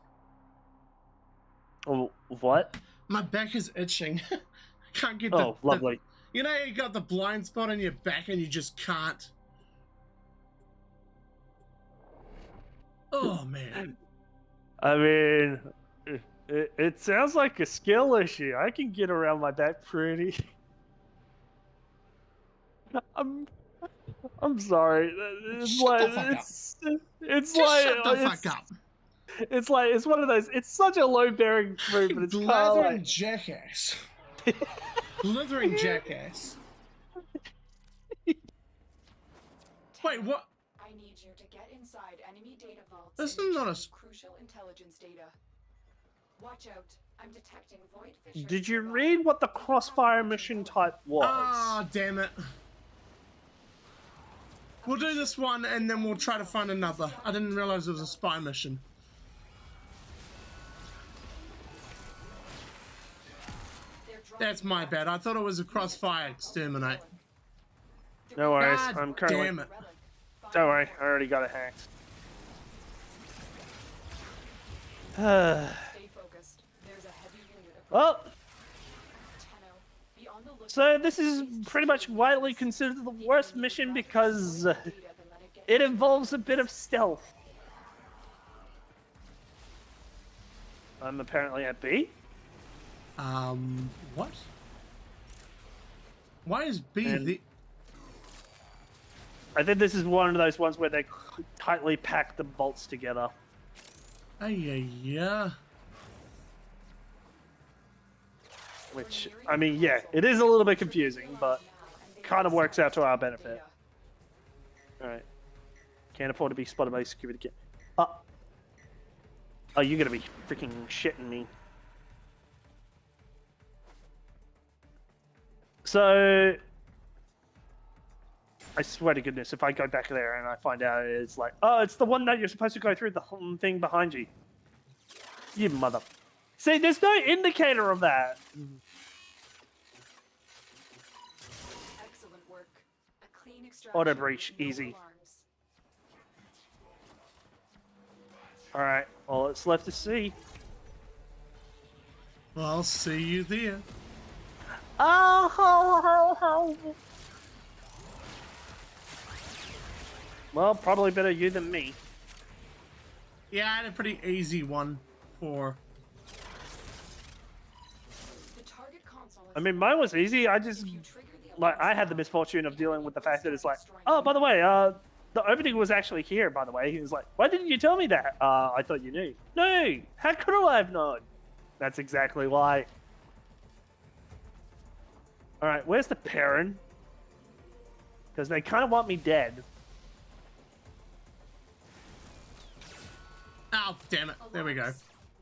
Oh, what? My back is itching. I can't get Oh, lovely. You know, you got the blind spot on your back and you just can't. Oh, man. I mean, it sounds like a skill issue. I can get around my back pretty. I'm sorry. It's Shut the like fuck up. it's Just like shut the fuck up. It's like it's one of those. It's such a low bearing fruit, but it's kind of Blithering like jackass. Blithering jackass. Wait, what? I need you to get inside enemy data vaults. This and is not a retrieve crucial intelligence data. Watch out. I'm detecting void fissures. Did you nearby. read what the Crossfire mission type was? Ah, damn it. We'll do this one and then we'll try to find another. I didn't realize it was a spy mission. They're dropping That's my back. bad. I thought it was a Crossfire Exterminate. No worries. God I'm currently. damn it. Relic. Don't worry. I already got it hacked. Stay focused. There's a heavy unit approaching. Well, Tenno, be on the lookout so for this is increased pretty much traffic. widely considered the worst mission because Data, then let it get it involves a bit of stealth. I'm apparently at B. What? Why is B And- the... I think this is one of those ones where they tightly pack the bolts together. Yeah. Which, I mean, yeah, it is a little bit confusing, but kind of works out to our benefit. Alright. Can't afford to be spotted by security kit. Oh, you're gonna be freaking shitting me. So, I swear to goodness, if I go back there and I find out it's like, oh, it's the one that you're supposed to go through the whole thing behind you. You mother. See, there's no indicator of that. Excellent work. A clean extraction. Auto breach, no easy. alarms. Alright, all that's left to see. Well, I'll see you there. Oh, ho, ho, ho. Well, probably better you than me. Yeah, I had a pretty easy one for... The target console I mean, mine was easy. I just, like, I had the misfortune of dealing with the fact that it's like, oh, by the way, the opening was actually here, by the way. He was like, why didn't you tell me that? I thought you knew. No, how could I have known? That's exactly why. Alright, where's the Perrin? Because they kind of want me dead. Oh, damn it. There we go.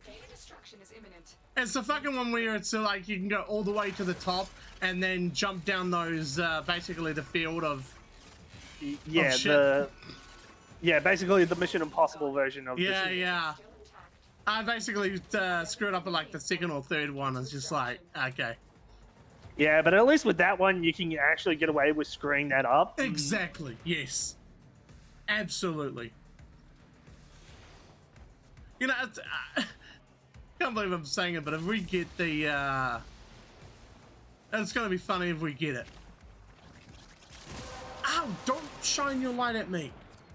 Data destruction is imminent. It's the fucking one where it's like you can go all the way to the top and then jump down those, basically the field of... Yeah, shit. yeah, basically the Mission Impossible version of Yeah, this. yeah. Still intact. I basically screwed up at like the second or third one. It's just like, okay. Yeah, but at least with that one, you can actually get away with screwing that up. Exactly. Yes. Absolutely. You know, I can't believe I'm saying it, but if we get the, it's gonna be funny if we get it. Ow! Don't shine your light at me.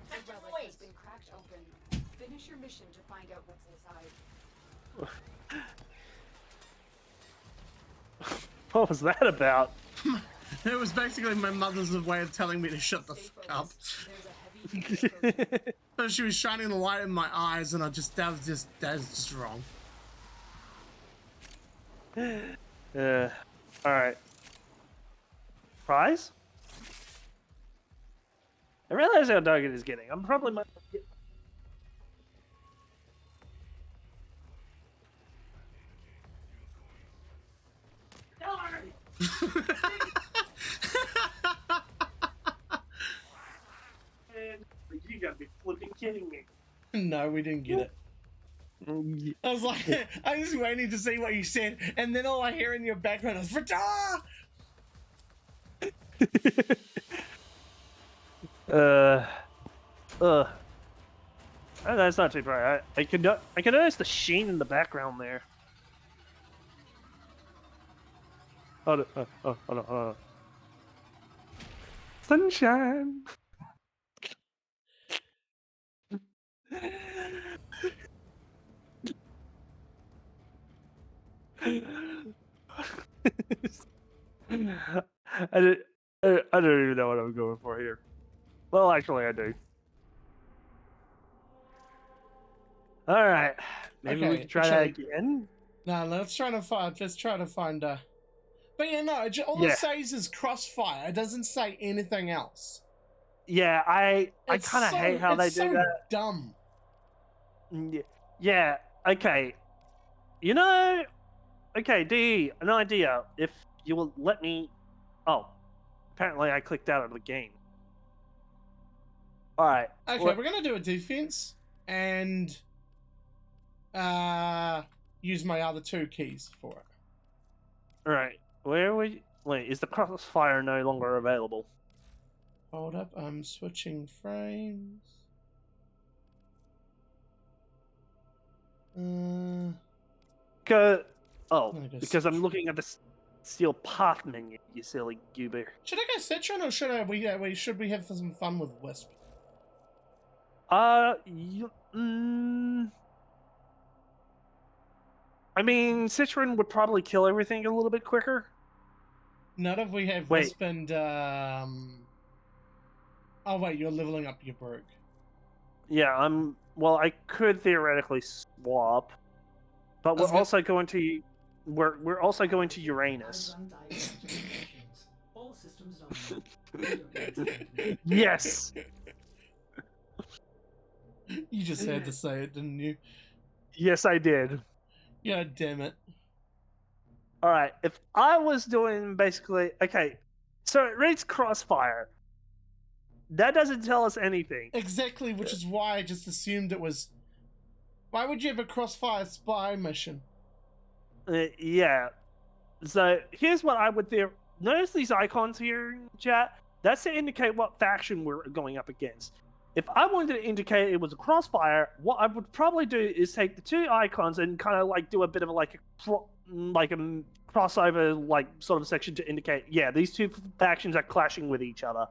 The relic has been cracked open. Finish your mission to find out what's inside. What was that about? It was basically my mother's way of telling me to shut the Stay fuck up. focused. There's a heavy unit approaching. So she was shining the light in my eyes, and that was just wrong. Alright. Prize? I realize how dark it is getting. I'm probably might get... You gotta be flipping kidding me. No, we didn't get it. I was like, I was waiting to see what you said, and then all I hear in your background is "Frata!" Oh, that's not too bright. I can notice the sheen in the background there. Hold on. Sunshine. I don't even know what I'm going for here. Well, actually, I do. All right, maybe we Okay, can try that again. No, let's try to find. But yeah, no, all Yeah. it says is Crossfire. It doesn't say anything else. Yeah, I It's kind of so- hate how they it's do so that. Dumb. Yeah. Okay. You know. Okay, D. An idea. If you will let me. Oh, apparently I clicked out of the game. All right. Okay, well- we're gonna do a defense and use my other 2 keys for it. All right. Where are we? Wait, is the crossfire no longer available? Hold up, I'm switching frames. Because oh, I'm gonna go because I'm looking at the steel path menu. You silly goober. should I go Citron or should we have some fun with Wisp? I mean, Citron would probably kill everything a little bit quicker. Not if we have Wait. Wisp and oh wait, you're leveling up your Brook. Yeah, well, I could theoretically swap, but we're also going to we're also going to Uranus. I run diagnostic operations. All systems nominal. Radar internet. Yes. You just had to say it, didn't you? Yes, I did. Yeah, damn it. All right. If I was doing basically okay, so it reads crossfire. That doesn't tell us anything. Exactly, which is why I just assumed it was. Why would you have a Crossfire spy mission? Yeah. So here's what I would think. Notice these icons here in chat. That's to indicate what faction we're going up against. If I wanted to indicate it was a crossfire, what I would probably do is take the 2 icons and kind of like do a bit of like a crossover like sort of section to indicate, yeah, these 2 factions are clashing with each other.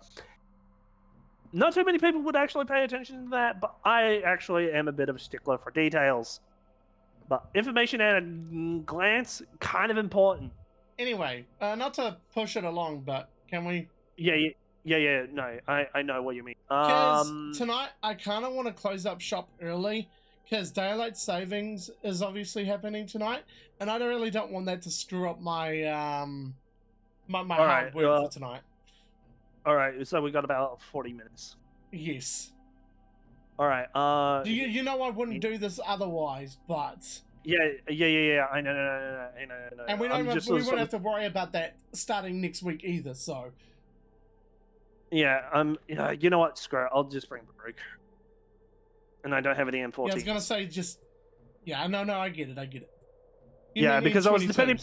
Not too many people would actually pay attention to that, but I actually am a bit of a stickler for details. But information at a glance, kind of important. Anyway, not to push it along, but can we? Yeah. No, I know what you mean. Because tonight I kind of want to close up shop early, because daylight savings is obviously happening tonight, and I really don't want that to screw up my my hard work for tonight. All right, so we got about 40 minutes. Yes. All right. You know I wouldn't do this otherwise, but Yeah. I know. and we won't have to worry about that starting next week either. So yeah. You know what? Screw it. I'll just bring Baruch. And I don't have any M14. yeah, I was gonna say just yeah. No, I get it. Yeah, because I was 22s. depending.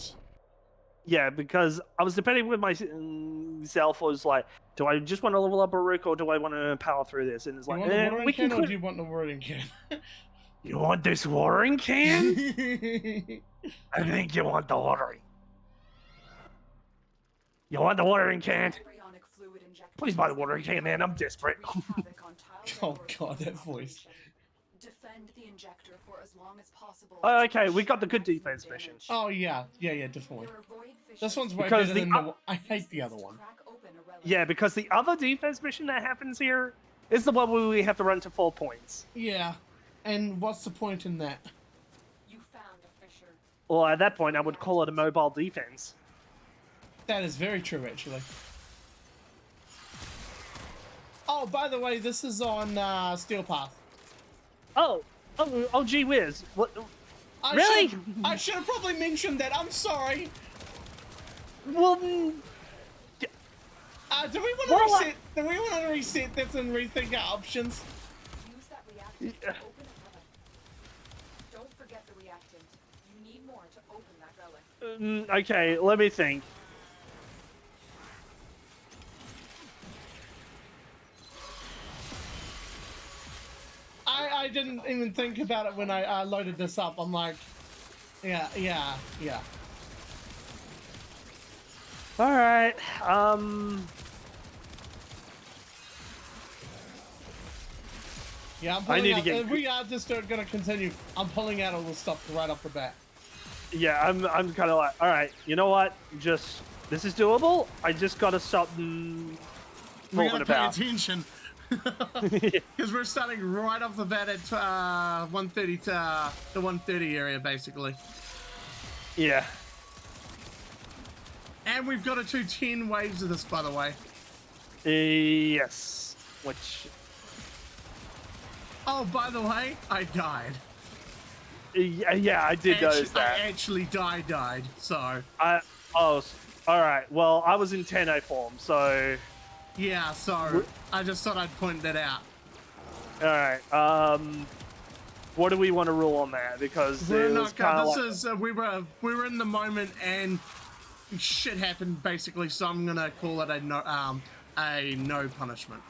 Yeah, because I was debating with myself. Was like, do I just want to level up Baruch or do I want to power through this? And it's like, we can. Or do you want the watering can? You want this watering can? I think you want the watering. You want the watering can? Please buy the watering can, man. I'm desperate. Oh god, that voice. Defend the injector for as long as possible. Oh, okay, we got the good defense mission. Oh yeah, definitely. This one's way Because better than the. I hate the other one. Yeah, because the other defense mission that happens here is the one where we have to run to 4 points. Yeah, and what's the point in that? You found a fissure. Well, at that point, I would call it a mobile defense. That is very true, actually. Oh, by the way, this is on Steel Path. Oh, gee whiz. What? Really? I should have probably mentioned that. I'm sorry. Well, do we want to reset? Do we want to reset this and rethink our options? Use that reactant to open a relic. Don't forget the reactant. You need more to open that relic. Okay, let me think. I didn't even think about it when I loaded this up. I'm like, yeah. All right. Yeah, I'm pulling out. We are just gonna continue. I'm pulling out all the stuff right off the bat. Yeah, I'm kind of like, all right. You know what? Just this is doable. I just gotta stop We moving gotta pay about. attention. Because we're starting right off the bat at 130 to the 130 area, basically. Yeah. And we've got to do 10 waves of this, by the way. Yes. which Oh, by the way, I died. yeah, I did notice that. I actually died. So All right. Well, I was in 10A form, so yeah. So I just thought I'd point that out. all right. What do we want to rule on that? Because We're it was not kind gonna. of This is we were in the moment and shit happened basically. So I'm gonna call it a no punishment.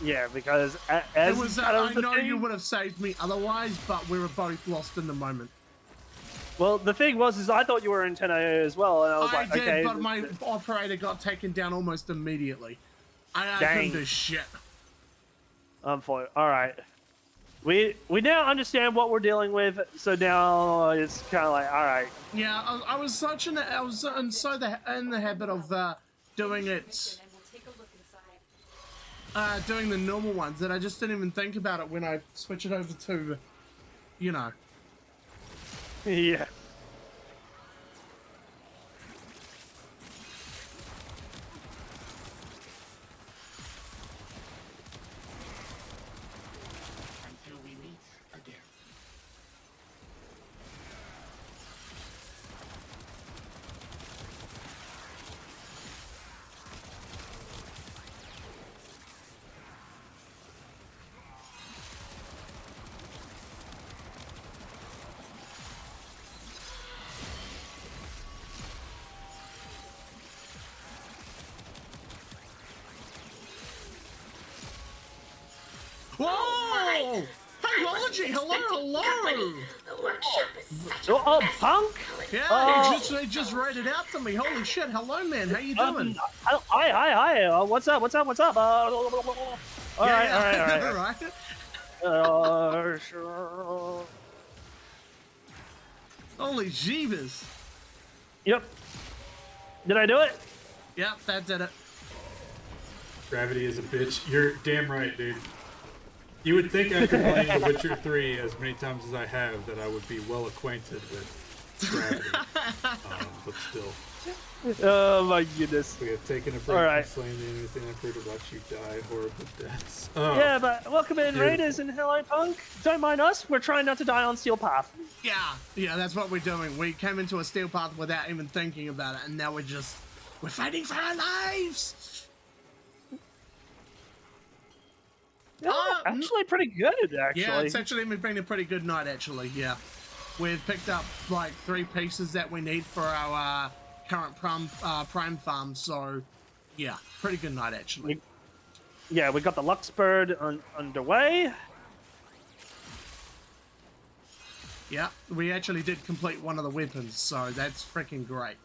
yeah, because as It was. I know you would have saved me otherwise, but we were both lost in the moment. Well, the thing was, I thought you were in 10A as well, and I was like, did, okay. but my operator got taken down almost immediately. I Dang. couldn't do shit. For all right. We now understand what we're dealing with, so now it's kind of like, all right. Yeah, I was in the habit of doing it, And we'll take a look inside. doing the normal ones that I just didn't even think about it when I switch it over to, you know. Yeah. Until we meet again. Whoa! Technology! Hello! The workshop is such Oh, punk! Yeah, he just read it out to me. Holy shit! Hello, man. How you doing? Hi. What's up? All right. Sure. Holy jeebus! Yep. Did I do it? Yep, that did it. Gravity is a bitch. You're damn right, dude. You would think after playing The Witcher 3 as many times as I have that I would be well acquainted with gravity. But still, Oh my goodness. we have taken a break All right. from slaying the enemy thing I've heard to watch you die horrible deaths. Yeah, but welcome in, Dude. Raiders, and hello, punk. Don't mind us. We're trying not to die on Steel Path. Yeah, that's what we're doing. We came into a steel path without even thinking about it, and now we're fighting for our lives. Yeah, actually, pretty good. Actually. Yeah, it's actually been a pretty good night, actually. Yeah, we've picked up like 3 pieces that we need for our current prime farm. So, yeah, pretty good night, actually. Yeah, we got the Luxbird underway. Yeah, we actually did complete one of the weapons, so that's freaking great.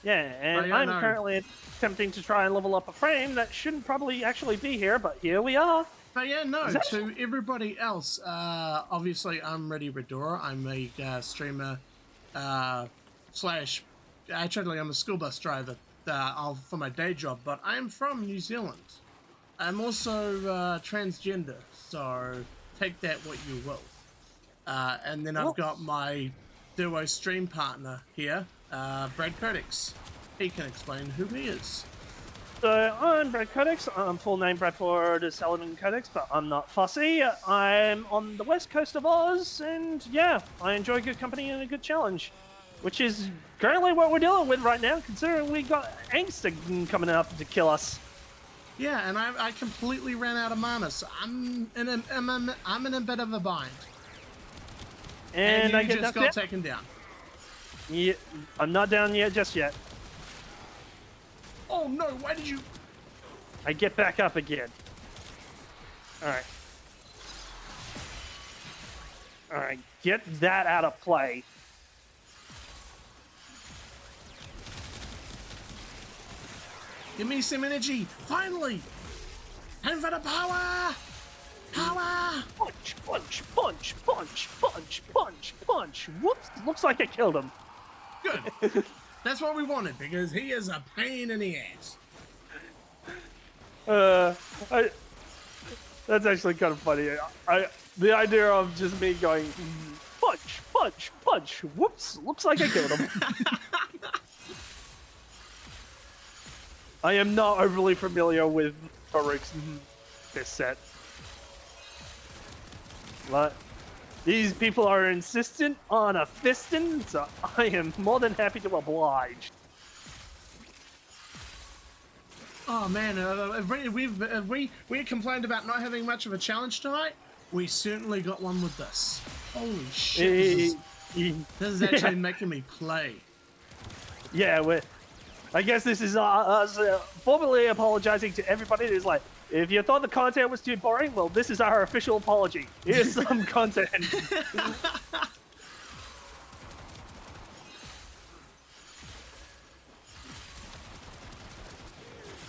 Yeah, and yeah, I'm no. currently attempting to try and level up a frame that shouldn't probably actually be here, but here we are. But yeah, no, Is that- to everybody else, obviously I'm Ready Redora. I'm a streamer, slash, actually I'm a school bus driver for my day job, but I'm from New Zealand. I'm also transgender, so take that what you will. And then I've got my duo stream partner here, Brad Curtix. He can explain who he is. So I'm Brad Codex. I'm full name Bradford Saladin Codex, but I'm not fussy. I'm on the west coast of Oz, and yeah, I enjoy good company and a good challenge, which is currently what we're dealing with right now, considering we got angst coming up to kill us. Yeah, and I completely ran out of mana, so I'm in a bit of a bind. And you I get just knocked got down. taken down. Yeah, I'm not down yet, just yet. Oh no! Why did you? I get back up again. Alright. Alright, get that out of play. Give me some energy! Finally! Time for the power! Power! Punch, punch, punch, punch, punch, punch, punch. Whoops, looks like I killed him. Good. That's what we wanted because he is a pain in the ass. That's actually kind of funny. The idea of just me going punch, punch, punch. Whoops, looks like I killed him. I am not overly familiar with Farouk's fist set. But these people are insistent on a fisting, so I am more than happy to oblige. Oh man, we complained about not having much of a challenge tonight. We certainly got one with this. Holy shit! This is actually making me play. Yeah, I guess this is us formally apologizing to everybody who's like, if you thought the content was too boring, well, this is our official apology. Here's some content.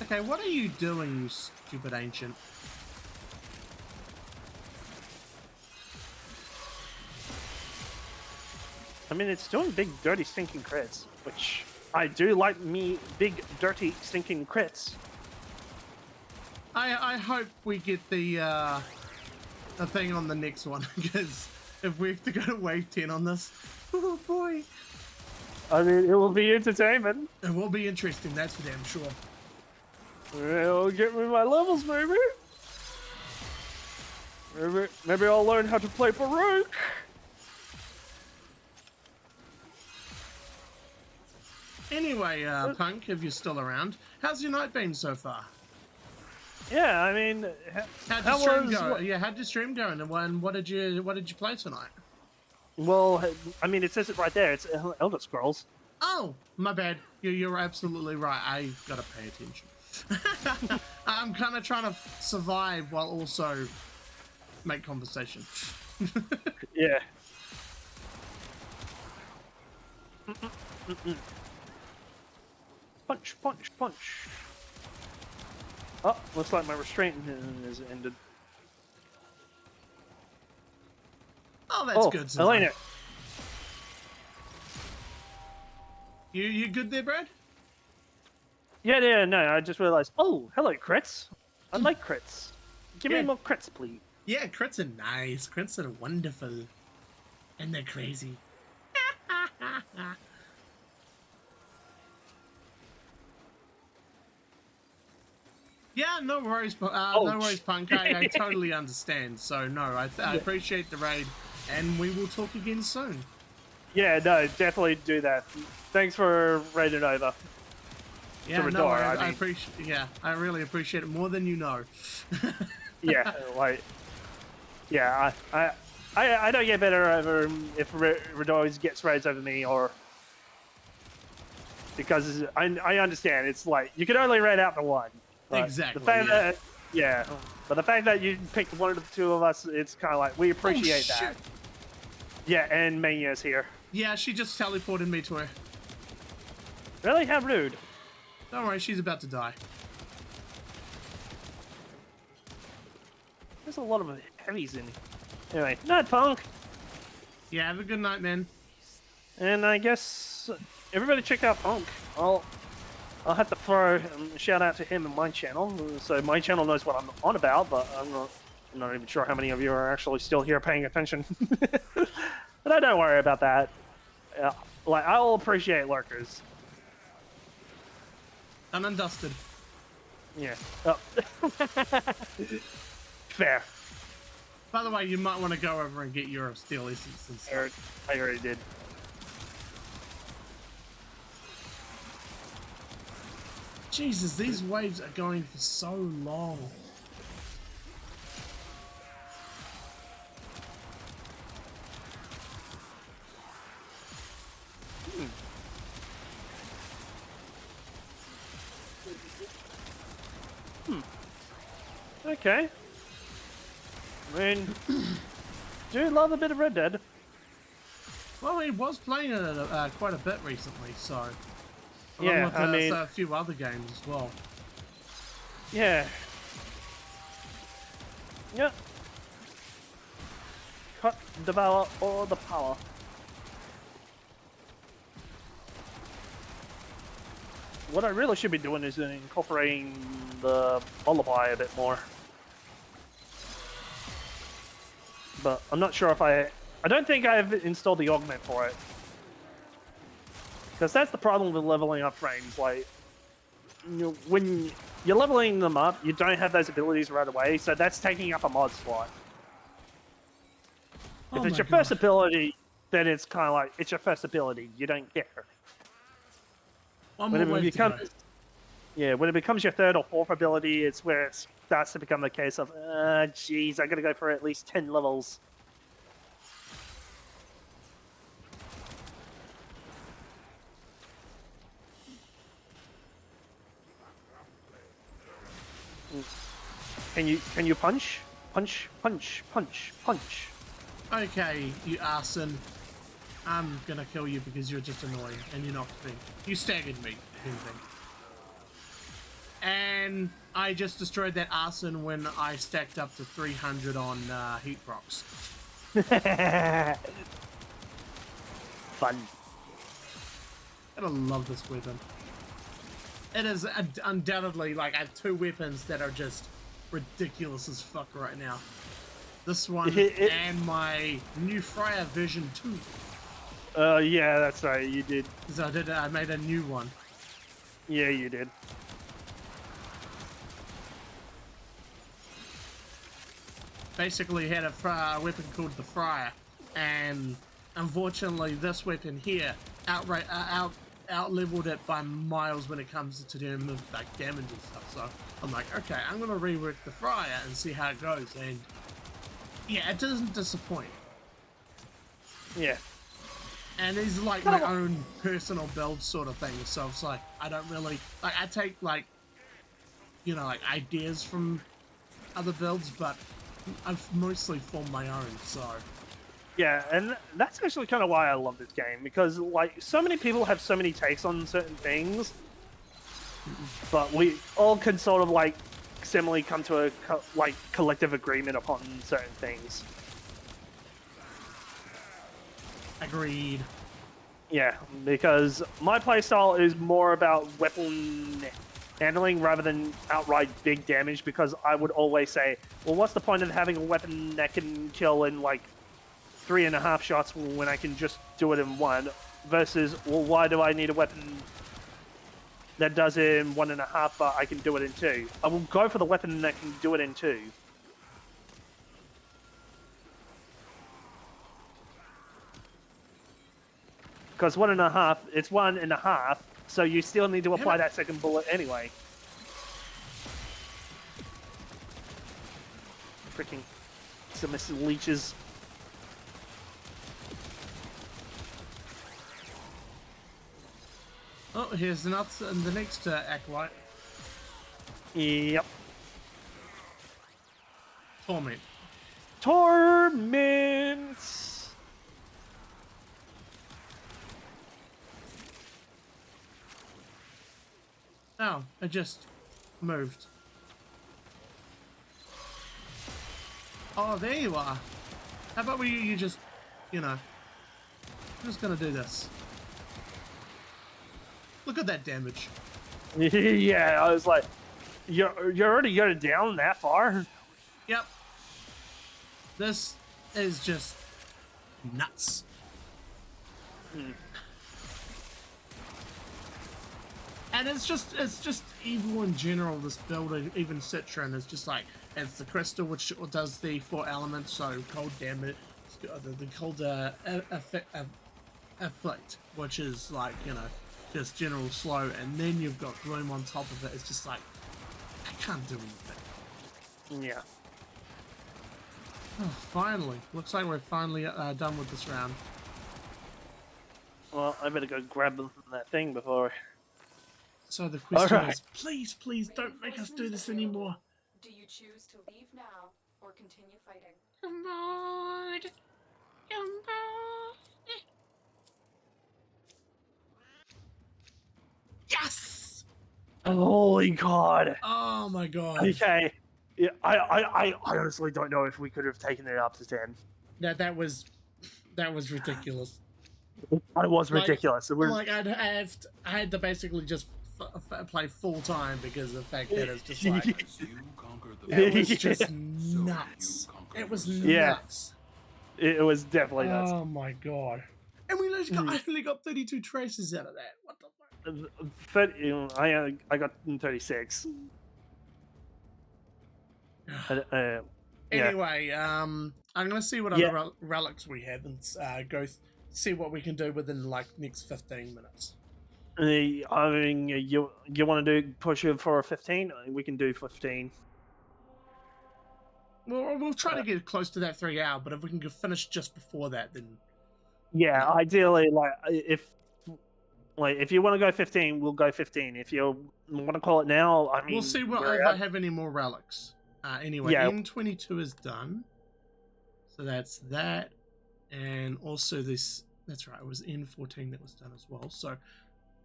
Okay, what are you doing, you stupid ancient? I mean, it's doing big, dirty, stinking crits, which I do like me big, dirty, stinking crits. I hope we get the thing on the next one, because if we have to go to wave 10 on this, oh boy. I mean, it will be entertainment. It will be interesting, that's for damn sure. Well, get me my levels, maybe. Maybe I'll learn how to play Farouk. Anyway, Punk, if you're still around, how's your night been so far? Yeah, I mean, How'd your stream go? Yeah, how'd your stream go? And what did you play tonight? Well, I mean, it says it right there. It's Elder Scrolls. Oh, my bad. You're absolutely right. I gotta pay attention. I'm kind of trying to survive while also make conversation. Yeah. Punch, punch, punch. Oh, looks like my restraint is ended. Oh, that's good. Elena. You good there, Brad? Yeah, no, I just realized. Oh, hello, crits. I like crits. Give me more crits, please. Yeah, crits are nice. Crits are wonderful. And they're crazy. Yeah, no worries, no worries, Punk. I totally understand. So, no, I appreciate the raid, and we will talk again soon. Yeah, no, definitely do that. Thanks for raiding over. Yeah, no, I appreciate. Yeah, I really appreciate it more than you know. Yeah, like, yeah, I don't get better over if Radois gets raids over me, or because I understand it's like you can only raid out the one. Exactly. The fact that, but the fact that you picked one of the two of us, it's kind of like we appreciate that. Yeah, and Mania's here. Yeah, she just teleported me to her. Really? How rude. Don't worry, she's about to die. There's a lot of heavies in here. Anyway, night, Punk. Yeah, have a good night, man. And I guess everybody check out Punk. I'll have to throw a shout out to him in my channel, so my channel knows what I'm on about, but I'm not even sure how many of you are actually still here paying attention. But I don't worry about that. Like, I'll appreciate lurkers. Done and dusted. Yeah. Oh. Fair. By the way, you might want to go over and get your steel essence and stuff. I already did. Jesus, these waves are going for so long. Okay. I mean, do love a bit of Red Dead. Well, he was playing it quite a bit recently, so... Yeah, with, I mean... a few other games as well. Yeah. Yeah. Cut, devour, or the power. What I really should be doing is incorporating the lullaby a bit more. But I'm not sure if I don't think I've installed the augment for it. Because that's the problem with leveling up frames. Like, you know, when you're leveling them up. You don't have those abilities right away, so that's taking up a mod slot. If it's your first ability, then it's kind of like it's your first ability. You don't care. One When more it wave to go. becomes, yeah, when it becomes your third or fourth ability, it's where it starts to become the case of, geez, I gotta go for at least 10 levels. Can you punch? Punch, punch, punch, punch. Okay, you arson. I'm gonna kill you because you're just annoying and you knocked me. You staggered me, if anything. And I just destroyed that arson when I stacked up to 300 on heat procs. Fun. I love this weapon. It is undoubtedly, like, I have two weapons that are just ridiculous as fuck right now. This one and my new Freya version 2. Yeah, that's right, you did. Because I made a new one. Yeah, you did. Basically had a weapon called the Friar, and unfortunately this weapon here out-leveled it by miles when it comes to terms of like damage and stuff. So I'm like, okay, I'm gonna rework the Friar and see how it goes, and yeah, it doesn't disappoint. Yeah. And it's like my own personal build sort of thing, so it's like I don't really like, I take like, you know, like ideas from other builds, but I've mostly formed my own, so. Yeah, and that's actually kind of why I love this game, because like so many people have so many takes on certain things, but we all can sort of like similarly come to a collective agreement upon certain things. Agreed. Yeah, because my playstyle is more about weapon handling rather than outright big damage, because I would always say, well, what's the point of having a weapon that can kill in like 3.5 shots when I can just do it in one, versus, well, why do I need a weapon that does it in 1.5 but I can do it in 2? I will go for the weapon that can do it in 2. Because 1.5, it's 1.5, so you still need to apply that second bullet anyway. Freaking submissive leeches. Oh, here's the nuts and the next acolyte. Yep. Torment. Torments! Oh, it just moved. Oh, there you are. How about you just, you know, I'm just gonna do this. Look at that damage. Yeah, I was like, you're already going down that far? Yep. This is just nuts. And it's just evil in general, this build, even Citron is just like, it's the crystal which does the 4 elements, so cold damage, the cold afflict, which is like, you know, just general slow, and then you've got gloom on top of it. It's just like, I can't do anything. Yeah. Oh, finally. Looks like we're finally done with this round. Well, I better go grab that thing before... So the question Alright. is, please don't make us do this anymore. Do you choose to leave now or continue fighting? I'm bored. I'm bored. Yes! Holy God. Oh my god. Okay. Yeah, I honestly don't know if we could have taken it up to 10. That was ridiculous. It was ridiculous. Like I had to basically just play full time because of the fact that it's just like it was just nuts. It was nuts. It was definitely nuts. Oh my god. And we I only got 32 traces out of that. What the fuck? 30, I got 36. Yeah. Anyway, I'm gonna see what Yeah. other relics we have and see what we can do within like next 15 minutes. I mean, you want to push it for a 15? We can do 15. We'll try to get close to that 3 hour, but if we can finish just before that, then Yeah, ideally, if you want to go 15, we'll go 15. If you want to call it now, I mean, we'll see what if I have any more relics. Anyway, Yeah. M22 is done, so that's that, and also this. That's right, it was N14 that was done as well. So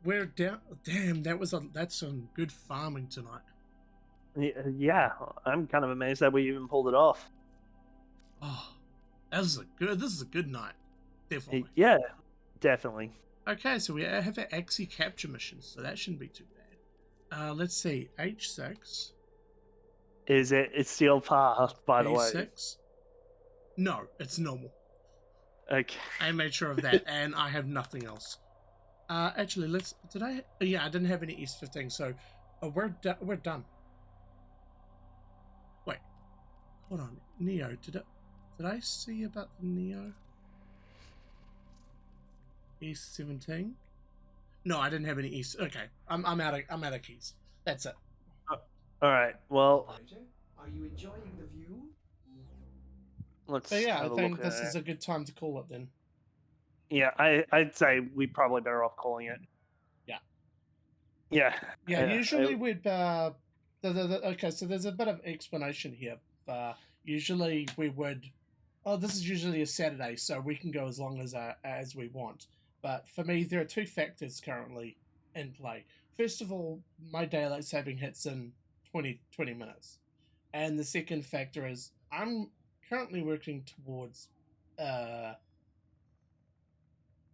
we're down. Damn, that's some good farming tonight. Yeah, I'm kind of amazed that we even pulled it off. Oh, this is a good night, definitely. Yeah, definitely. Okay, so we have our Axie capture missions, so that shouldn't be too bad. Let's see, H6. It's steel path, by the way. A6. No, it's normal. Okay. I made sure of that, and I have nothing else. Actually, I didn't have any East 15, so we're done. Wait, hold on, Neo. Did I see about the Neo? East 17? No, I didn't have any East. Okay, I'm out of keys. That's it. All right. Well, Operator, are you enjoying the view? let's. So yeah, have I a think look this at is it. a good time to call it then. Yeah, I'd say we probably better off calling it. Yeah. Yeah. Yeah, usually we'd okay, so there's a bit of explanation here. Usually we would this is usually a Saturday, so we can go as long as we want. But for me, there are two factors currently in play. First of all, my daylight saving hits in 20 minutes. And the second factor is I'm currently working towards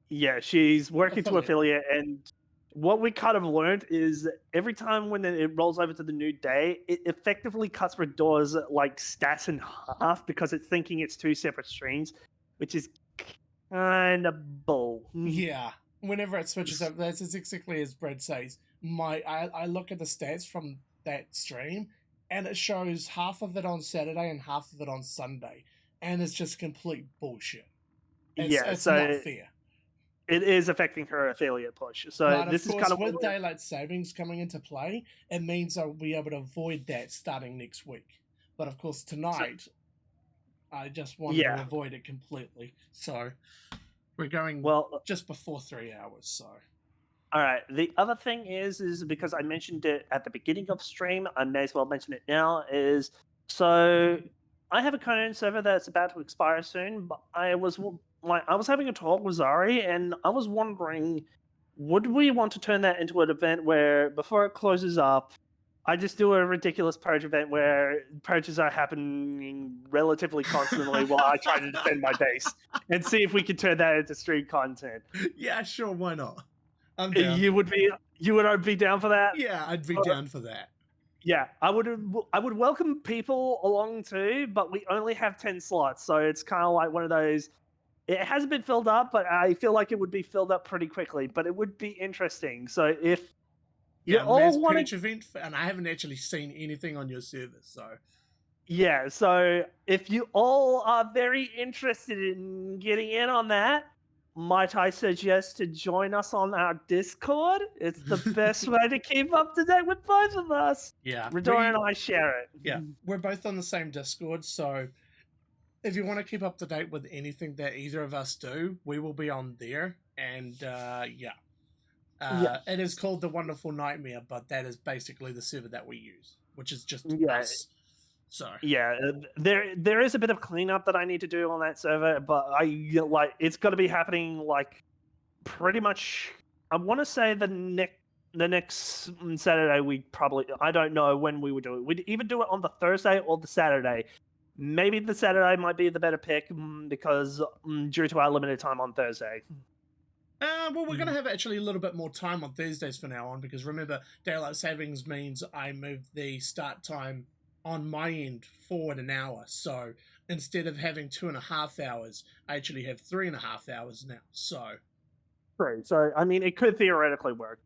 Yeah, she's working to Affiliate. affiliate, and what we kind of learned is every time when it rolls over to the new day, it effectively cuts Rador's like stats in half because it's thinking it's two separate streams, which is kind of bull. Yeah, whenever it switches up, that's exactly as Brad says. I look at the stats from that stream, and it shows half of it on Saturday and half of it on Sunday, and it's just complete bullshit. It's so not fair. it is affecting her affiliate push. So But this of is course, kind of with daylight savings coming into play, it means I'll be able to avoid that starting next week. But of course, tonight, I just wanted to avoid it completely. So we're going just before 3 hours. So. All right. The other thing is because I mentioned it at the beginning of stream, I may as well mention it now. So I have a Conan server that's about to expire soon, but I was having a talk with Zari, and I was wondering, would we want to turn that into an event where before it closes up, I just do a ridiculous purge event where purges are happening relatively constantly while I try to defend my base, and see if we can turn that into stream content. Yeah, sure. Why not? I'm down. You would be down for that? Yeah, I'd be down for that. Yeah, I would welcome people along too, but we only have 10 slots, so it's kind of like one of those. It hasn't been filled up, but I feel like it would be filled up pretty quickly. But it would be interesting. So if you all want to event, and I haven't actually seen anything on your server, so yeah. So if you all are very interested in getting in on that, might I suggest to join us on our Discord? It's the best way to keep up to date with both of us. Yeah, Rador and I share it. Yeah, we're both on the same Discord, so if you want to keep up to date with anything that either of us do, we will be on there. And it is called The Wonderful Nightmare, but that is basically the server that we use, which is just us. So there is a bit of cleanup that I need to do on that server, but it's got to be happening pretty much. I want to say the next Saturday. I don't know when we would do it. We'd either do it on the Thursday or the Saturday. Maybe the Saturday might be the better pick because due to our limited time on Thursday. Well, we're going to have actually a little bit more time on Thursdays from now on, because remember, daylight savings means I move the start time on my end forward an hour. So instead of having 2.5 hours, I actually have 3.5 hours now. So true. So I mean, it could theoretically work.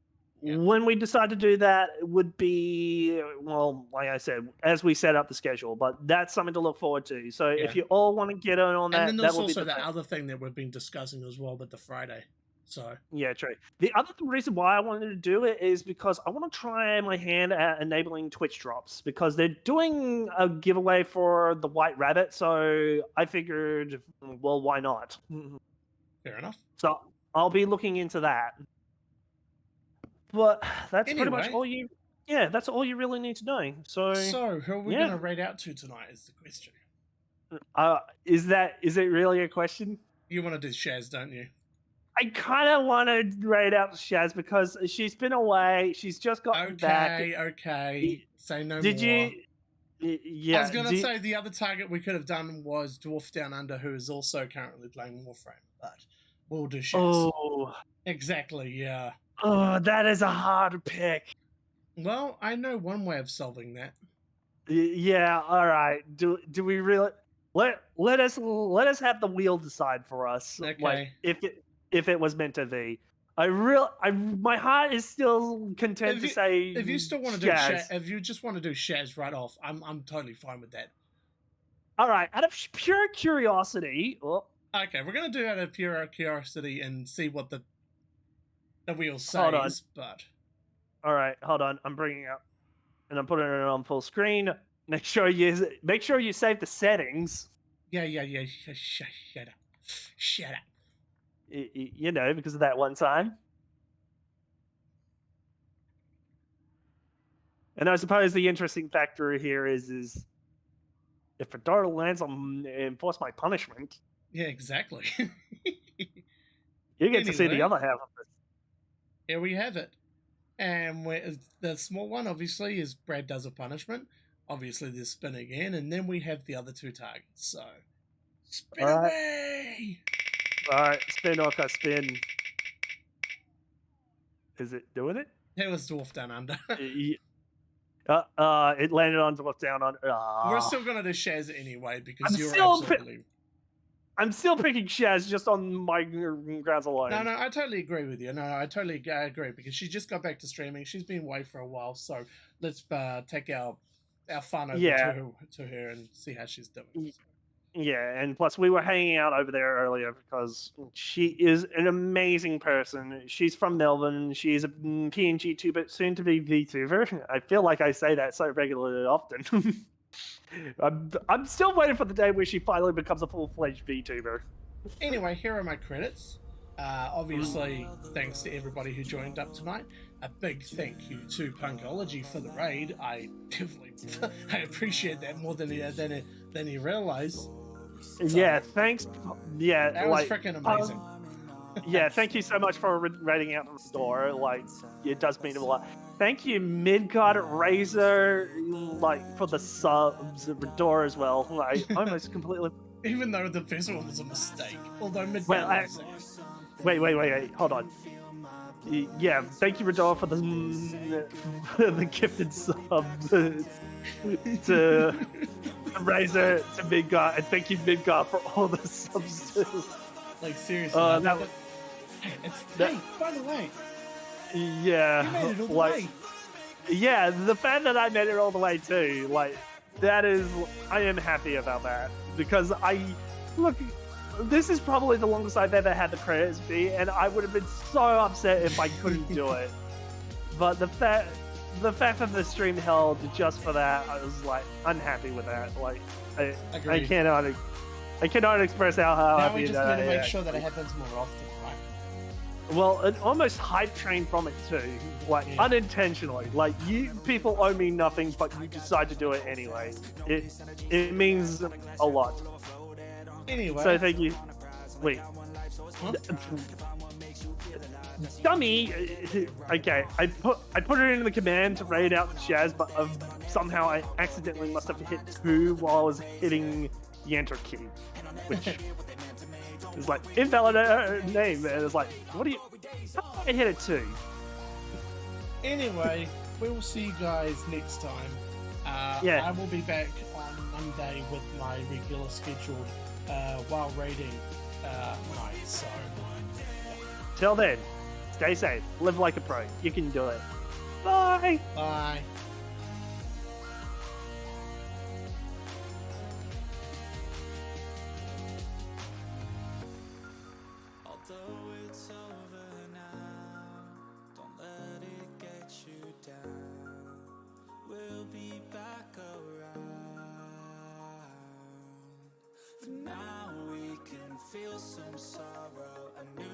Yeah. When we decide to do that, it would be, well, like I said, as we set up the schedule, but that's something to look forward to. So Yeah. if you all want to get in on that, And then that there's will be also the that thing. other thing that we've been discussing as well, but the Friday. So Yeah, true. The other reason why I wanted to do it is because I want to try my hand at enabling Twitch drops because they're doing a giveaway for the White Rabbit. So I figured, well, why not? fair enough. So I'll be looking into that. But that's pretty much Anyway. all you. Yeah, that's all you really need to know. So, So who are we yeah. going to raid out to tonight? Is the question. is it really a question? You want to do Shaz, don't you? I kind of want to raid out Shaz because she's been away. She's just gotten back. Okay. Say no Did more. Yeah. I was going to say the other target we could have done was Dwarf Down Under, who is also currently playing Warframe, but we'll do Shaz. Oh, Exactly, yeah. oh, that is a hard pick. Well, I know one way of solving that. Yeah. All right. Do we really let us have the wheel decide for us? Okay. Like if it was meant to be. My heart is still content to say. If you still want to do Shaz. if you just want to do Shaz right off, I'm totally fine with that. All right. Out of pure curiosity. Oh, Okay, we're gonna do it out of pure curiosity and see what the wheel Hold on. says. But all right. Hold on. I'm bringing up, and I'm putting it on full screen. Make sure you save the settings. yeah. Shut up. Shut up. You know, because of that one time. And I suppose the interesting factor here is if Fedora lands on Enforce My Punishment, Yeah, exactly. you get to see the Anyway. other half of this. Here we have it. And the small one, obviously, is Brad does a punishment. Obviously, there's spin again. And then we have the other two targets. So, spin All right. away! All right, spin, Orca, spin. Is it doing it? That was Dwarf Down Under. It landed on Dwarf Down on. We're still going to do Shaz anyway because I'm you're still absolutely... I'm still picking Shaz just on my grounds alone. No, I totally agree with you. No, I totally agree because she just got back to streaming. She's been away for a while, so let's take our fun over to her and see how she's doing. Yeah, and plus we were hanging out over there earlier because she is an amazing person. She's from Melbourne. She's a PNG tuber, soon to be VTuber. I feel like I say that so regularly often. I'm still waiting for the day where she finally becomes a full-fledged VTuber. Anyway, here are my credits. Obviously, thanks to everybody who joined up tonight. A big thank you to Punkology for the raid. I definitely I appreciate that more than you realize. Yeah, thanks. Yeah, That was freaking amazing. Yeah, thank you so much for raiding out the store. Like, it does mean a lot. Thank you, Midgard Razor, like for the subs, Redor as well. I almost completely. Even though the first one was a mistake. Although Midgard Well, was wait, hold on. Yeah, thank you, Redor, for the gifted sub to Razor, to Midgard, and thank you, Midgard, for all the subs too. Like, seriously. Hey, by the way, yeah, you made it all the like, way. yeah, the fact that I made it all the way too, like, that is, I am happy about that because look, this is probably the longest I've ever had the credits be, and I would have been so upset if I couldn't do it. But the fact that the stream held just for that, I was like unhappy with that. Like, I cannot express how Now happy we just that need to I make sure that it happens more often, right? Well, an almost hype train from it too, like unintentionally. Like, you people owe me nothing, but you decide to do it anyway. It means a lot. Anyway. So thank you. Wait. Huh? Dummy. Okay, I put it into the command to raid out the Shaz, but somehow I accidentally must have hit 2 while I was hitting the enter key, which is like invalid name. And it's like, what do you? How did I hit it 2? Anyway, we'll see you guys next time. Yeah. I will be back on Monday with my regular scheduled while raiding night. So Till then, Stay safe. Live like a pro. You can do it. Bye. Bye. Although it's over now, don't let it get you down. We'll be back around. For now we can feel some sorrow. A new